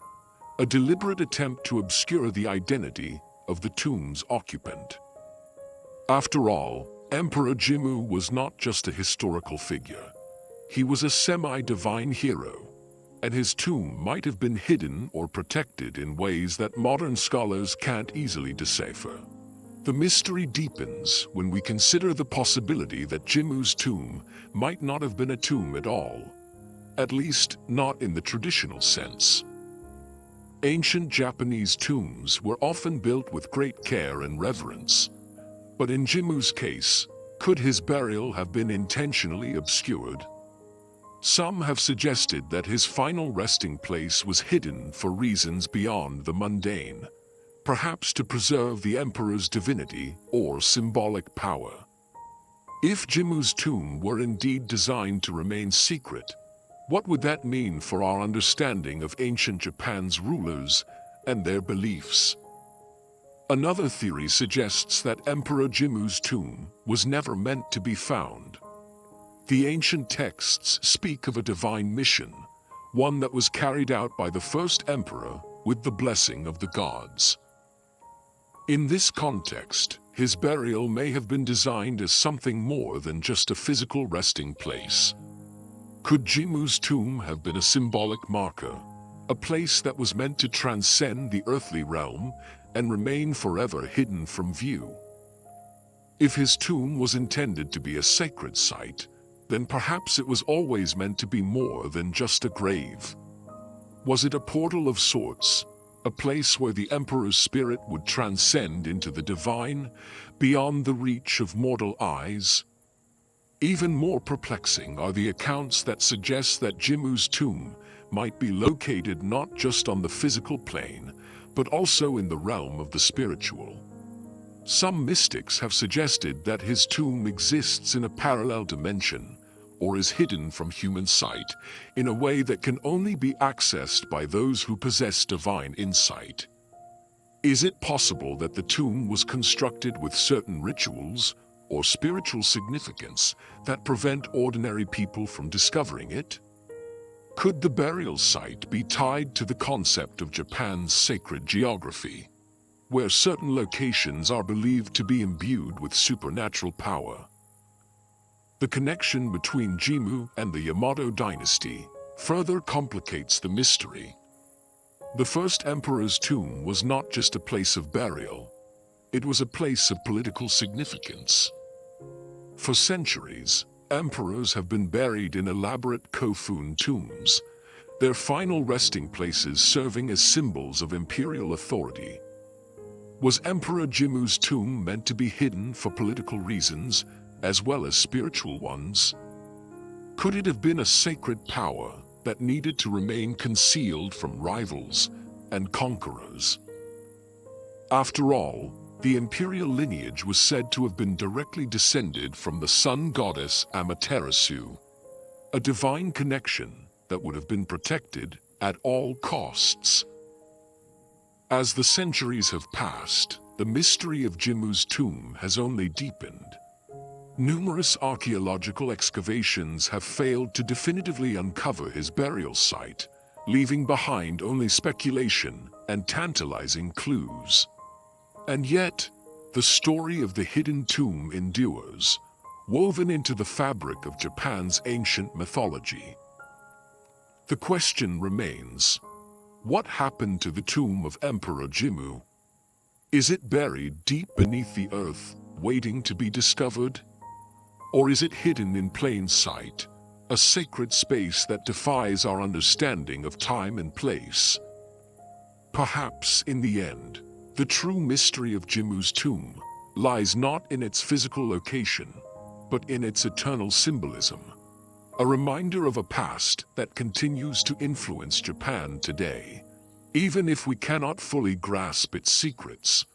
Speaker 2: a deliberate attempt to obscure the identity of the tomb's occupant. After all, Emperor Jimmu was not just a historical figure. He was a semi-divine hero, and his tomb might have been hidden or protected in ways that modern scholars can't easily decipher. The mystery deepens when we consider the possibility that Jimmu's tomb might not have been a tomb at all, at least not in the traditional sense. Ancient Japanese tombs were often built with great care and reverence, but in Jimmu's case, could his burial have been intentionally obscured? Some have suggested that his final resting place was hidden for reasons beyond the mundane, perhaps to preserve the emperor's divinity or symbolic power. If Jimmu's tomb were indeed designed to remain secret, what would that mean for our understanding of ancient Japan's rulers and their beliefs? Another theory suggests that Emperor Jimmu's tomb was never meant to be found. The ancient texts speak of a divine mission, one that was carried out by the first emperor with the blessing of the gods. In this context, his burial may have been designed as something more than just a physical resting place. Could Jimmu's tomb have been a symbolic marker, a place that was meant to transcend the earthly realm and remain forever hidden from view? If his tomb was intended to be a sacred site, then perhaps it was always meant to be more than just a grave. Was it a portal of sorts, a place where the emperor's spirit would transcend into the divine, beyond the reach of mortal eyes? Even more perplexing are the accounts that suggest that Jimmu's tomb might be located not just on the physical plane, but also in the realm of the spiritual. Some mystics have suggested that his tomb exists in a parallel dimension, or is hidden from human sight in a way that can only be accessed by those who possess divine insight. Is it possible that the tomb was constructed with certain rituals or spiritual significance that prevent ordinary people from discovering it? Could the burial site be tied to the concept of Japan's sacred geography, where certain locations are believed to be imbued with supernatural power? The connection between Jimmu and the Yamato dynasty further complicates the mystery. The first emperor's tomb was not just a place of burial, it was a place of political significance. For centuries, emperors have been buried in elaborate kofun tombs, their final resting places serving as symbols of imperial authority. Was Emperor Jimmu's tomb meant to be hidden for political reasons, as well as spiritual ones? Could it have been a sacred power that needed to remain concealed from rivals and conquerors? After all, the imperial lineage was said to have been directly descended from the sun goddess Amaterasu, a divine connection that would have been protected at all costs. As the centuries have passed, the mystery of Jimmu's tomb has only deepened. Numerous archaeological excavations have failed to definitively uncover his burial site, leaving behind only speculation and tantalizing clues. And yet, the story of the hidden tomb endures, woven into the fabric of Japan's ancient mythology. The question remains, what happened to the tomb of Emperor Jimmu? Is it buried deep beneath the earth, waiting to be discovered? Or is it hidden in plain sight, a sacred space that defies our understanding of time and place? Perhaps, in the end, the true mystery of Jimmu's tomb lies not in its physical location, but in its eternal symbolism, a reminder of a past that continues to influence Japan today, even if we cannot fully grasp its secrets.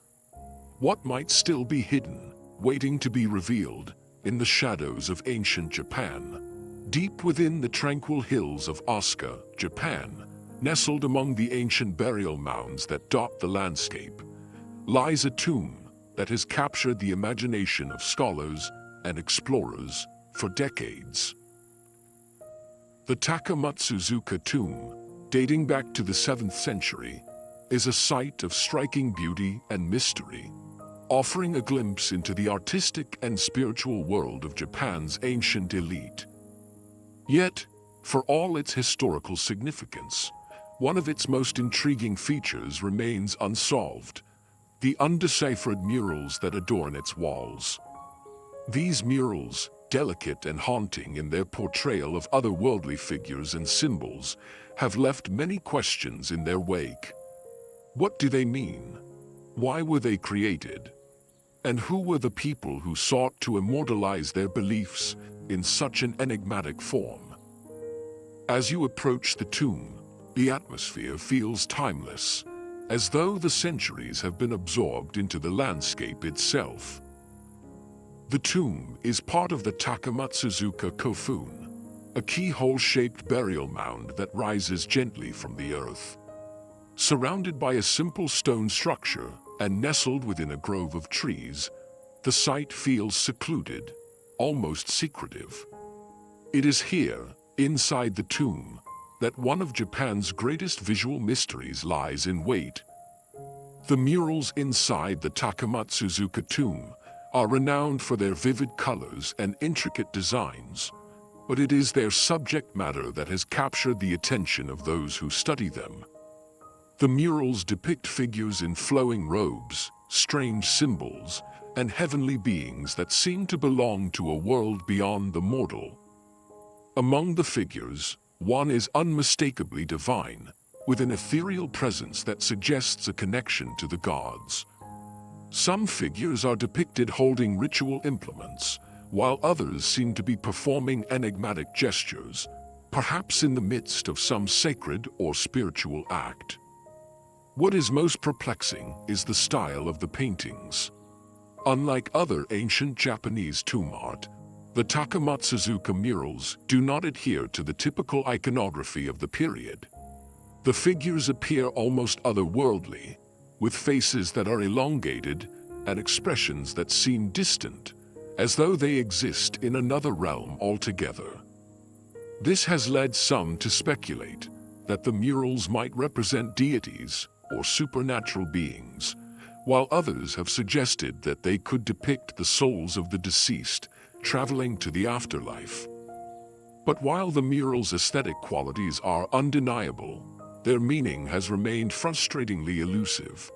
Speaker 2: What might still be hidden, waiting to be revealed, in the shadows of ancient Japan, deep within the tranquil hills of Asuka, Japan, nestled among the ancient burial mounds that dot the landscape, lies a tomb that has captured the imagination of scholars and explorers for decades. The Takamatsuzuka tomb, dating back to the 7th century, is a site of striking beauty and mystery, offering a glimpse into the artistic and spiritual world of Japan's ancient elite. Yet, for all its historical significance, one of its most intriguing features remains unsolved: the undeciphered murals that adorn its walls. These murals, delicate and haunting in their portrayal of otherworldly figures and symbols, have left many questions in their wake. What do they mean? Why were they created? And who were the people who sought to immortalize their beliefs in such an enigmatic form? As you approach the tomb, the atmosphere feels timeless, as though the centuries have been absorbed into the landscape itself. The tomb is part of the Takamatsuzuka Kofun, a keyhole-shaped burial mound that rises gently from the earth. Surrounded by a simple stone structure and nestled within a grove of trees, the site feels secluded, almost secretive. It is here, inside the tomb, that one of Japan's greatest visual mysteries lies in wait. The murals inside the Takamatsuzuka tomb are renowned for their vivid colors and intricate designs, but it is their subject matter that has captured the attention of those who study them. The murals depict figures in flowing robes, strange symbols, and heavenly beings that seem to belong to a world beyond the mortal. Among the figures, one is unmistakably divine, with an ethereal presence that suggests a connection to the gods. Some figures are depicted holding ritual implements, while others seem to be performing enigmatic gestures, perhaps in the midst of some sacred or spiritual act. What is most perplexing is the style of the paintings. Unlike other ancient Japanese tomb art, the Takamatsuzuka murals do not adhere to the typical iconography of the period. The figures appear almost otherworldly, with faces that are elongated and expressions that seem distant, as though they exist in another realm altogether. This has led some to speculate that the murals might represent deities or supernatural beings, while others have suggested that they could depict the souls of the deceased traveling to the afterlife. But while the murals' aesthetic qualities are undeniable, their meaning has remained frustratingly elusive.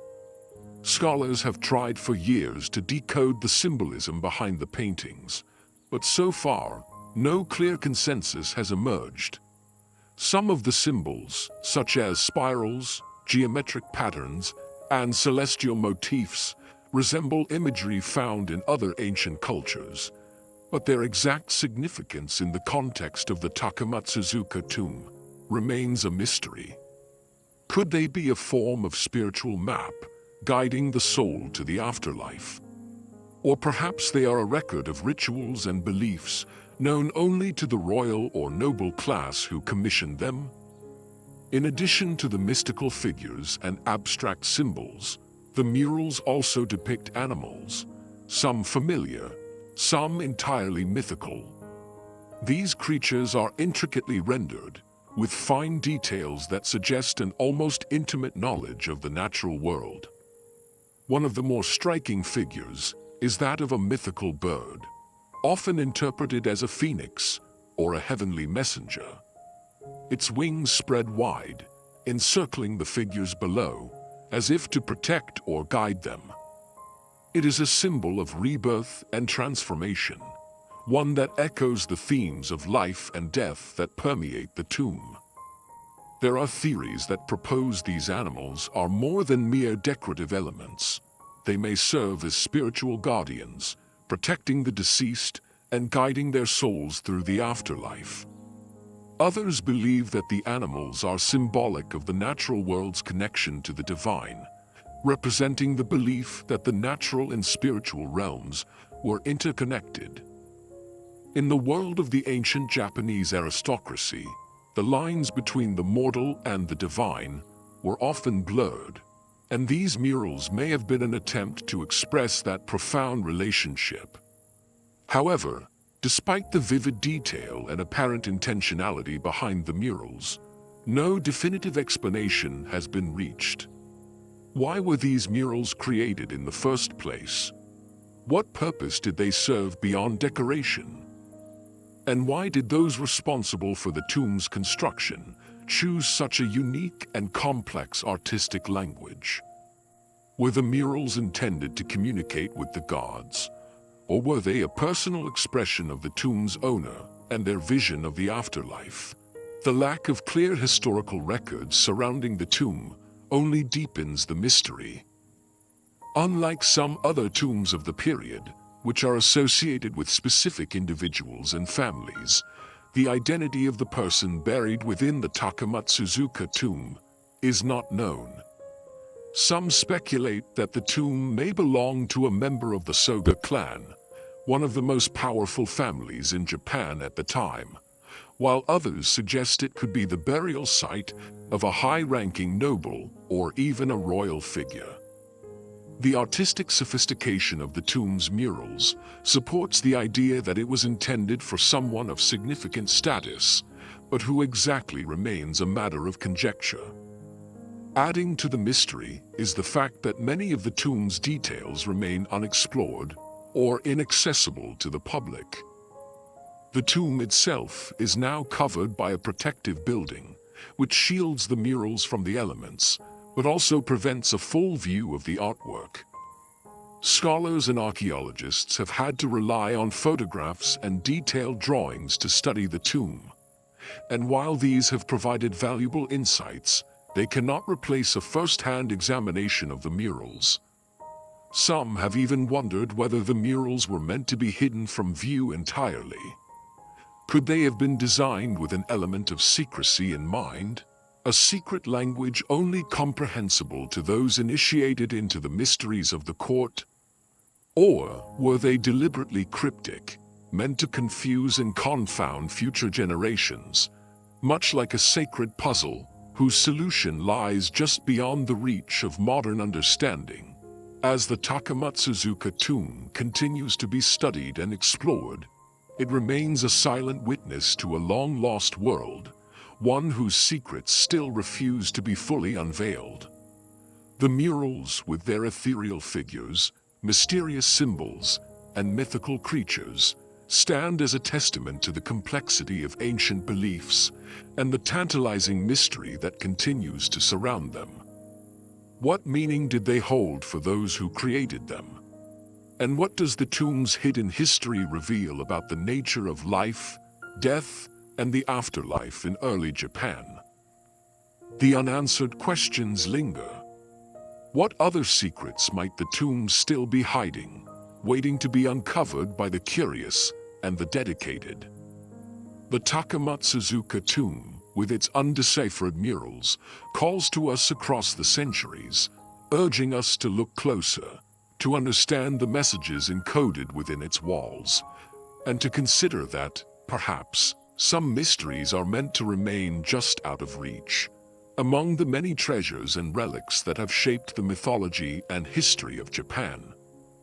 Speaker 2: Scholars have tried for years to decode the symbolism behind the paintings, but so far, no clear consensus has emerged. Some of the symbols, such as spirals, geometric patterns, and celestial motifs, resemble imagery found in other ancient cultures, but their exact significance in the context of the Takamatsuzuka tomb remains a mystery. Could they be a form of spiritual map, guiding the soul to the afterlife? Or perhaps they are a record of rituals and beliefs known only to the royal or noble class who commissioned them? In addition to the mystical figures and abstract symbols, the murals also depict animals, some familiar, some entirely mythical. These creatures are intricately rendered, with fine details that suggest an almost intimate knowledge of the natural world. One of the more striking figures is that of a mythical bird, often interpreted as a phoenix or a heavenly messenger. Its wings spread wide, encircling the figures below, as if to protect or guide them. It is a symbol of rebirth and transformation, one that echoes the themes of life and death that permeate the tomb. There are theories that propose these animals are more than mere decorative elements. They may serve as spiritual guardians, protecting the deceased and guiding their souls through the afterlife. Others believe that the animals are symbolic of the natural world's connection to the divine, representing the belief that the natural and spiritual realms were interconnected. In the world of the ancient Japanese aristocracy, the lines between the mortal and the divine were often blurred, and these murals may have been an attempt to express that profound relationship. However, despite the vivid detail and apparent intentionality behind the murals, no definitive explanation has been reached. Why were these murals created in the first place? What purpose did they serve beyond decoration? And why did those responsible for the tomb's construction choose such a unique and complex artistic language? Were the murals intended to communicate with the gods, or were they a personal expression of the tomb's owner and their vision of the afterlife? The lack of clear historical records surrounding the tomb only deepens the mystery. Unlike some other tombs of the period, which are associated with specific individuals and families, the identity of the person buried within the Takamatsuzuka tomb is not known. Some speculate that the tomb may belong to a member of the Soga clan, one of the most powerful families in Japan at the time, while others suggest it could be the burial site of a high-ranking noble or even a royal figure. The artistic sophistication of the tomb's murals supports the idea that it was intended for someone of significant status, but who exactly remains a matter of conjecture. Adding to the mystery is the fact that many of the tomb's details remain unexplored or inaccessible to the public. The tomb itself is now covered by a protective building, which shields the murals from the elements, but also prevents a full view of the artwork. Scholars and archaeologists have had to rely on photographs and detailed drawings to study the tomb. And while these have provided valuable insights, they cannot replace a first-hand examination of the murals. Some have even wondered whether the murals were meant to be hidden from view entirely. Could they have been designed with an element of secrecy in mind? A secret language only comprehensible to those initiated into the mysteries of the court? Or were they deliberately cryptic, meant to confuse and confound future generations, much like a sacred puzzle whose solution lies just beyond the reach of modern understanding? As the Takamatsuzuka tomb continues to be studied and explored, it remains a silent witness to a long-lost world, one whose secrets still refuse to be fully unveiled. The murals, with their ethereal figures, mysterious symbols, and mythical creatures, stand as a testament to the complexity of ancient beliefs and the tantalizing mystery that continues to surround them. What meaning did they hold for those who created them? And what does the tomb's hidden history reveal about the nature of life, death, and the afterlife in early Japan? The unanswered questions linger. What other secrets might the tomb still be hiding, waiting to be uncovered by the curious and the dedicated? The Takamatsuzuka tomb, with its undeciphered murals, calls to us across the centuries, urging us to look closer, to understand the messages encoded within its walls, and to consider that, perhaps, some mysteries are meant to remain just out of reach. Among the many treasures and relics that have shaped the mythology and history of Japan,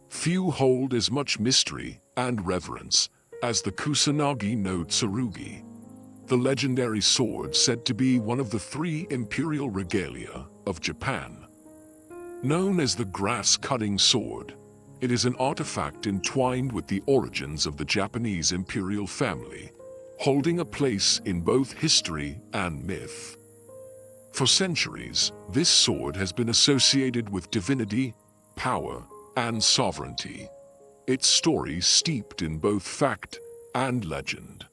Speaker 2: few hold as much mystery and reverence as the Kusanagi no Tsurugi, the legendary sword said to be one of the 3 imperial regalia of Japan. Known as the grass-cutting sword, it is an artifact entwined with the origins of the Japanese imperial family, holding a place in both history and myth. For centuries, this sword has been associated with divinity, power, and sovereignty, its story steeped in both fact and legend.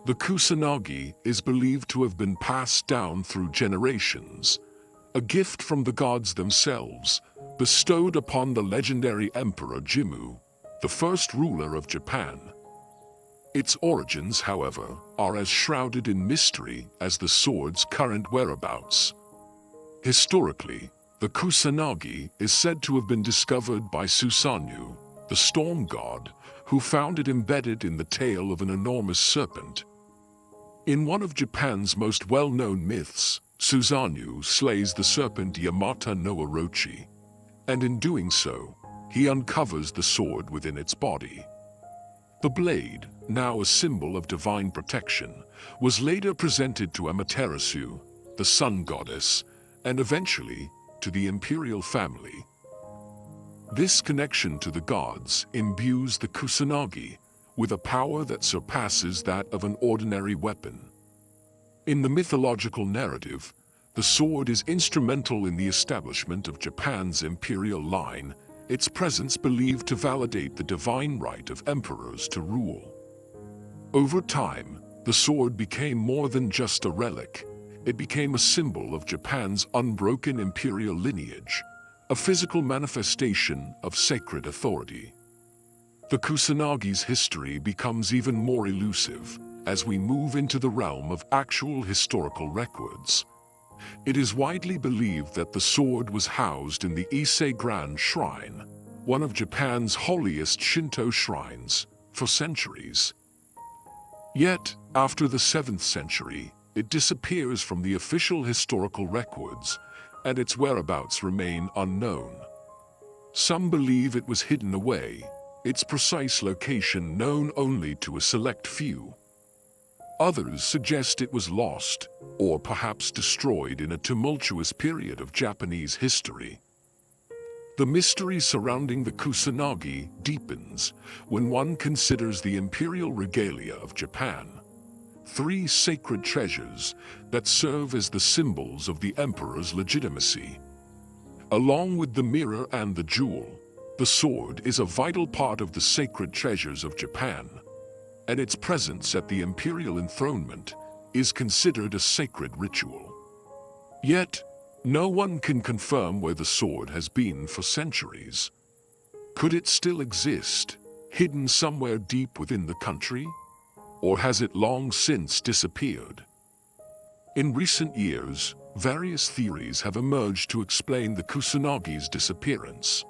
Speaker 2: The Kusanagi is believed to have been passed down through generations, a gift from the gods themselves, bestowed upon the legendary Emperor Jimmu, the first ruler of Japan. Its origins, however, are as shrouded in mystery as the sword's current whereabouts. Historically, the Kusanagi is said to have been discovered by Susanoo, the storm god, who found it embedded in the tail of an enormous serpent. In one of Japan's most well-known myths, Susanoo slays the serpent Yamata no Orochi, and in doing so, he uncovers the sword within its body. The blade, now a symbol of divine protection, was later presented to Amaterasu, the sun goddess, and eventually to the imperial family. This connection to the gods imbues the Kusanagi with a power that surpasses that of an ordinary weapon. In the mythological narrative, the sword is instrumental in the establishment of Japan's imperial line, its presence believed to validate the divine right of emperors to rule. Over time, the sword became more than just a relic. It became a symbol of Japan's unbroken imperial lineage, a physical manifestation of sacred authority. The Kusanagi's history becomes even more elusive as we move into the realm of actual historical records. It is widely believed that the sword was housed in the Ise Grand Shrine, one of Japan's holiest Shinto shrines, for centuries. Yet, after the 7th century, it disappears from the official historical records, and its whereabouts remain unknown. Some believe it was hidden away, its precise location known only to a select few. Others suggest it was lost, or perhaps destroyed in a tumultuous period of Japanese history. The mystery surrounding the Kusanagi deepens when one considers the imperial regalia of Japan, 3 sacred treasures that serve as the symbols of the emperor's legitimacy. Along with the mirror and the jewel, The sword is a vital part of the sacred treasures of Japan, and its presence at the imperial enthronement is considered a sacred ritual. Yet, no one can confirm where the sword has been for centuries. Could it still exist, hidden somewhere deep within the country? Or has it long since disappeared? In recent years, various theories have emerged to explain the Kusanagi's disappearance.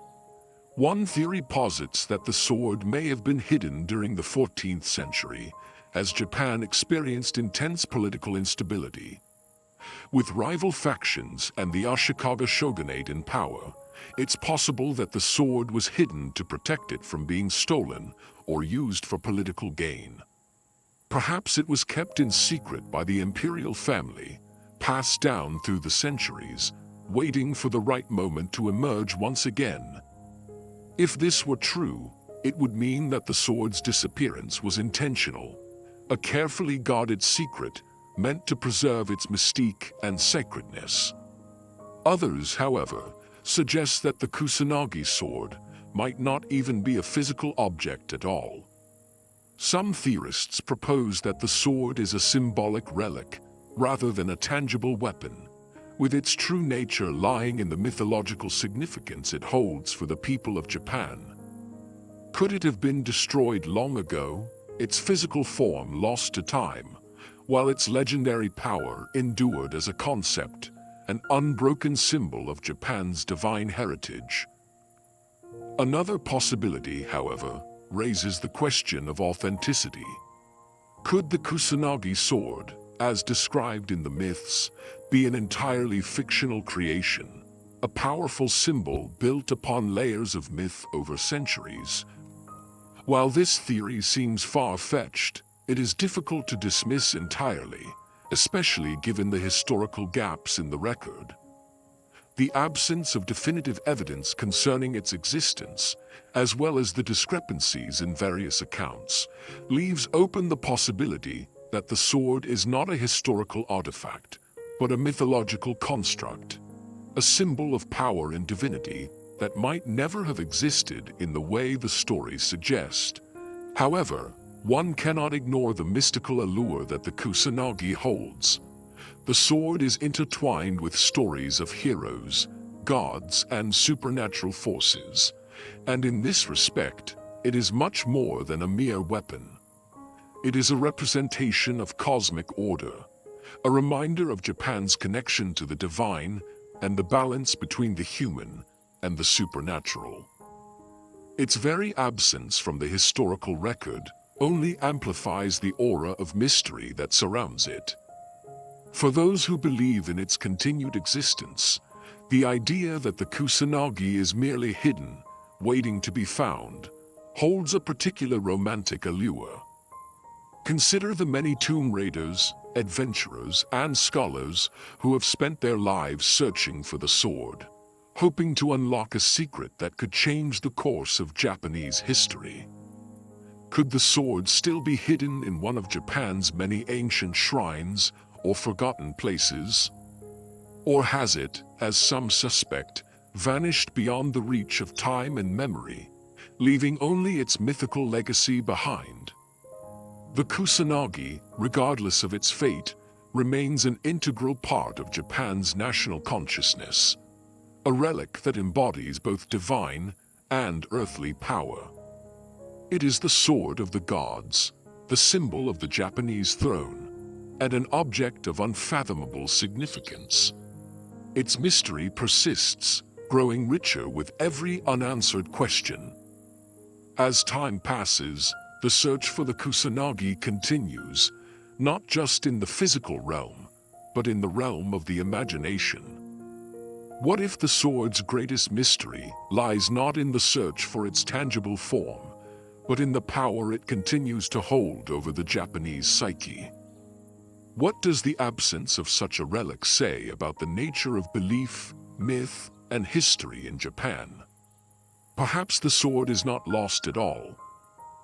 Speaker 2: One theory posits that the sword may have been hidden during the 14th century, as Japan experienced intense political instability. With rival factions and the Ashikaga shogunate in power, it's possible that the sword was hidden to protect it from being stolen or used for political gain. Perhaps it was kept in secret by the imperial family, passed down through the centuries, waiting for the right moment to emerge once again. If this were true, it would mean that the sword's disappearance was intentional, a carefully guarded secret meant to preserve its mystique and sacredness. Others, however, suggest that the Kusanagi sword might not even be a physical object at all. Some theorists propose that the sword is a symbolic relic rather than a tangible weapon, with its true nature lying in the mythological significance it holds for the people of Japan. Could it have been destroyed long ago, its physical form lost to time, while its legendary power endured as a concept, an unbroken symbol of Japan's divine heritage? Another possibility, however, raises the question of authenticity. Could the Kusanagi sword, as described in the myths, be an entirely fictional creation, a powerful symbol built upon layers of myth over centuries? While this theory seems far-fetched, it is difficult to dismiss entirely, especially given the historical gaps in the record. The absence of definitive evidence concerning its existence, as well as the discrepancies in various accounts, leaves open the possibility that the sword is not a historical artifact, but a mythological construct, a symbol of power and divinity that might never have existed in the way the stories suggest. However, one cannot ignore the mystical allure that the Kusanagi holds. The sword is intertwined with stories of heroes, gods, and supernatural forces, and in this respect, it is much more than a mere weapon. It is a representation of cosmic order, a reminder of Japan's connection to the divine and the balance between the human and the supernatural. Its very absence from the historical record only amplifies the aura of mystery that surrounds it. For those who believe in its continued existence, the idea that the Kusanagi is merely hidden, waiting to be found, holds a particular romantic allure. Consider the many tomb raiders, adventurers, and scholars who have spent their lives searching for the sword, hoping to unlock a secret that could change the course of Japanese history. Could the sword still be hidden in one of Japan's many ancient shrines or forgotten places? Or has it, as some suspect, vanished beyond the reach of time and memory, leaving only its mythical legacy behind? The Kusanagi, regardless of its fate, remains an integral part of Japan's national consciousness, a relic that embodies both divine and earthly power. It is the sword of the gods, the symbol of the Japanese throne, and an object of unfathomable significance. Its mystery persists, growing richer with every unanswered question. As time passes, the search for the Kusanagi continues, not just in the physical realm, but in the realm of the imagination. What if the sword's greatest mystery lies not in the search for its tangible form, but in the power it continues to hold over the Japanese psyche? What does the absence of such a relic say about the nature of belief, myth, and history in Japan? Perhaps the sword is not lost at all.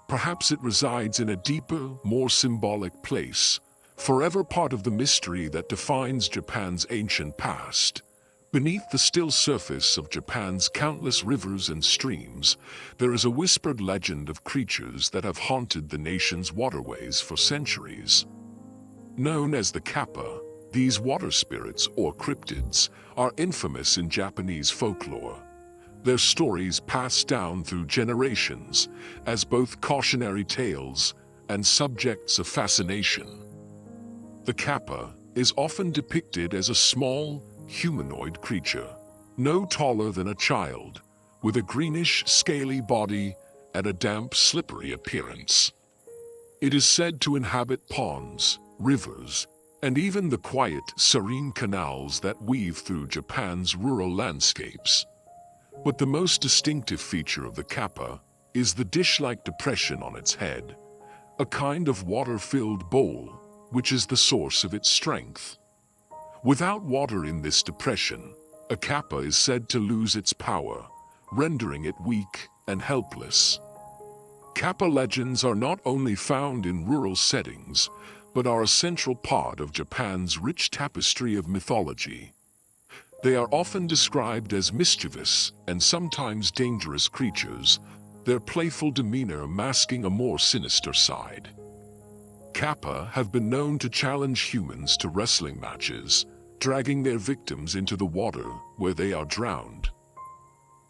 Speaker 2: Perhaps it resides in a deeper, more symbolic place, forever part of the mystery that defines Japan's ancient past, Beneath the still surface of Japan's countless rivers and streams, there is a whispered legend of creatures that have haunted the nation's waterways for centuries. Known as the kappa, these water spirits or cryptids are infamous in Japanese folklore. Their stories pass down through generations as both cautionary tales and subjects of fascination. The kappa is often depicted as a small, humanoid creature, no taller than a child, with a greenish, scaly body and a damp, slippery appearance. It is said to inhabit ponds, rivers, and even the quiet, serene canals that weave through Japan's rural landscapes. But the most distinctive feature of the kappa is the dish-like depression on its head, a kind of water-filled bowl, which is the source of its strength. Without water in this depression, a kappa is said to lose its power, rendering it weak and helpless. Kappa legends are not only found in rural settings, but are a central part of Japan's rich tapestry of mythology. They are often described as mischievous and sometimes dangerous creatures, their playful demeanor masking a more sinister side. Kappa have been known to challenge humans to wrestling matches, dragging their victims into the water where they are drowned.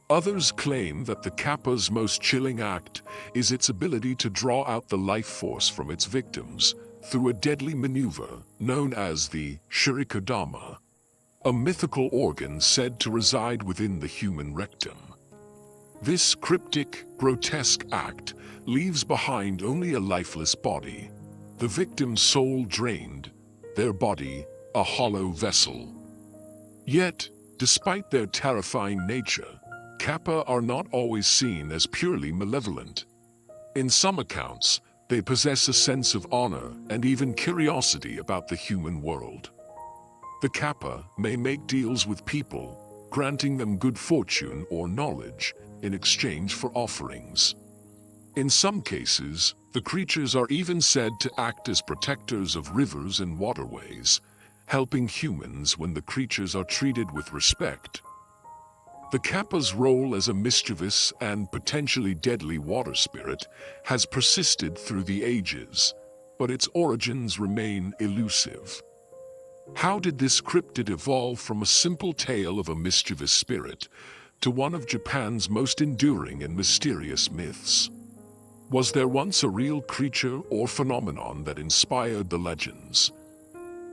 Speaker 2: Others claim that the kappa's most chilling act is its ability to draw out the life force from its victims through a deadly maneuver known as the shurikodama, a mythical organ said to reside within the human rectum. This cryptic, grotesque act leaves behind only a lifeless body, the victim's soul drained, their body a hollow vessel. Yet, despite their terrifying nature, kappa are not always seen as purely malevolent. In some accounts, they possess a sense of honor and even curiosity about the human world. The kappa may make deals with people, granting them good fortune or knowledge in exchange for offerings. In some cases, the creatures are even said to act as protectors of rivers and waterways, helping humans when the creatures are treated with respect. The kappa's role as a mischievous and potentially deadly water spirit has persisted through the ages, but its origins remain elusive. How did this cryptid evolve from a simple tale of a mischievous spirit to one of Japan's most enduring and mysterious myths? Was there once a real creature or phenomenon that inspired the legends?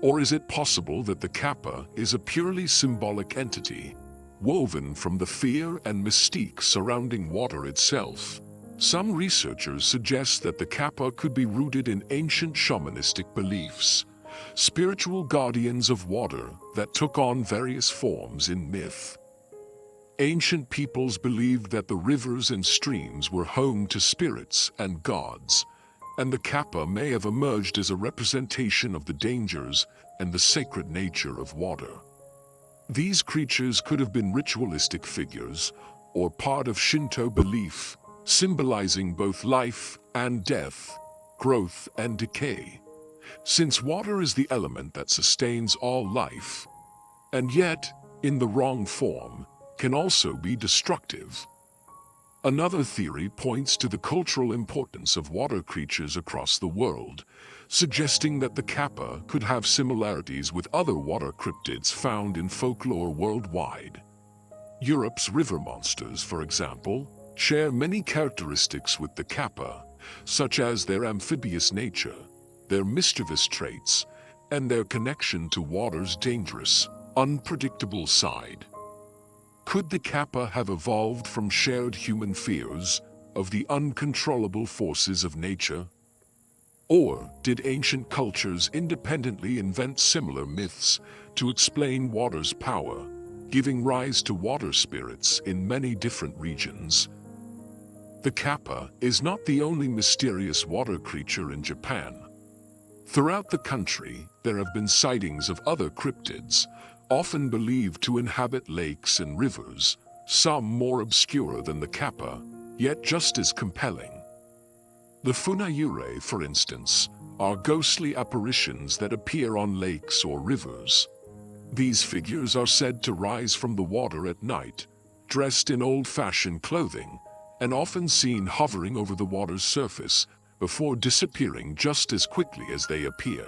Speaker 2: Or is it possible that the kappa is a purely symbolic entity, woven from the fear and mystique surrounding water itself? Some researchers suggest that the kappa could be rooted in ancient shamanistic beliefs, spiritual guardians of water that took on various forms in myth. Ancient peoples believed that the rivers and streams were home to spirits and gods, and the kappa may have emerged as a representation of the dangers and the sacred nature of water. These creatures could have been ritualistic figures or part of Shinto belief, symbolizing both life and death, growth and decay. Since water is the element that sustains all life, and yet, in the wrong form, can also be destructive. Another theory points to the cultural importance of water creatures across the world, suggesting that the kappa could have similarities with other water cryptids found in folklore worldwide. Europe's river monsters, for example, share many characteristics with the kappa, such as their amphibious nature, their mischievous traits, and their connection to water's dangerous, unpredictable side. Could the kappa have evolved from shared human fears of the uncontrollable forces of nature? Or did ancient cultures independently invent similar myths to explain water's power, giving rise to water spirits in many different regions? The kappa is not the only mysterious water creature in Japan. Throughout the country, there have been sightings of other cryptids, often believed to inhabit lakes and rivers, some more obscure than the kappa, yet just as compelling. The funayure, for instance, are ghostly apparitions that appear on lakes or rivers. These figures are said to rise from the water at night, dressed in old-fashioned clothing, and often seen hovering over the water's surface before disappearing just as quickly as they appear.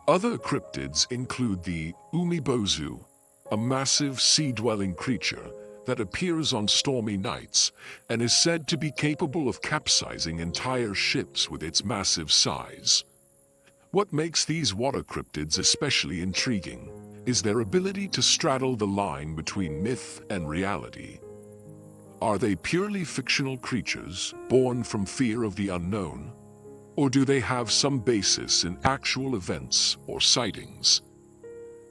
Speaker 2: Other cryptids include the umibozu, a massive sea-dwelling creature that appears on stormy nights and is said to be capable of capsizing entire ships with its massive size. What makes these water cryptids especially intriguing is their ability to straddle the line between myth and reality. Are they purely fictional creatures born from fear of the unknown? Or do they have some basis in actual events or sightings?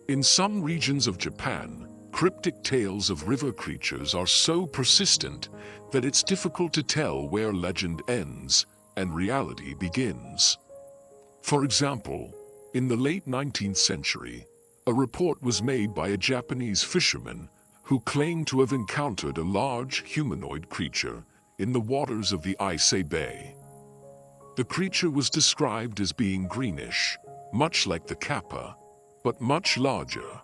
Speaker 2: In some regions of Japan, cryptic tales of river creatures are so persistent that it's difficult to tell where legend ends and reality begins. For example, in the late 19th century, a report was made by a Japanese fisherman who claimed to have encountered a large humanoid creature in the waters of the Ise Bay. The creature was described as being greenish, much like the kappa, but much larger,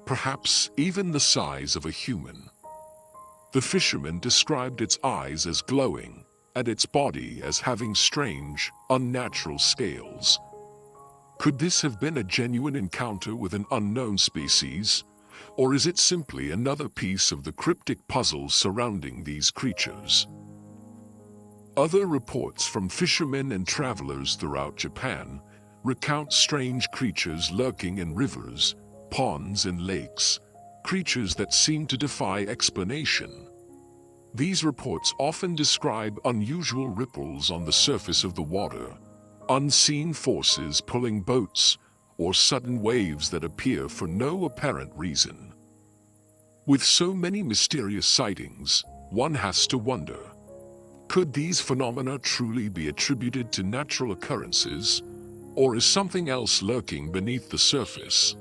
Speaker 2: perhaps even the size of a human. The fisherman described its eyes as glowing and its body as having strange, unnatural scales. Could this have been a genuine encounter with an unknown species, or is it simply another piece of the cryptic puzzle surrounding these creatures? Other reports from fishermen and travelers throughout Japan recount strange creatures lurking in rivers, ponds, and lakes, creatures that seem to defy explanation. These reports often describe unusual ripples on the surface of the water, unseen forces pulling boats, or sudden waves that appear for no apparent reason. With so many mysterious sightings, one has to wonder, could these phenomena truly be attributed to natural occurrences, or is something else lurking beneath the surface?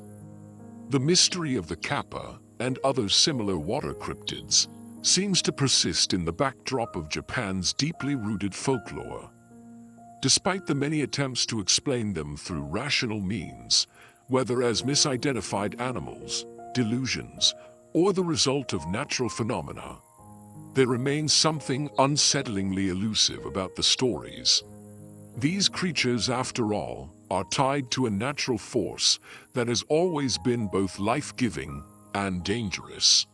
Speaker 2: The mystery of the kappa and other similar water cryptids seems to persist in the backdrop of Japan's deeply rooted folklore. Despite the many attempts to explain them through rational means, whether as misidentified animals, delusions, or the result of natural phenomena, there remains something unsettlingly elusive about the stories. These creatures, after all, are tied to a natural force that has always been both life-giving and dangerous.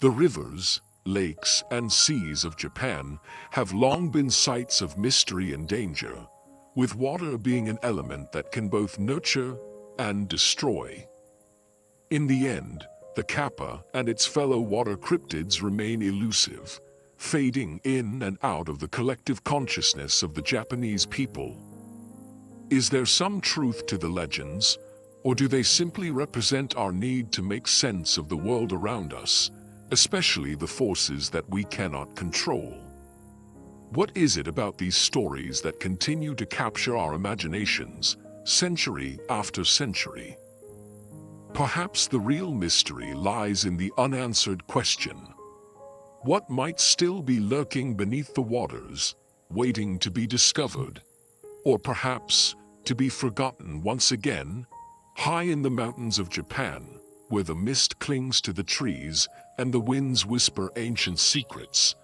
Speaker 2: The rivers, lakes, and seas of Japan have long been sites of mystery and danger, with water being an element that can both nurture and destroy. In the end, the kappa and its fellow water cryptids remain elusive, fading in and out of the collective consciousness of the Japanese people. Is there some truth to the legends, or do they simply represent our need to make sense of the world around us, especially the forces that we cannot control? What is it about these stories that continue to capture our imaginations, century after century? Perhaps the real mystery lies in the unanswered question: what might still be lurking beneath the waters, waiting to be discovered? Or perhaps to be forgotten once again, high in the mountains of Japan, where the mist clings to the trees and the winds whisper ancient secrets,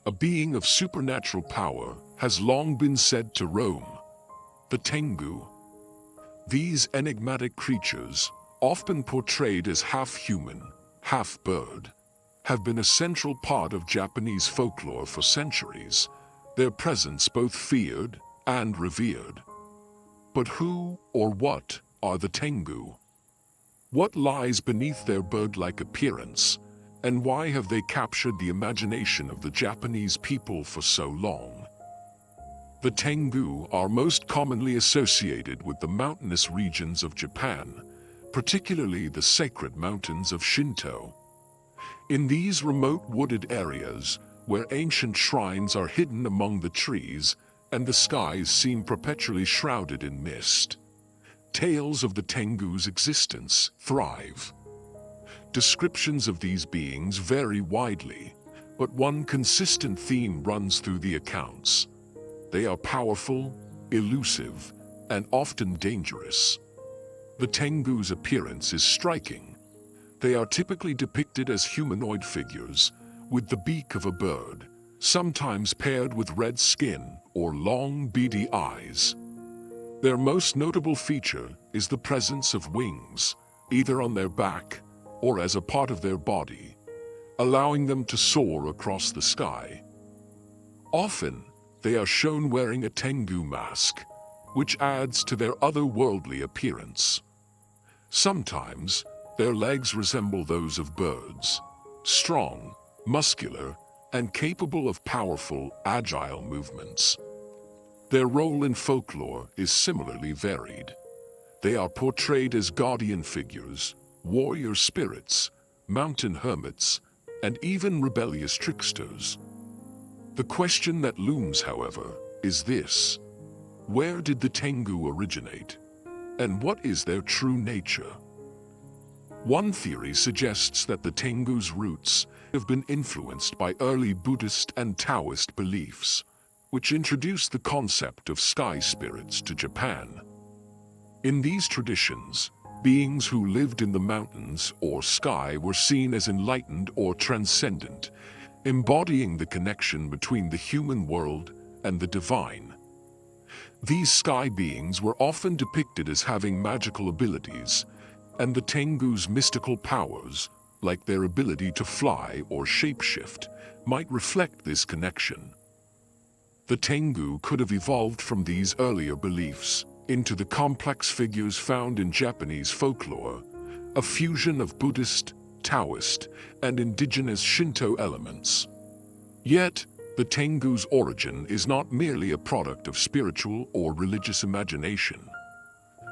Speaker 2: a being of supernatural power has long been said to roam: the Tengu. These enigmatic creatures, often portrayed as half-human, half-bird, have been a central part of Japanese folklore for centuries, their presence both feared and revered. But who or what are the Tengu? What lies beneath their bird-like appearance, and why have they captured the imagination of the Japanese people for so long? The Tengu are most commonly associated with the mountainous regions of Japan, particularly the sacred mountains of Shinto. In these remote wooded areas, where ancient shrines are hidden among the trees and the skies seem perpetually shrouded in mist, tales of the Tengu's existence thrive. Descriptions of these beings vary widely, but one consistent theme runs through the accounts. They are powerful, elusive, and often dangerous. The Tengu's appearance is striking. They are typically depicted as humanoid figures, with the beak of a bird, sometimes paired with red skin or long, beady eyes. Their most notable feature is the presence of wings, either on their back or as a part of their body, allowing them to soar across the sky. Often, they are shown wearing a Tengu mask, which adds to their otherworldly appearance. Sometimes, their legs resemble those of birds, strong, muscular, and capable of powerful, agile movements. Their role in folklore is similarly varied. They are portrayed as guardian figures, warrior spirits, mountain hermits, and even rebellious tricksters. The question that looms, however, is this: where did the Tengu originate? And what is their true nature? One theory suggests that the Tengu's roots have been influenced by early Buddhist and Taoist beliefs, which introduced the concept of sky spirits to Japan. In these traditions, beings who lived in the mountains or sky were seen as enlightened or transcendent, embodying the connection between the human world and the divine. These sky beings were often depicted as having magical abilities, and the Tengu's mystical powers, like their ability to fly or shapeshift, might reflect this connection. The Tengu could have evolved from these earlier beliefs into the complex figures found in Japanese folklore, a fusion of Buddhist, Taoist, and indigenous Shinto elements. Yet, the Tengu's origin is not merely a product of spiritual or religious imagination.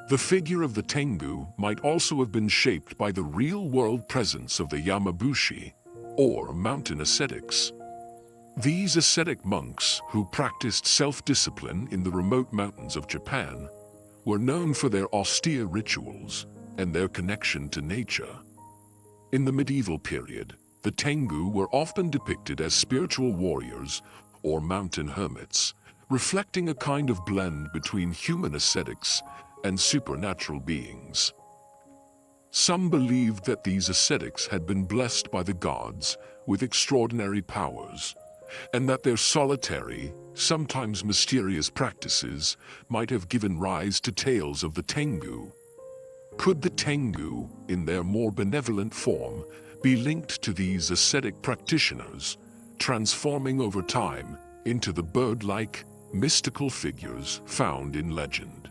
Speaker 2: The figure of the Tengu might also have been shaped by the real-world presence of the Yamabushi, or mountain ascetics. These ascetic monks, who practiced self-discipline in the remote mountains of Japan, were known for their austere rituals and their connection to nature. In the medieval period, the Tengu were often depicted as spiritual warriors or mountain hermits, reflecting a kind of blend between human ascetics and supernatural beings. Some believed that these ascetics had been blessed by the gods with extraordinary powers, and that their solitary, sometimes mysterious practices might have given rise to tales of the Tengu. Could the Tengu, in their more benevolent form, be linked to these ascetic practitioners, transforming over time into the bird-like, mystical figures found in legend?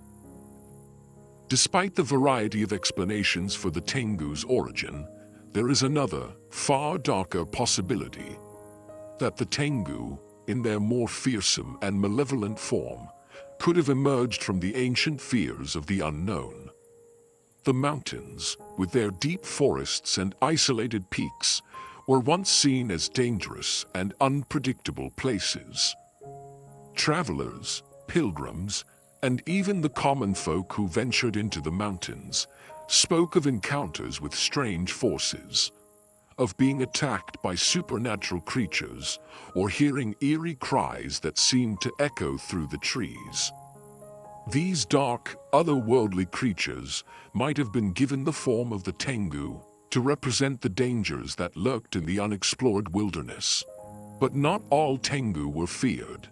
Speaker 2: Despite the variety of explanations for the Tengu's origin, there is another, far darker possibility: that the Tengu, in their more fearsome and malevolent form, could have emerged from the ancient fears of the unknown. The mountains, with their deep forests and isolated peaks, were once seen as dangerous and unpredictable places. Travelers, pilgrims, and even the common folk who ventured into the mountains spoke of encounters with strange forces, of being attacked by supernatural creatures, or hearing eerie cries that seemed to echo through the trees. These dark, otherworldly creatures might have been given the form of the Tengu to represent the dangers that lurked in the unexplored wilderness. But not all Tengu were feared.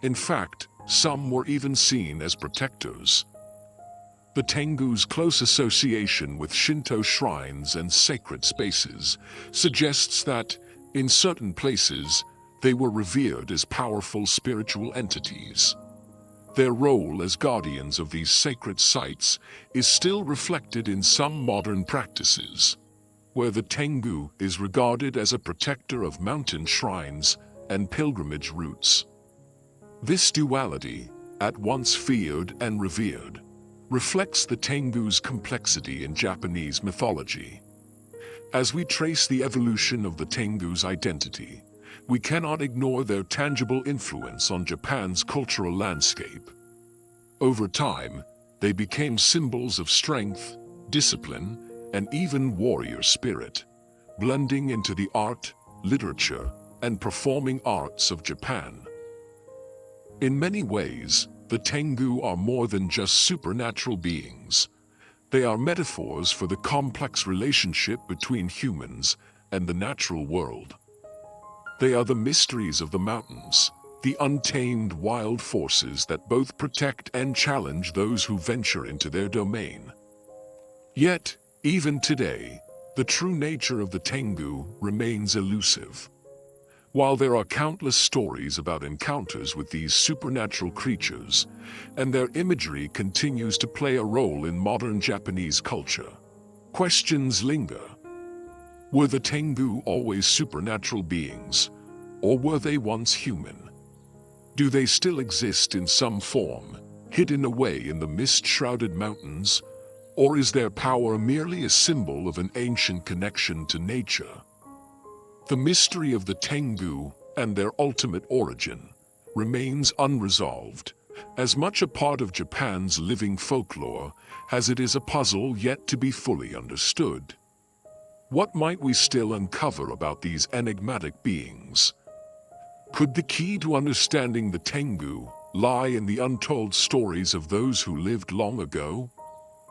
Speaker 2: In fact, some were even seen as protectors. The Tengu's close association with Shinto shrines and sacred spaces suggests that, in certain places, they were revered as powerful spiritual entities. Their role as guardians of these sacred sites is still reflected in some modern practices, where the Tengu is regarded as a protector of mountain shrines and pilgrimage routes. This duality, at once feared and revered, reflects the Tengu's complexity in Japanese mythology. As we trace the evolution of the Tengu's identity, we cannot ignore their tangible influence on Japan's cultural landscape. Over time, they became symbols of strength, discipline, and even warrior spirit, blending into the art, literature, and performing arts of Japan. In many ways, the Tengu are more than just supernatural beings. They are metaphors for the complex relationship between humans and the natural world. They are the mysteries of the mountains, the untamed wild forces that both protect and challenge those who venture into their domain. Yet, even today, the true nature of the Tengu remains elusive. While there are countless stories about encounters with these supernatural creatures, and their imagery continues to play a role in modern Japanese culture, questions linger. Were the Tengu always supernatural beings, or were they once human? Do they still exist in some form, hidden away in the mist-shrouded mountains, or is their power merely a symbol of an ancient connection to nature? The mystery of the Tengu and their ultimate origin remains unresolved, as much a part of Japan's living folklore as it is a puzzle yet to be fully understood. What might we still uncover about these enigmatic beings? Could the key to understanding the Tengu lie in the untold stories of those who lived long ago?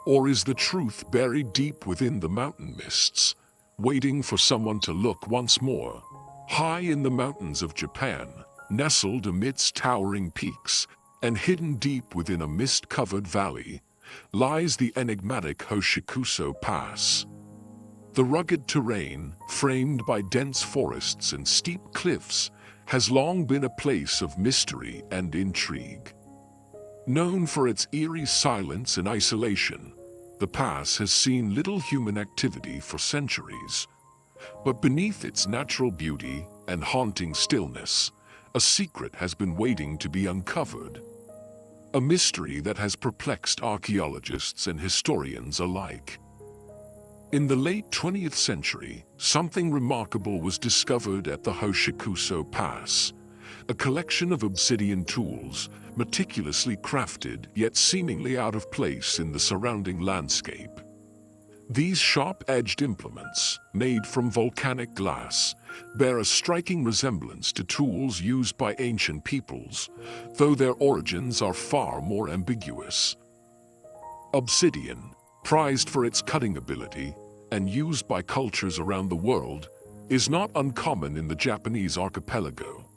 Speaker 2: Or is the truth buried deep within the mountain mists, waiting for someone to look once more? High in the mountains of Japan, nestled amidst towering peaks, and hidden deep within a mist-covered valley, lies the enigmatic Hoshikuso Pass. The rugged terrain, framed by dense forests and steep cliffs, has long been a place of mystery and intrigue. Known for its eerie silence and isolation, the pass has seen little human activity for centuries. But beneath its natural beauty and haunting stillness, a secret has been waiting to be uncovered. A mystery that has perplexed archaeologists and historians alike. In the late 20th century, something remarkable was discovered at the Hoshikuso Pass, a collection of obsidian tools, meticulously crafted yet seemingly out of place in the surrounding landscape. These sharp-edged implements, made from volcanic glass, bear a striking resemblance to tools used by ancient peoples, though their origins are far more ambiguous. Obsidian, prized for its cutting ability and used by cultures around the world, is not uncommon in the Japanese archipelago.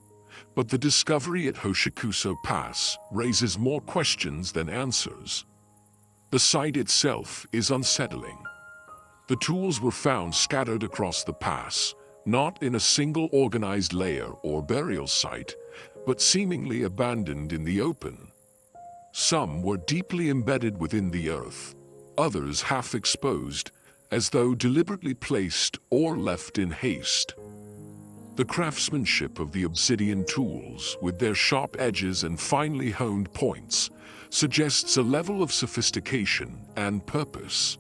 Speaker 2: But the discovery at Hoshikuso Pass raises more questions than answers. The site itself is unsettling. The tools were found scattered across the pass, not in a single organized layer or burial site, but seemingly abandoned in the open. Some were deeply embedded within the earth, others half exposed, as though deliberately placed or left in haste. The craftsmanship of the obsidian tools, with their sharp edges and finely honed points, suggests a level of sophistication and purpose.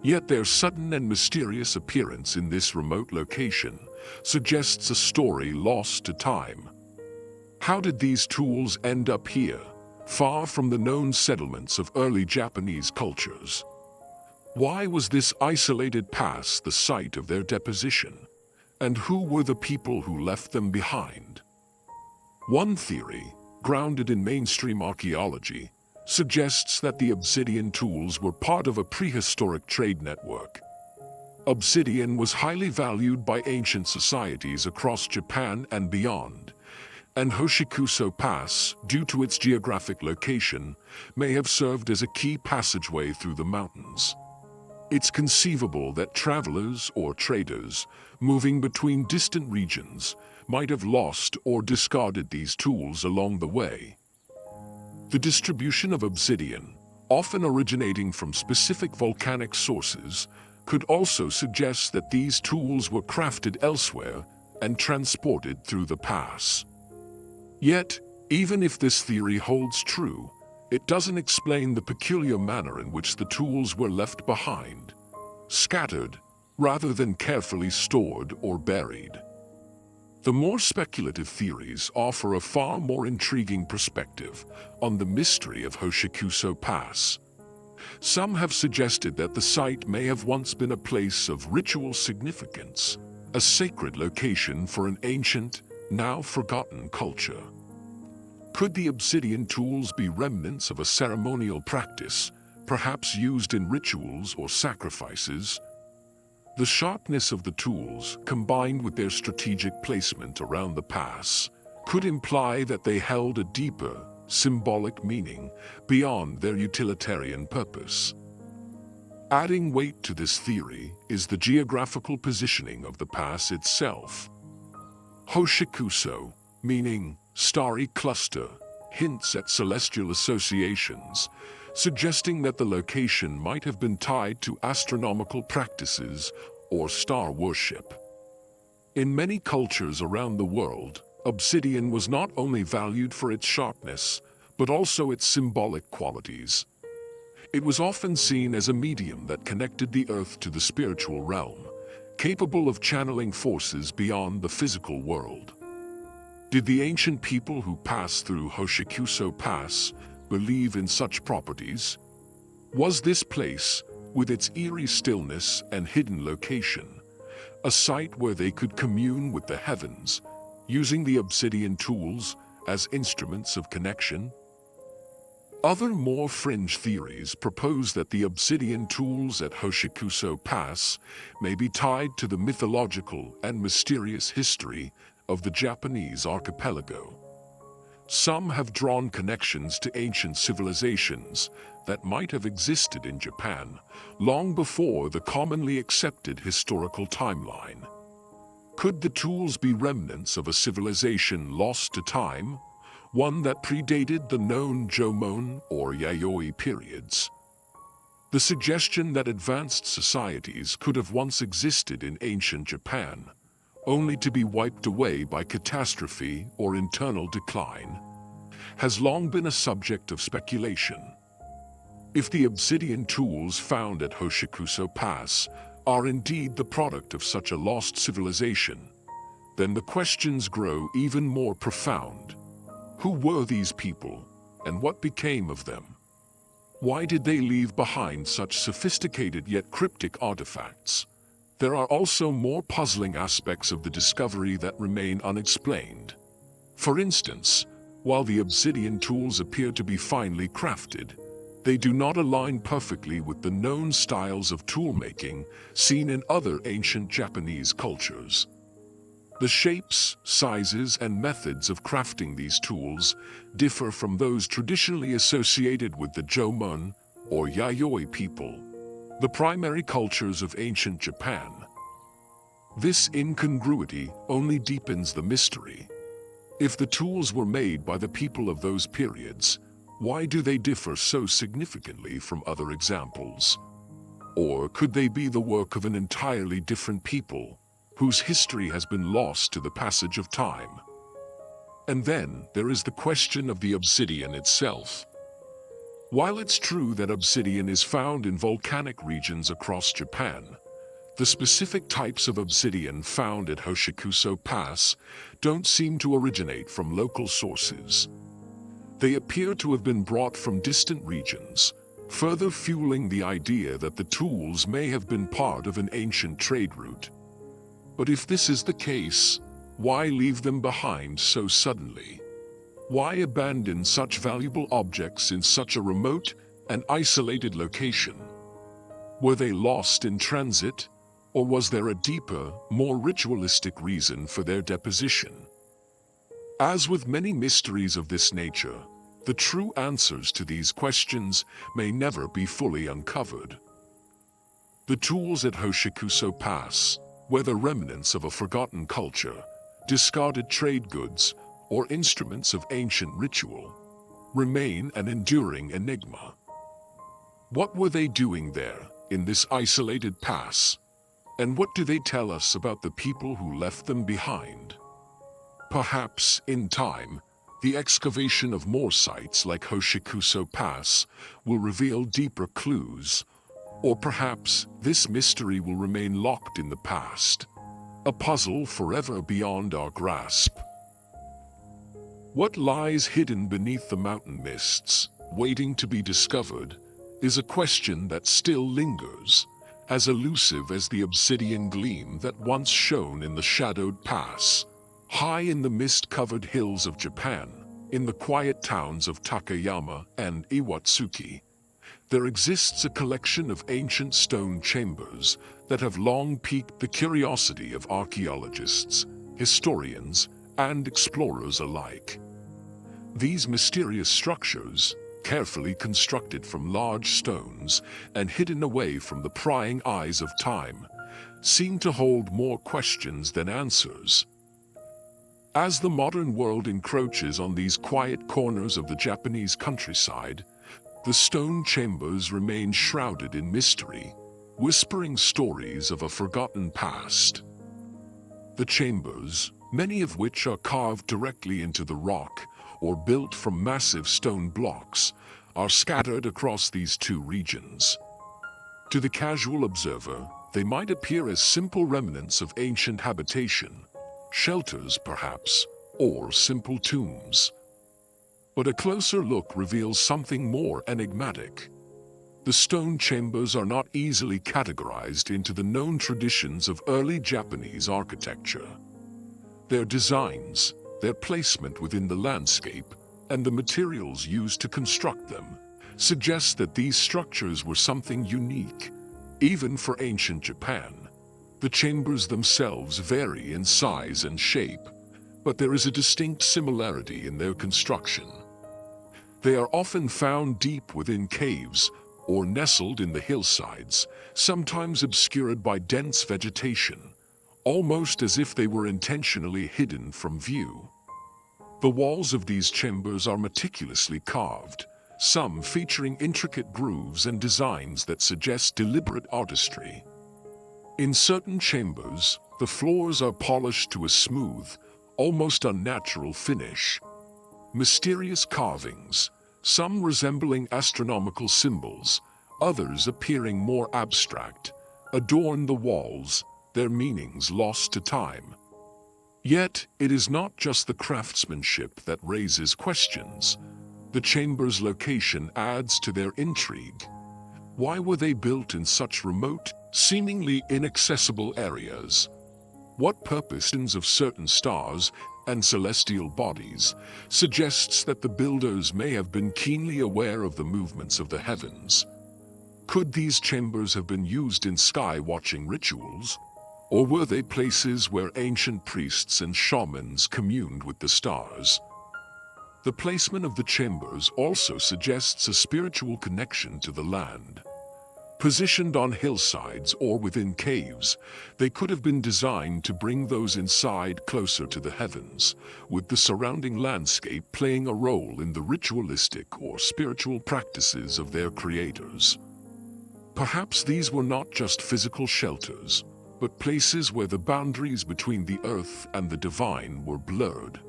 Speaker 2: Yet their sudden and mysterious appearance in this remote location suggests a story lost to time. How did these tools end up here, far from the known settlements of early Japanese cultures? Why was this isolated pass the site of their deposition? And who were the people who left them behind? One theory, grounded in mainstream archaeology, suggests that the obsidian tools were part of a prehistoric trade network. Obsidian was highly valued by ancient societies across Japan and beyond, and Hoshikuso Pass, due to its geographic location, may have served as a key passageway through the mountains. It's conceivable that travelers or traders, moving between distant regions, might have lost or discarded these tools along the way. The distribution of obsidian, often originating from specific volcanic sources, could also suggest that these tools were crafted elsewhere and transported through the pass. Yet, even if this theory holds true, it doesn't explain the peculiar manner in which the tools were left behind, scattered, rather than carefully stored or buried. The more speculative theories offer a far more intriguing perspective on the mystery of Hoshikuso Pass. Some have suggested that the site may have once been a place of ritual significance, a sacred location for an ancient, now forgotten culture. Could the obsidian tools be remnants of a ceremonial practice, perhaps used in rituals or sacrifices. The sharpness of the tools, combined with their strategic placement around the pass, could imply that they held a deeper, symbolic meaning beyond their utilitarian purpose. Adding weight to this theory is the geographical positioning of the pass itself. Hoshikuso, meaning starry cluster, hints at celestial associations, suggesting that the location might have been tied to astronomical practices or star worship. In many cultures around the world, obsidian was not only valued for its sharpness, but also its symbolic qualities. It was often seen as a medium that connected the earth to the spiritual realm, capable of channeling forces beyond the physical world. Did the ancient people who passed through Hoshikuso Pass believe in such properties? Was this place, with its eerie stillness and hidden location, a site where they could commune with the heavens, using the obsidian tools as instruments of connection? Other more fringe theories propose that the obsidian tools at Hoshikuso Pass may be tied to the mythological and mysterious history of the Japanese archipelago. Some have drawn connections to ancient civilizations that might have existed in Japan long before the commonly accepted historical timeline. Could the tools be remnants of a civilization lost to time, one that predated the known Jomon or Yayoi periods? The suggestion that advanced societies could have once existed in ancient Japan, only to be wiped away by catastrophe or internal decline, has long been a subject of speculation. If the obsidian tools found at Hoshikuso Pass are indeed the product of such a lost civilization, then the questions grow even more profound. Who were these people, and what became of them? Why did they leave behind such sophisticated yet cryptic artifacts? There are also more puzzling aspects of the discovery that remain unexplained. For instance, while the obsidian tools appear to be finely crafted, they do not align perfectly with the known styles of toolmaking seen in other ancient Japanese cultures. The shapes, sizes, and methods of crafting these tools differ from those traditionally associated with the Jomon or Yayoi people, the primary cultures of ancient Japan. This incongruity only deepens the mystery. If the tools were made by the people of those periods, why do they differ so significantly from other examples? Or could they be the work of an entirely different people, whose history has been lost to the passage of time? And then there is the question of the obsidian itself. While it's true that obsidian is found in volcanic regions across Japan, the specific types of obsidian found at Hoshikuso Pass don't seem to originate from local sources. They appear to have been brought from distant regions, further fueling the idea that the tools may have been part of an ancient trade route. But if this is the case, why leave them behind so suddenly? Why abandon such valuable objects in such a remote and isolated location? Were they lost in transit, or was there a deeper, more ritualistic reason for their deposition? As with many mysteries of this nature, the true answers to these questions may never be fully uncovered. The tools at Hoshikuso Pass, whether remnants of a forgotten culture, discarded trade goods, or instruments of ancient ritual, remain an enduring enigma. What were they doing there, in this isolated pass? And what do they tell us about the people who left them behind? Perhaps, in time, the excavation of more sites like Hoshikuso Pass will reveal deeper clues, or perhaps this mystery will remain locked in the past, a puzzle forever beyond our grasp. What lies hidden beneath the mountain mists, waiting to be discovered, is a question that still lingers, as elusive as the obsidian gleam that once shone in the shadowed pass, high in the mist-covered hills of Japan, in the quiet towns of Takayama and Iwatsuki. there exists a collection of ancient stone chambers that have long piqued the curiosity of archaeologists, historians, and explorers alike. These mysterious structures, carefully constructed from large stones and hidden away from the prying eyes of time, seem to hold more questions than answers. As the modern world encroaches on these quiet corners of the Japanese countryside, the stone chambers remain shrouded in mystery, whispering stories of a forgotten past. The chambers, many of which are carved directly into the rock or built from massive stone blocks, are scattered across these two regions. To the casual observer, they might appear as simple remnants of ancient habitation, shelters perhaps, or simple tombs. But a closer look reveals something more enigmatic. The stone chambers are not easily categorized into the known traditions of early Japanese architecture. Their designs, their placement within the landscape, and the materials used to construct them suggest that these structures were something unique, even for ancient Japan. The chambers themselves vary in size and shape, but there is a distinct similarity in their construction. They are often found deep within caves or nestled in the hillsides, sometimes obscured by dense vegetation, almost as if they were intentionally hidden from view. The walls of these chambers are meticulously carved, some featuring intricate grooves and designs that suggest deliberate artistry. In certain chambers, the floors are polished to a smooth, almost unnatural finish. Mysterious carvings, some resembling astronomical symbols, others appearing more abstract, adorn the walls, their meanings lost to time. Yet, it is not just the craftsmanship that raises questions. The chamber's location adds to their intrigue. Why were they built in such remote, seemingly inaccessible areas? What purpose of certain stars and celestial bodies suggests that the builders may have been keenly aware of the movements of the heavens? Could these chambers have been used in sky-watching rituals? Or were they places where ancient priests and shamans communed with the stars? The placement of the chambers also suggests a spiritual connection to the land. Positioned on hillsides or within caves, they could have been designed to bring those inside closer to the heavens, with the surrounding landscape playing a role in the ritualistic or spiritual practices of their creators. Perhaps these were not just physical shelters, but places where the boundaries between the earth and the divine were blurred.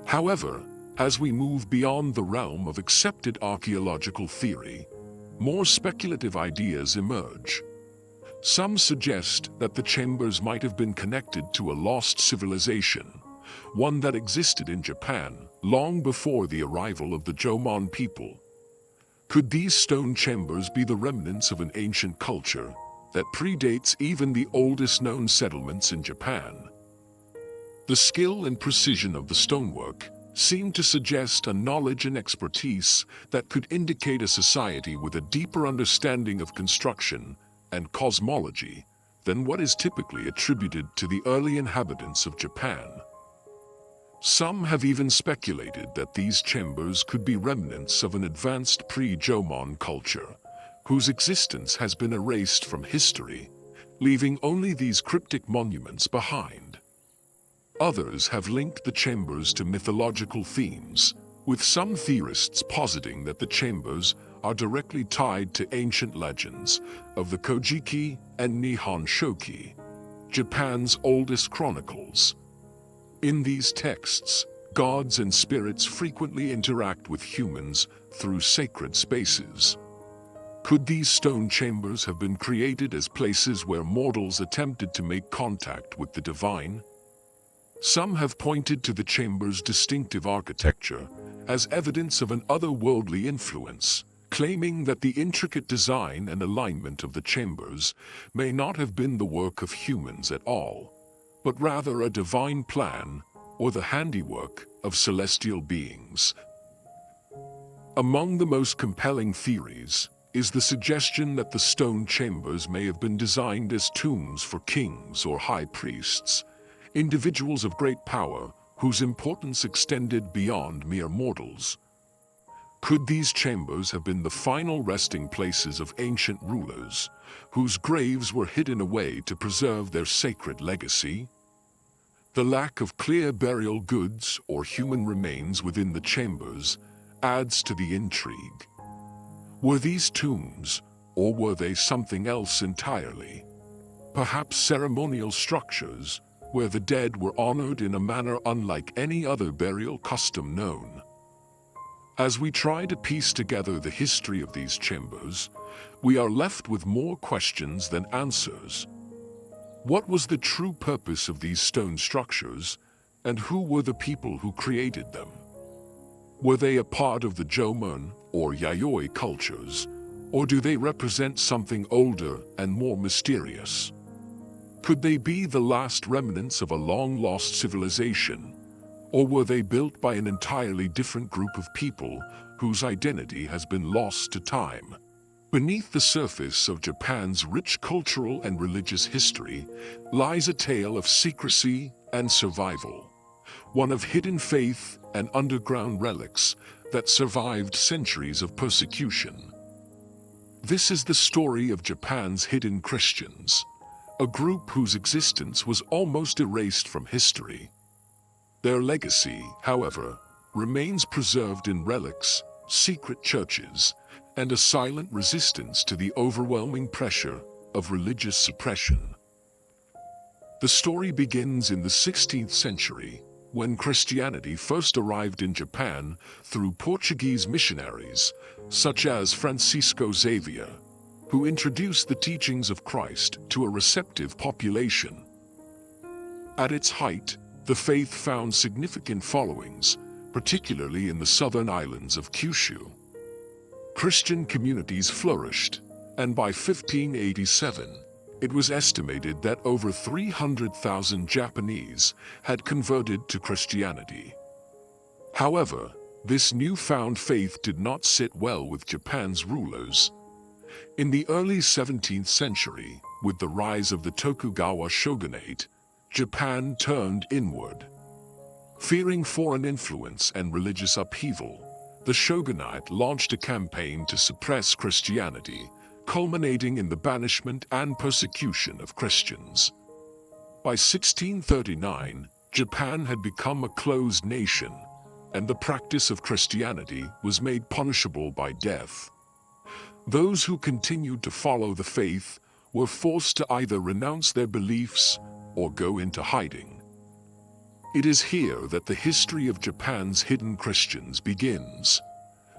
Speaker 2: However, as we move beyond the realm of accepted archaeological theory, more speculative ideas emerge. Some suggest that the chambers might have been connected to a lost civilization, one that existed in Japan long before the arrival of the Jomon people. Could these stone chambers be the remnants of an ancient culture that predates even the oldest known settlements in Japan? The skill and precision of the stonework seem to suggest a knowledge and expertise that could indicate a society with a deeper understanding of construction and cosmology than what is typically attributed to the early inhabitants of Japan. Some have even speculated that these chambers could be remnants of an advanced pre-Jomon culture, whose existence has been erased from history, leaving only these cryptic monuments behind. Others have linked the chambers to mythological themes, with some theorists positing that the chambers are directly tied to ancient legends of the Kojiki and Nihon Shoki, Japan's oldest chronicles. In these texts, gods and spirits frequently interact with humans through sacred spaces. Could these stone chambers have been created as places where mortals attempted to make contact with the divine? Some have pointed to the chamber's distinctive architecture as evidence of an otherworldly influence, claiming that the intricate design and alignment of the chambers may not have been the work of humans at all, but rather a divine plan or the handiwork of celestial beings. Among the most compelling theories is the suggestion that the stone chambers may have been designed as tombs for kings or high priests, individuals of great power whose importance extended beyond mere mortals. Could these chambers have been the final resting places of ancient rulers, whose graves were hidden away to preserve their sacred legacy? The lack of clear burial goods or human remains within the chambers adds to the intrigue. Were these tombs, or were they something else entirely? Perhaps ceremonial structures, where the dead were honored in a manner unlike any other burial custom known. As we try to piece together the history of these chambers, we are left with more questions than answers. What was the true purpose of these stone structures, and who were the people who created them? Were they a part of the Jomon or Yayoi cultures, or do they represent something older and more mysterious? Could they be the last remnants of a long-lost civilization, or were they built by an entirely different group of people whose identity has been lost to time? Beneath the surface of Japan's rich cultural and religious history lies a tale of secrecy and survival, one of hidden faith and underground relics that survived centuries of persecution. This is the story of Japan's hidden Christians, a group whose existence was almost erased from history. Their legacy, however, remains preserved in relics, secret churches, and a silent resistance to the overwhelming pressure of religious suppression. The story begins in the 16th century, when Christianity first arrived in Japan through Portuguese missionaries, such as Francisco Xavier, who introduced the teachings of Christ to a receptive population. At its height, the faith found significant followings, particularly in the southern islands of Kyushu. Christian communities flourished, and by 1587, it was estimated that over 300,000 Japanese had converted to Christianity. However, this newfound faith did not sit well with Japan's rulers. In the early 17th century, with the rise of the Tokugawa shogunate, Japan turned inward. Fearing foreign influence and religious upheaval, the shogunate launched a campaign to suppress Christianity, culminating in the banishment and persecution of Christians. By 1639, Japan had become a closed nation, and the practice of Christianity was made punishable by death. Those who continued to follow the faith were forced to either renounce their beliefs or go into hiding. It is here that the history of Japan's hidden Christians begins.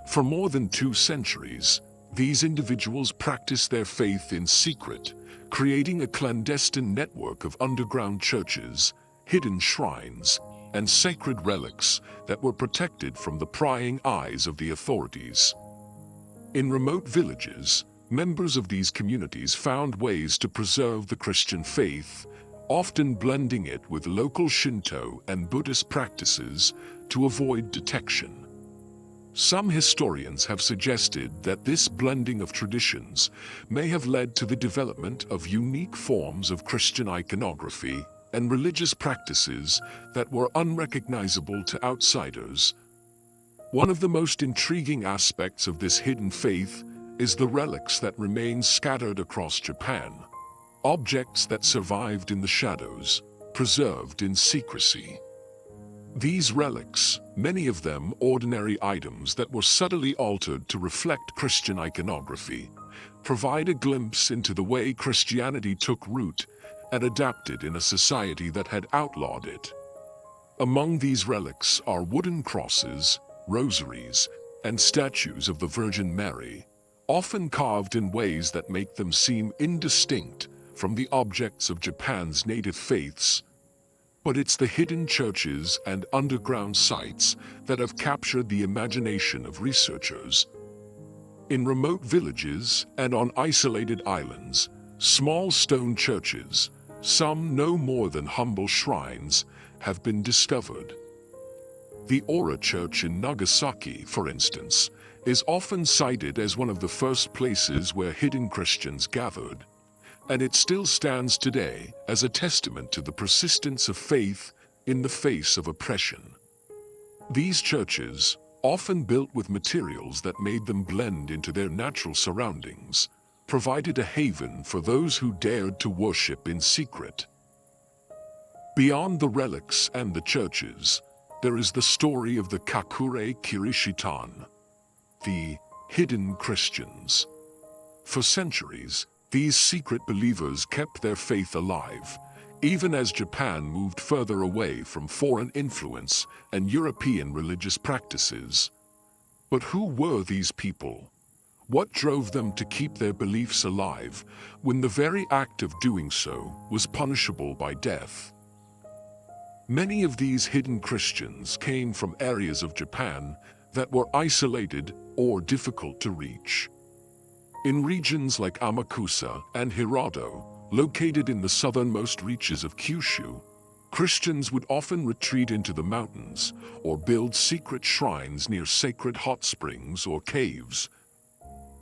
Speaker 2: For more than 2 centuries, these individuals practiced their faith in secret, creating a clandestine network of underground churches, hidden shrines, and sacred relics that were protected from the prying eyes of the authorities. In remote villages, members of these communities found ways to preserve the Christian faith, often blending it with local Shinto and Buddhist practices to avoid detection. Some historians have suggested that this blending of traditions may have led to the development of unique forms of Christian iconography and religious practices that were unrecognizable to outsiders. One of the most intriguing aspects of this hidden faith is the relics that remain scattered across Japan. Objects that survived in the shadows, preserved in secrecy. These relics, many of them ordinary items that were subtly altered to reflect Christian iconography, provide a glimpse into the way Christianity took root and adapted in a society that had outlawed it. Among these relics are wooden crosses, rosaries, and statues of the Virgin Mary, often carved in ways that make them seem indistinct from the objects of Japan's native faiths. But it's the hidden churches and underground sites that have captured the imagination of researchers. In remote villages and on isolated islands, small stone churches, some no more than humble shrines, have been discovered. The Ora Church in Nagasaki, for instance, is often cited as one of the first places where hidden Christians gathered, and it still stands today as a testament to the persistence of faith in the face of oppression. These churches, often built with materials that made them blend into their natural surroundings, provided a haven for those who dared to worship in secret. Beyond the relics and the churches, there is the story of the Kakure Kirishitan, the hidden Christians. For centuries, these secret believers kept their faith alive, even as Japan moved further away from foreign influence and European religious practices. But who were these people? What drove them to keep their beliefs alive when the very act of doing so was punishable by death? Many of these hidden Christians came from areas of Japan that were isolated or difficult to reach. In regions like Amakusa and Hirado, located in the southernmost reaches of Kyushu, Christians would often retreat into the mountains or build secret shrines near sacred hot springs or caves.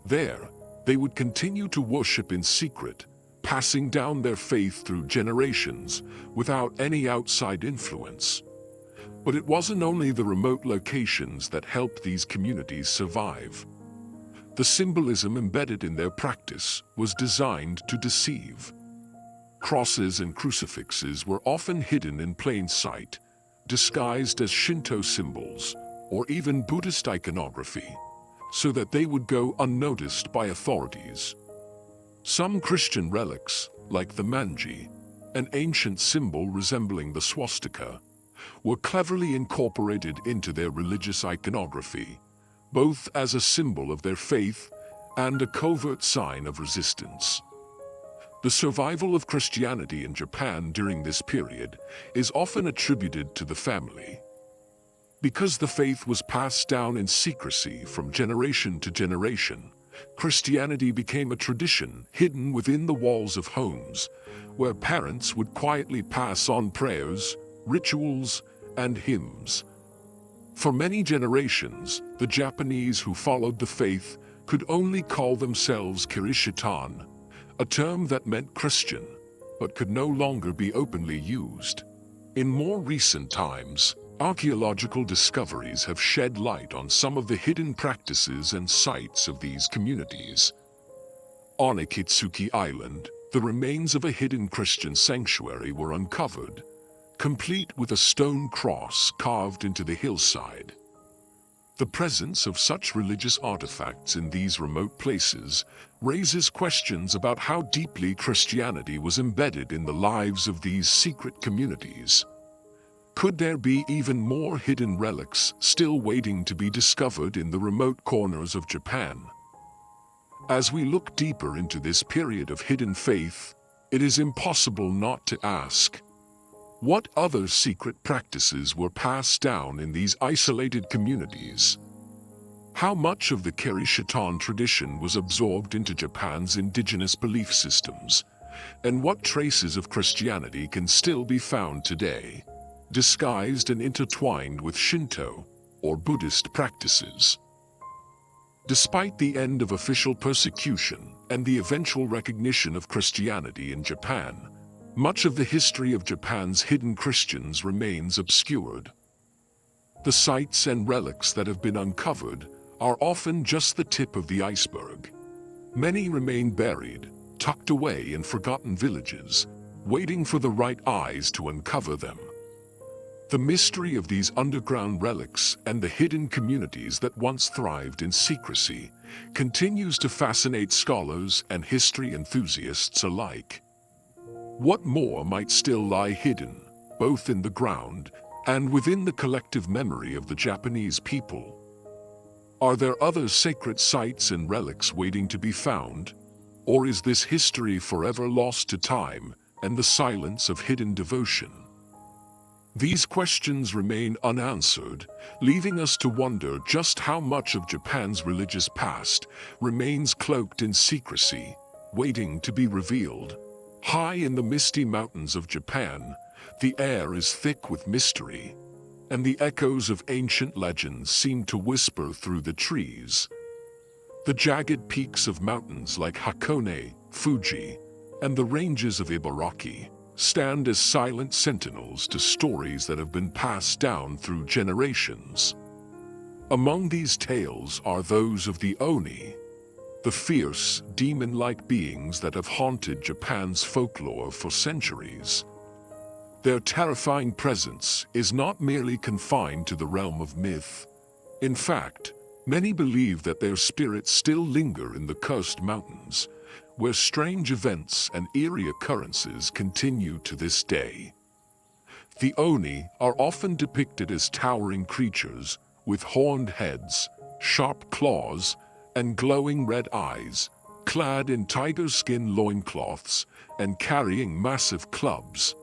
Speaker 2: There, they would continue to worship in secret, passing down their faith through generations without any outside influence. But it wasn't only the remote locations that helped these communities survive. The symbolism embedded in their practice was designed to deceive. Crosses and crucifixes were often hidden in plain sight, disguised as Shinto symbols or even Buddhist iconography, so that they would go unnoticed by authorities. Some Christian relics, like the manji, an ancient symbol resembling the swastika, were cleverly incorporated into their religious iconography, both as a symbol of their faith and a covert sign of resistance. The survival of Christianity in Japan during this period is often attributed to the family. Because the faith was passed down in secrecy from generation to generation, Christianity became a tradition hidden within the walls of homes, where parents would quietly pass on prayers, rituals, and hymns. For many generations, the Japanese who followed the faith could only call themselves Kirishitan, a term that meant Christian, but could no longer be openly used. In more recent times, archaeological discoveries have shed light on some of the hidden practices and sites of these communities. On Akitsuki Island, the remains of a hidden Christian sanctuary were uncovered, complete with a stone cross carved into the hillside. The presence of such religious artifacts in these remote places raises questions about how deeply Christianity was embedded in the lives of these secret communities. Could there be even more hidden relics still waiting to be discovered in the remote corners of Japan? As we look deeper into this period of hidden faith, it is impossible not to ask, what other secret practices were passed down in these isolated communities? How much of the Kirishitan tradition was absorbed into Japan's indigenous belief systems? And what traces of Christianity can still be found today, disguised and intertwined with Shinto or Buddhist practices? Despite the end of official persecution and the eventual recognition of Christianity in Japan, much of the history of Japan's hidden Christians remains obscured. The sites and relics that have been uncovered are often just the tip of the iceberg. Many remain buried, tucked away in forgotten villages, waiting for the right eyes to uncover them. The mystery of these underground relics and the hidden communities that once thrived in secrecy continues to fascinate scholars and history enthusiasts alike. What more might still lie hidden, both in the ground and within the collective memory of the Japanese people? Are there other sacred sites and relics waiting to be found? Or is this history forever lost to time and the silence of hidden devotion? These questions remain unanswered, leaving us to wonder just how much of Japan's religious past remains cloaked in secrecy, waiting to be revealed. High in the misty mountains of Japan, the air is thick with mystery, and the echoes of ancient legends seem to whisper through the trees. The jagged peaks of mountains like Hakone, Fuji, and the ranges of Ibaraki stand as silent sentinels to stories that have been passed down through generations. Among these tales are those of the Oni, the fierce, demon-like beings that have haunted Japan's folklore for centuries. Their terrifying presence is not merely confined to the realm of myth. In fact, many believe that their spirits still linger in the cursed mountains, where strange events and eerie occurrences continue to this day. The Oni are often depicted as towering creatures with horned heads, sharp claws, and glowing red eyes, clad in tiger skin loincloths and carrying massive clubs.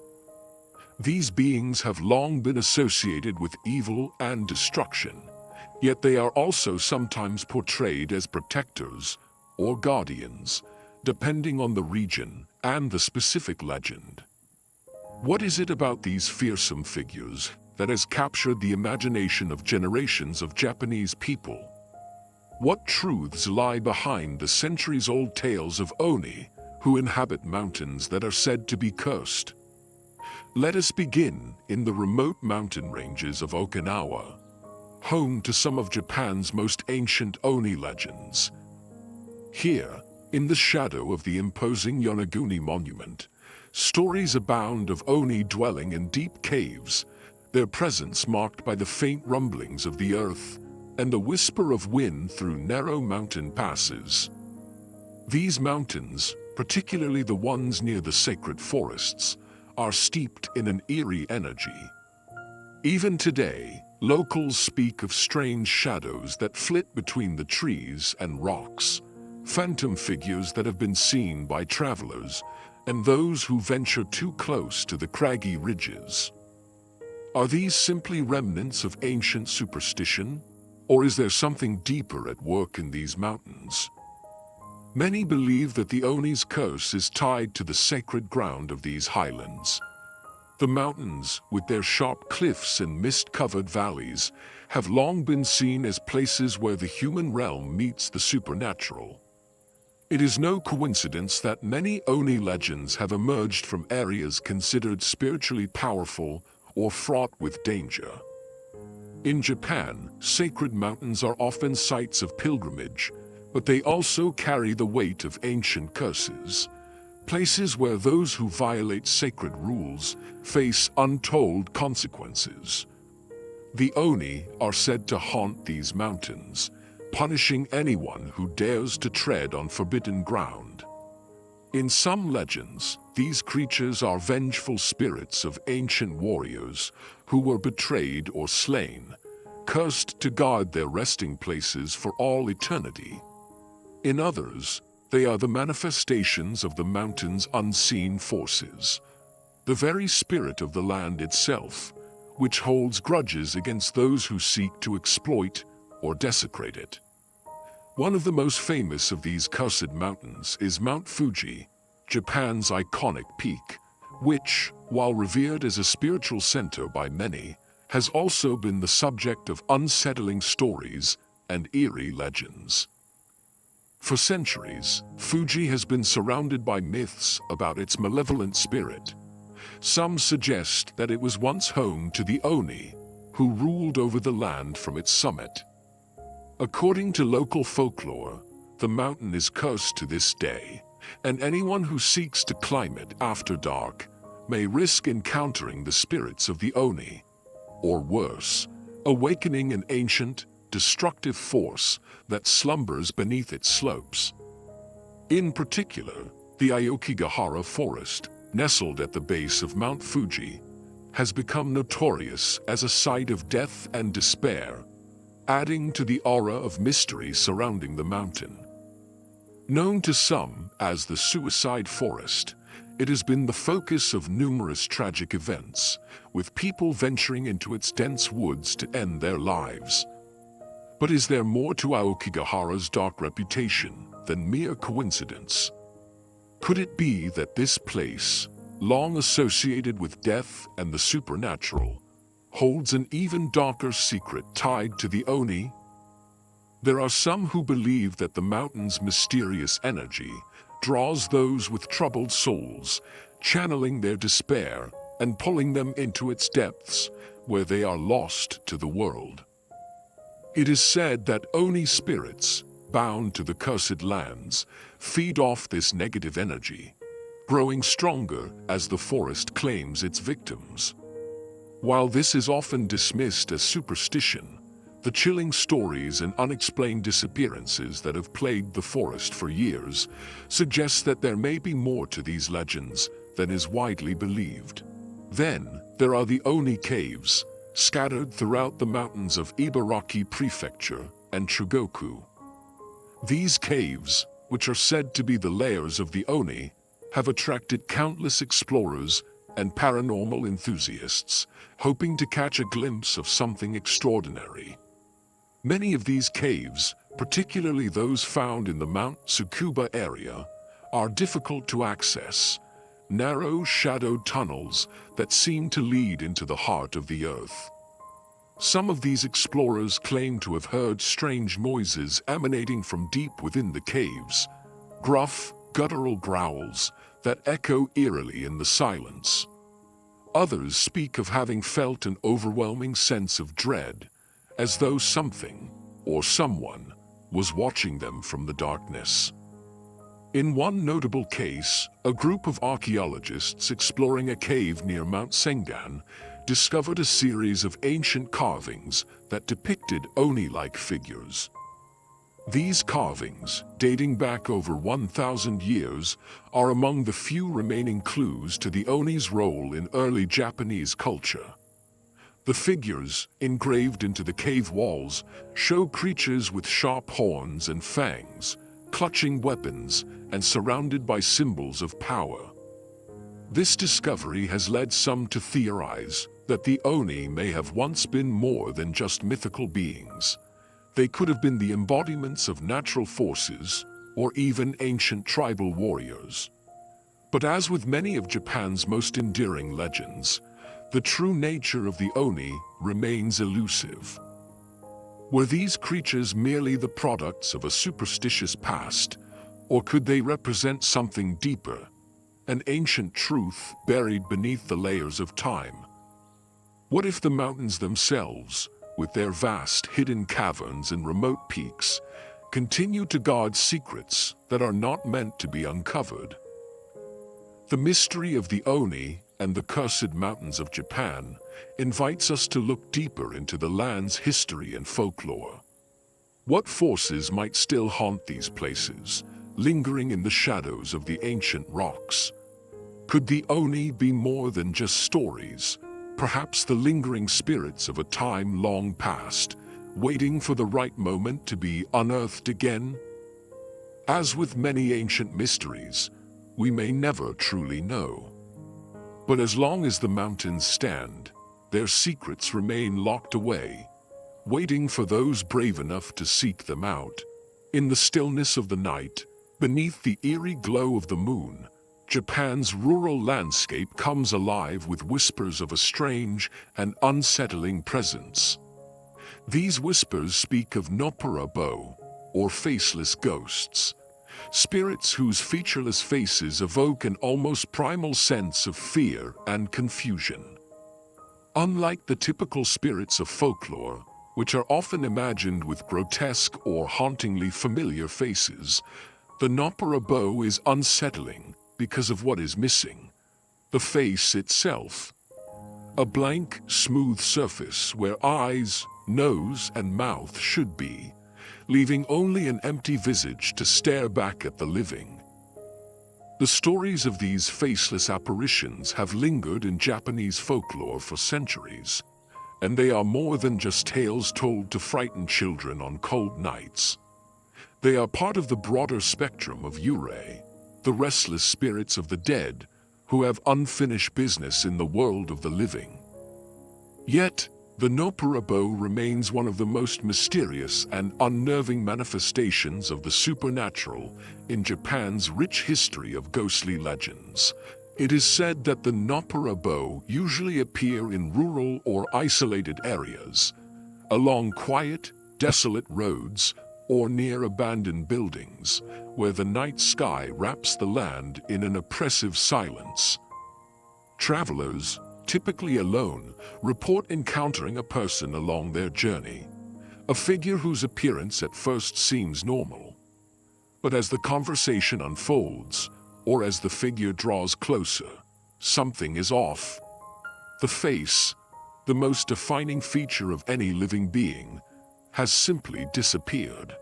Speaker 2: These beings have long been associated with evil and destruction, yet they are also sometimes portrayed as protectors or guardians, depending on the region and the specific legend. What is it about these fearsome figures that has captured the imagination of generations of Japanese people? What truths lie behind the centuries-old tales of Oni who inhabit mountains that are said to be cursed? Let us begin in the remote mountain ranges of Okinawa, home to some of Japan's most ancient Oni legends. Here, in the shadow of the imposing Yonaguni monument, stories abound of Oni dwelling in deep caves, their presence marked by the faint rumblings of the earth and the whisper of wind through narrow mountain passes. These mountains, particularly the ones near the sacred forests, are steeped in an eerie energy. Even today, locals speak of strange shadows that flit between the trees and rocks, phantom figures that have been seen by travelers and those who venture too close to the craggy ridges. Are these simply remnants of ancient superstition, or is there something deeper at work in these mountains? Many believe that the Oni's curse is tied to the sacred ground of these highlands. The mountains, with their sharp cliffs and mist-covered valleys, have long been seen as places where the human realm meets the supernatural. It is no coincidence that many Oni legends have emerged from areas considered spiritually powerful or fraught with danger. In Japan, sacred mountains are often sites of pilgrimage, but they also carry the weight of ancient curses, places where those who violate sacred rules face untold consequences. The Oni are said to haunt these mountains, punishing anyone who dares to tread on forbidden ground. In some legends, these creatures are vengeful spirits of ancient warriors who were betrayed or slain, cursed to guard their resting places for all eternity. In others, they are the manifestations of the mountain's unseen forces, the very spirit of the land itself, which holds grudges against those who seek to exploit or desecrate it. One of the most famous of these cursed mountains is Mount Fuji, Japan's iconic peak, which, while revered as a spiritual center by many, has also been the subject of unsettling stories and eerie legends. For centuries, Fuji has been surrounded by myths about its malevolent spirit. Some suggest that it was once home to the Oni, who ruled over the land from its summit. According to local folklore, the mountain is cursed to this day, and anyone who seeks to climb it after dark may risk encountering the spirits of the Oni, or worse, awakening an ancient, destructive force that slumbers beneath its slopes. In particular, the Aokigahara forest, nestled at the base of Mount Fuji, has become notorious as a site of death and despair, adding to the aura of mystery surrounding the mountain. Known to some as the Suicide Forest, it has been the focus of numerous tragic events, with people venturing into its dense woods to end their lives. But is there more to Aokigahara's dark reputation than mere coincidence? Could it be that this place, long associated with death and the supernatural, holds an even darker secret tied to the Oni. There are some who believe that the mountain's mysterious energy draws those with troubled souls, channeling their despair and pulling them into its depths, where they are lost to the world. It is said that Oni spirits, bound to the cursed lands, feed off this negative energy, growing stronger as the forest claims its victims. While this is often dismissed as superstition, the chilling stories and unexplained disappearances that have plagued the forest for years suggest that there may be more to these legends than is widely believed. Then, there are the Oni caves, scattered throughout the mountains of Ibaraki Prefecture and Chugoku. These caves, which are said to be the lairs of the Oni, have attracted countless explorers and paranormal enthusiasts, hoping to catch a glimpse of something extraordinary. Many of these caves, particularly those found in the Mount Tsukuba area, are difficult to access, narrow, shadowed tunnels that seem to lead into the heart of the earth. Some of these explorers claim to have heard strange noises emanating from deep within the caves, gruff, guttural growls that echo eerily in the silence. Others speak of having felt an overwhelming sense of dread, as though something or someone was watching them from the darkness. In one notable case, a group of archaeologists exploring a cave near Mount Sengan discovered a series of ancient carvings that depicted Oni-like figures. These carvings, dating back over 1,000 years, are among the few remaining clues to the Oni's role in early Japanese culture. The figures, engraved into the cave walls, show creatures with sharp horns and fangs, clutching weapons, and surrounded by symbols of power. This discovery has led some to theorize that the Oni may have once been more than just mythical beings. They could have been the embodiments of natural forces, or even ancient tribal warriors. But as with many of Japan's most enduring legends, the true nature of the Oni remains elusive. Were these creatures merely the products of a superstitious past, or could they represent something deeper, an ancient truth buried beneath the layers of time? What if the mountains themselves, with their vast hidden caverns and remote peaks, continue to guard secrets that are not meant to be uncovered? The mystery of the Oni and the cursed mountains of Japan invites us to look deeper into the land's history and folklore. What forces might still haunt these places, lingering in the shadows of the ancient rocks? Could the Oni be more than just stories, perhaps the lingering spirits of a time long past, waiting for the right moment to be unearthed again? As with many ancient mysteries, we may never truly know. But as long as the mountains stand, their secrets remain locked away, waiting for those brave enough to seek them out. In the stillness of the night, beneath the eerie glow of the moon, Japan's rural landscape comes alive with whispers of a strange and unsettling presence. These whispers speak of nopperabo, or faceless ghosts, spirits whose featureless faces evoke an almost primal sense of fear and confusion. Unlike the typical spirits of folklore, which are often imagined with grotesque or hauntingly familiar faces, the nopperabo is unsettling because of what is missing: the face itself. A blank, smooth surface where eyes, nose, and mouth should be, leaving only an empty visage to stare back at the living. The stories of these faceless apparitions have lingered in Japanese folklore for centuries, and they are more than just tales told to frighten children on cold nights. They are part of the broader spectrum of yurei, the restless spirits of the dead who have unfinished business in the world of the living. Yet, the nopperabo remains one of the most mysterious and unnerving manifestations of the supernatural in Japan's rich history of ghostly legends, It is said that the Noparabo usually appear in rural or isolated areas, along quiet, desolate roads, or near abandoned buildings, where the night sky wraps the land in an oppressive silence. Travelers, typically alone, report encountering a person along their journey, a figure whose appearance at first seems normal. But as the conversation unfolds, or as the figure draws closer, something is off. The face, the most defining feature of any living being, has simply disappeared.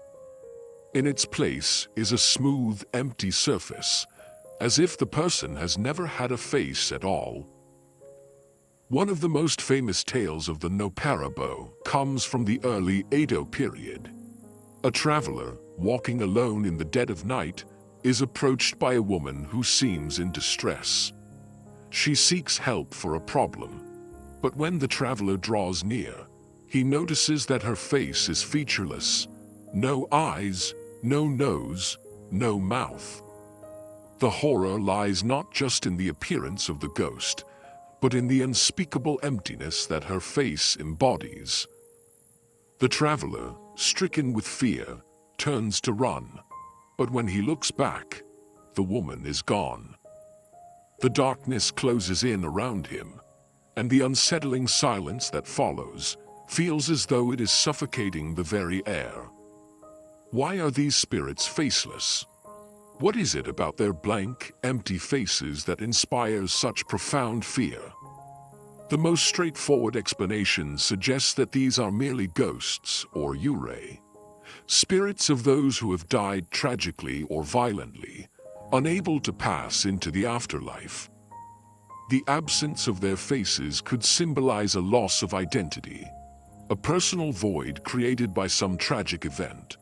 Speaker 2: In its place is a smooth, empty surface, as if the person has never had a face at all. One of the most famous tales of the Noparabo comes from the early Edo period. A traveler, walking alone in the dead of night, is approached by a woman who seems in distress. She seeks help for a problem, but when the traveler draws near, he notices that her face is featureless. No eyes, no nose, no mouth. The horror lies not just in the appearance of the ghost, but in the unspeakable emptiness that her face embodies. The traveler, stricken with fear, turns to run, but when he looks back, the woman is gone. The darkness closes in around him, and the unsettling silence that follows feels as though it is suffocating the very air. Why are these spirits faceless? What is it about their blank, empty faces that inspires such profound fear? The most straightforward explanation suggests that these are merely ghosts or yurei, spirits of those who have died tragically or violently, unable to pass into the afterlife. The absence of their faces could symbolize a loss of identity, a personal void created by some tragic event,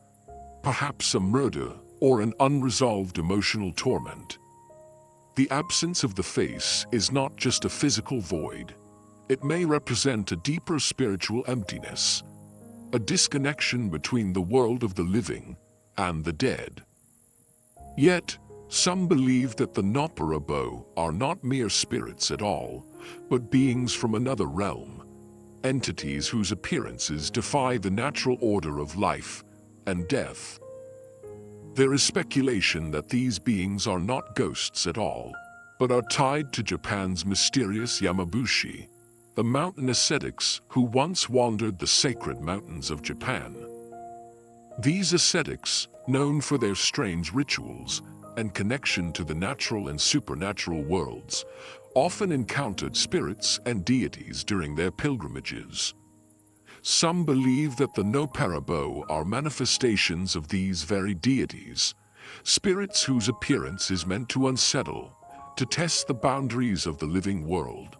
Speaker 2: perhaps a murder or an unresolved emotional torment. The absence of the face is not just a physical void. It may represent a deeper spiritual emptiness, a disconnection between the world of the living and the dead. Yet, some believe that the Noparabo are not mere spirits at all, but beings from another realm, entities whose appearances defy the natural order of life and death. There is speculation that these beings are not ghosts at all, but are tied to Japan's mysterious Yamabushi, the mountain ascetics who once wandered the sacred mountains of Japan. These ascetics, known for their strange rituals and connection to the natural and supernatural worlds, often encountered spirits and deities during their pilgrimages. Some believe that the Noparabo are manifestations of these very deities, spirits whose appearance is meant to unsettle, to test the boundaries of the living world.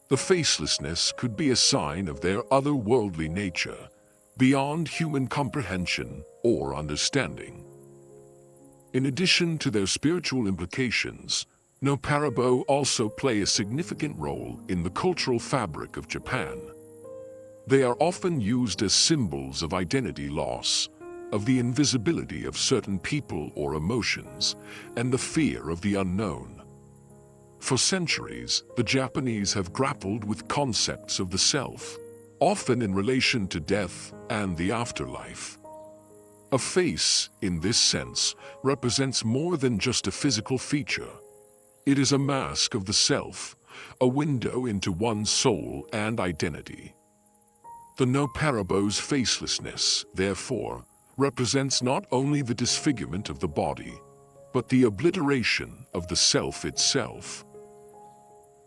Speaker 2: The facelessness could be a sign of their otherworldly nature, beyond human comprehension or understanding. In addition to their spiritual implications, Noparabo also play a significant role in the cultural fabric of Japan. They are often used as symbols of identity loss, of the invisibility of certain people or emotions, and the fear of the unknown. For centuries, the Japanese have grappled with concepts of the self, often in relation to death and the afterlife. A face, in this sense, represents more than just a physical feature. It is a mask of the self, a window into one's soul and identity. The Noparabo's facelessness, therefore, represents not only the disfigurement of the body, but the obliteration of the self itself.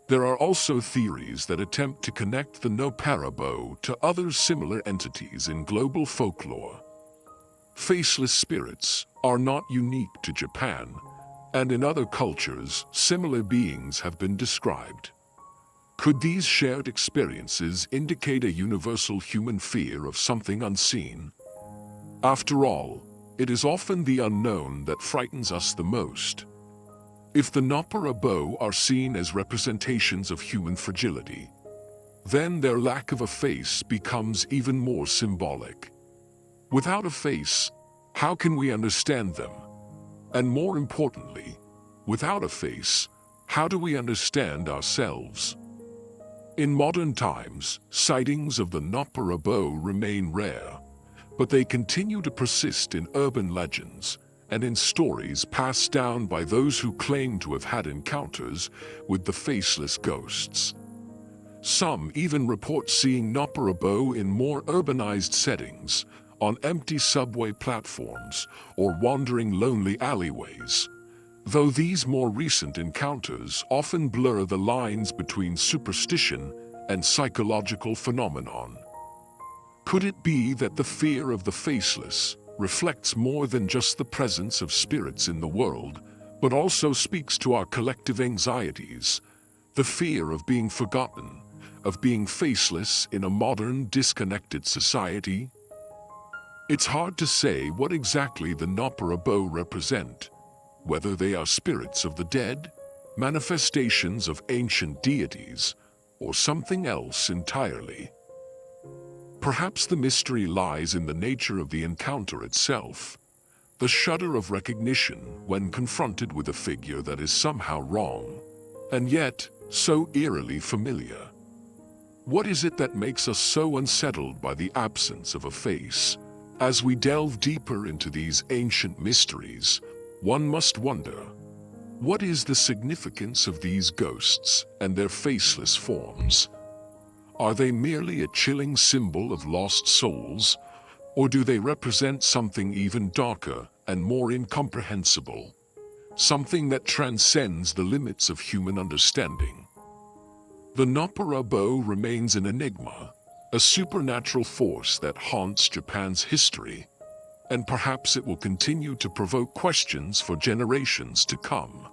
Speaker 2: There are also theories that attempt to connect the Noparabo to other similar entities in global folklore. Faceless spirits are not unique to Japan, and in other cultures, similar beings have been described. Could these shared experiences indicate a universal human fear of something unseen? After all, it is often the unknown that frightens us the most. If the Noparabo are seen as representations of human fragility, then their lack of a face becomes even more symbolic. Without a face, how can we understand them? And more importantly, without a face, How do we understand ourselves? In modern times, sightings of the Nopperabo remain rare, but they continue to persist in urban legends and in stories passed down by those who claim to have had encounters with the faceless ghosts. Some even report seeing Nopperabo in more urbanized settings, on empty subway platforms or wandering lonely alleyways, though these more recent encounters often blur the lines between superstition and psychological phenomenon. Could it be that the fear of the faceless reflects more than just the presence of spirits in the world, but also speaks to our collective anxieties, the fear of being forgotten, of being faceless in a modern, disconnected society? It's hard to say what exactly the Nopperabo represent, whether they are spirits of the dead, manifestations of ancient deities, or something else entirely. Perhaps the mystery lies in the nature of the encounter itself, the shudder of recognition when confronted with a figure that is somehow wrong, and yet so eerily familiar. What is it that makes us so unsettled by the absence of a face? As we delve deeper into these ancient mysteries, one must wonder, what is the significance of these ghosts and their faceless forms? Are they merely a chilling symbol of lost souls, or do they represent something even darker and more incomprehensible? Something that transcends the limits of human understanding? The Nopperabo remains an enigma, a supernatural force that haunts Japan's history, and perhaps it will continue to provoke questions for generations to come.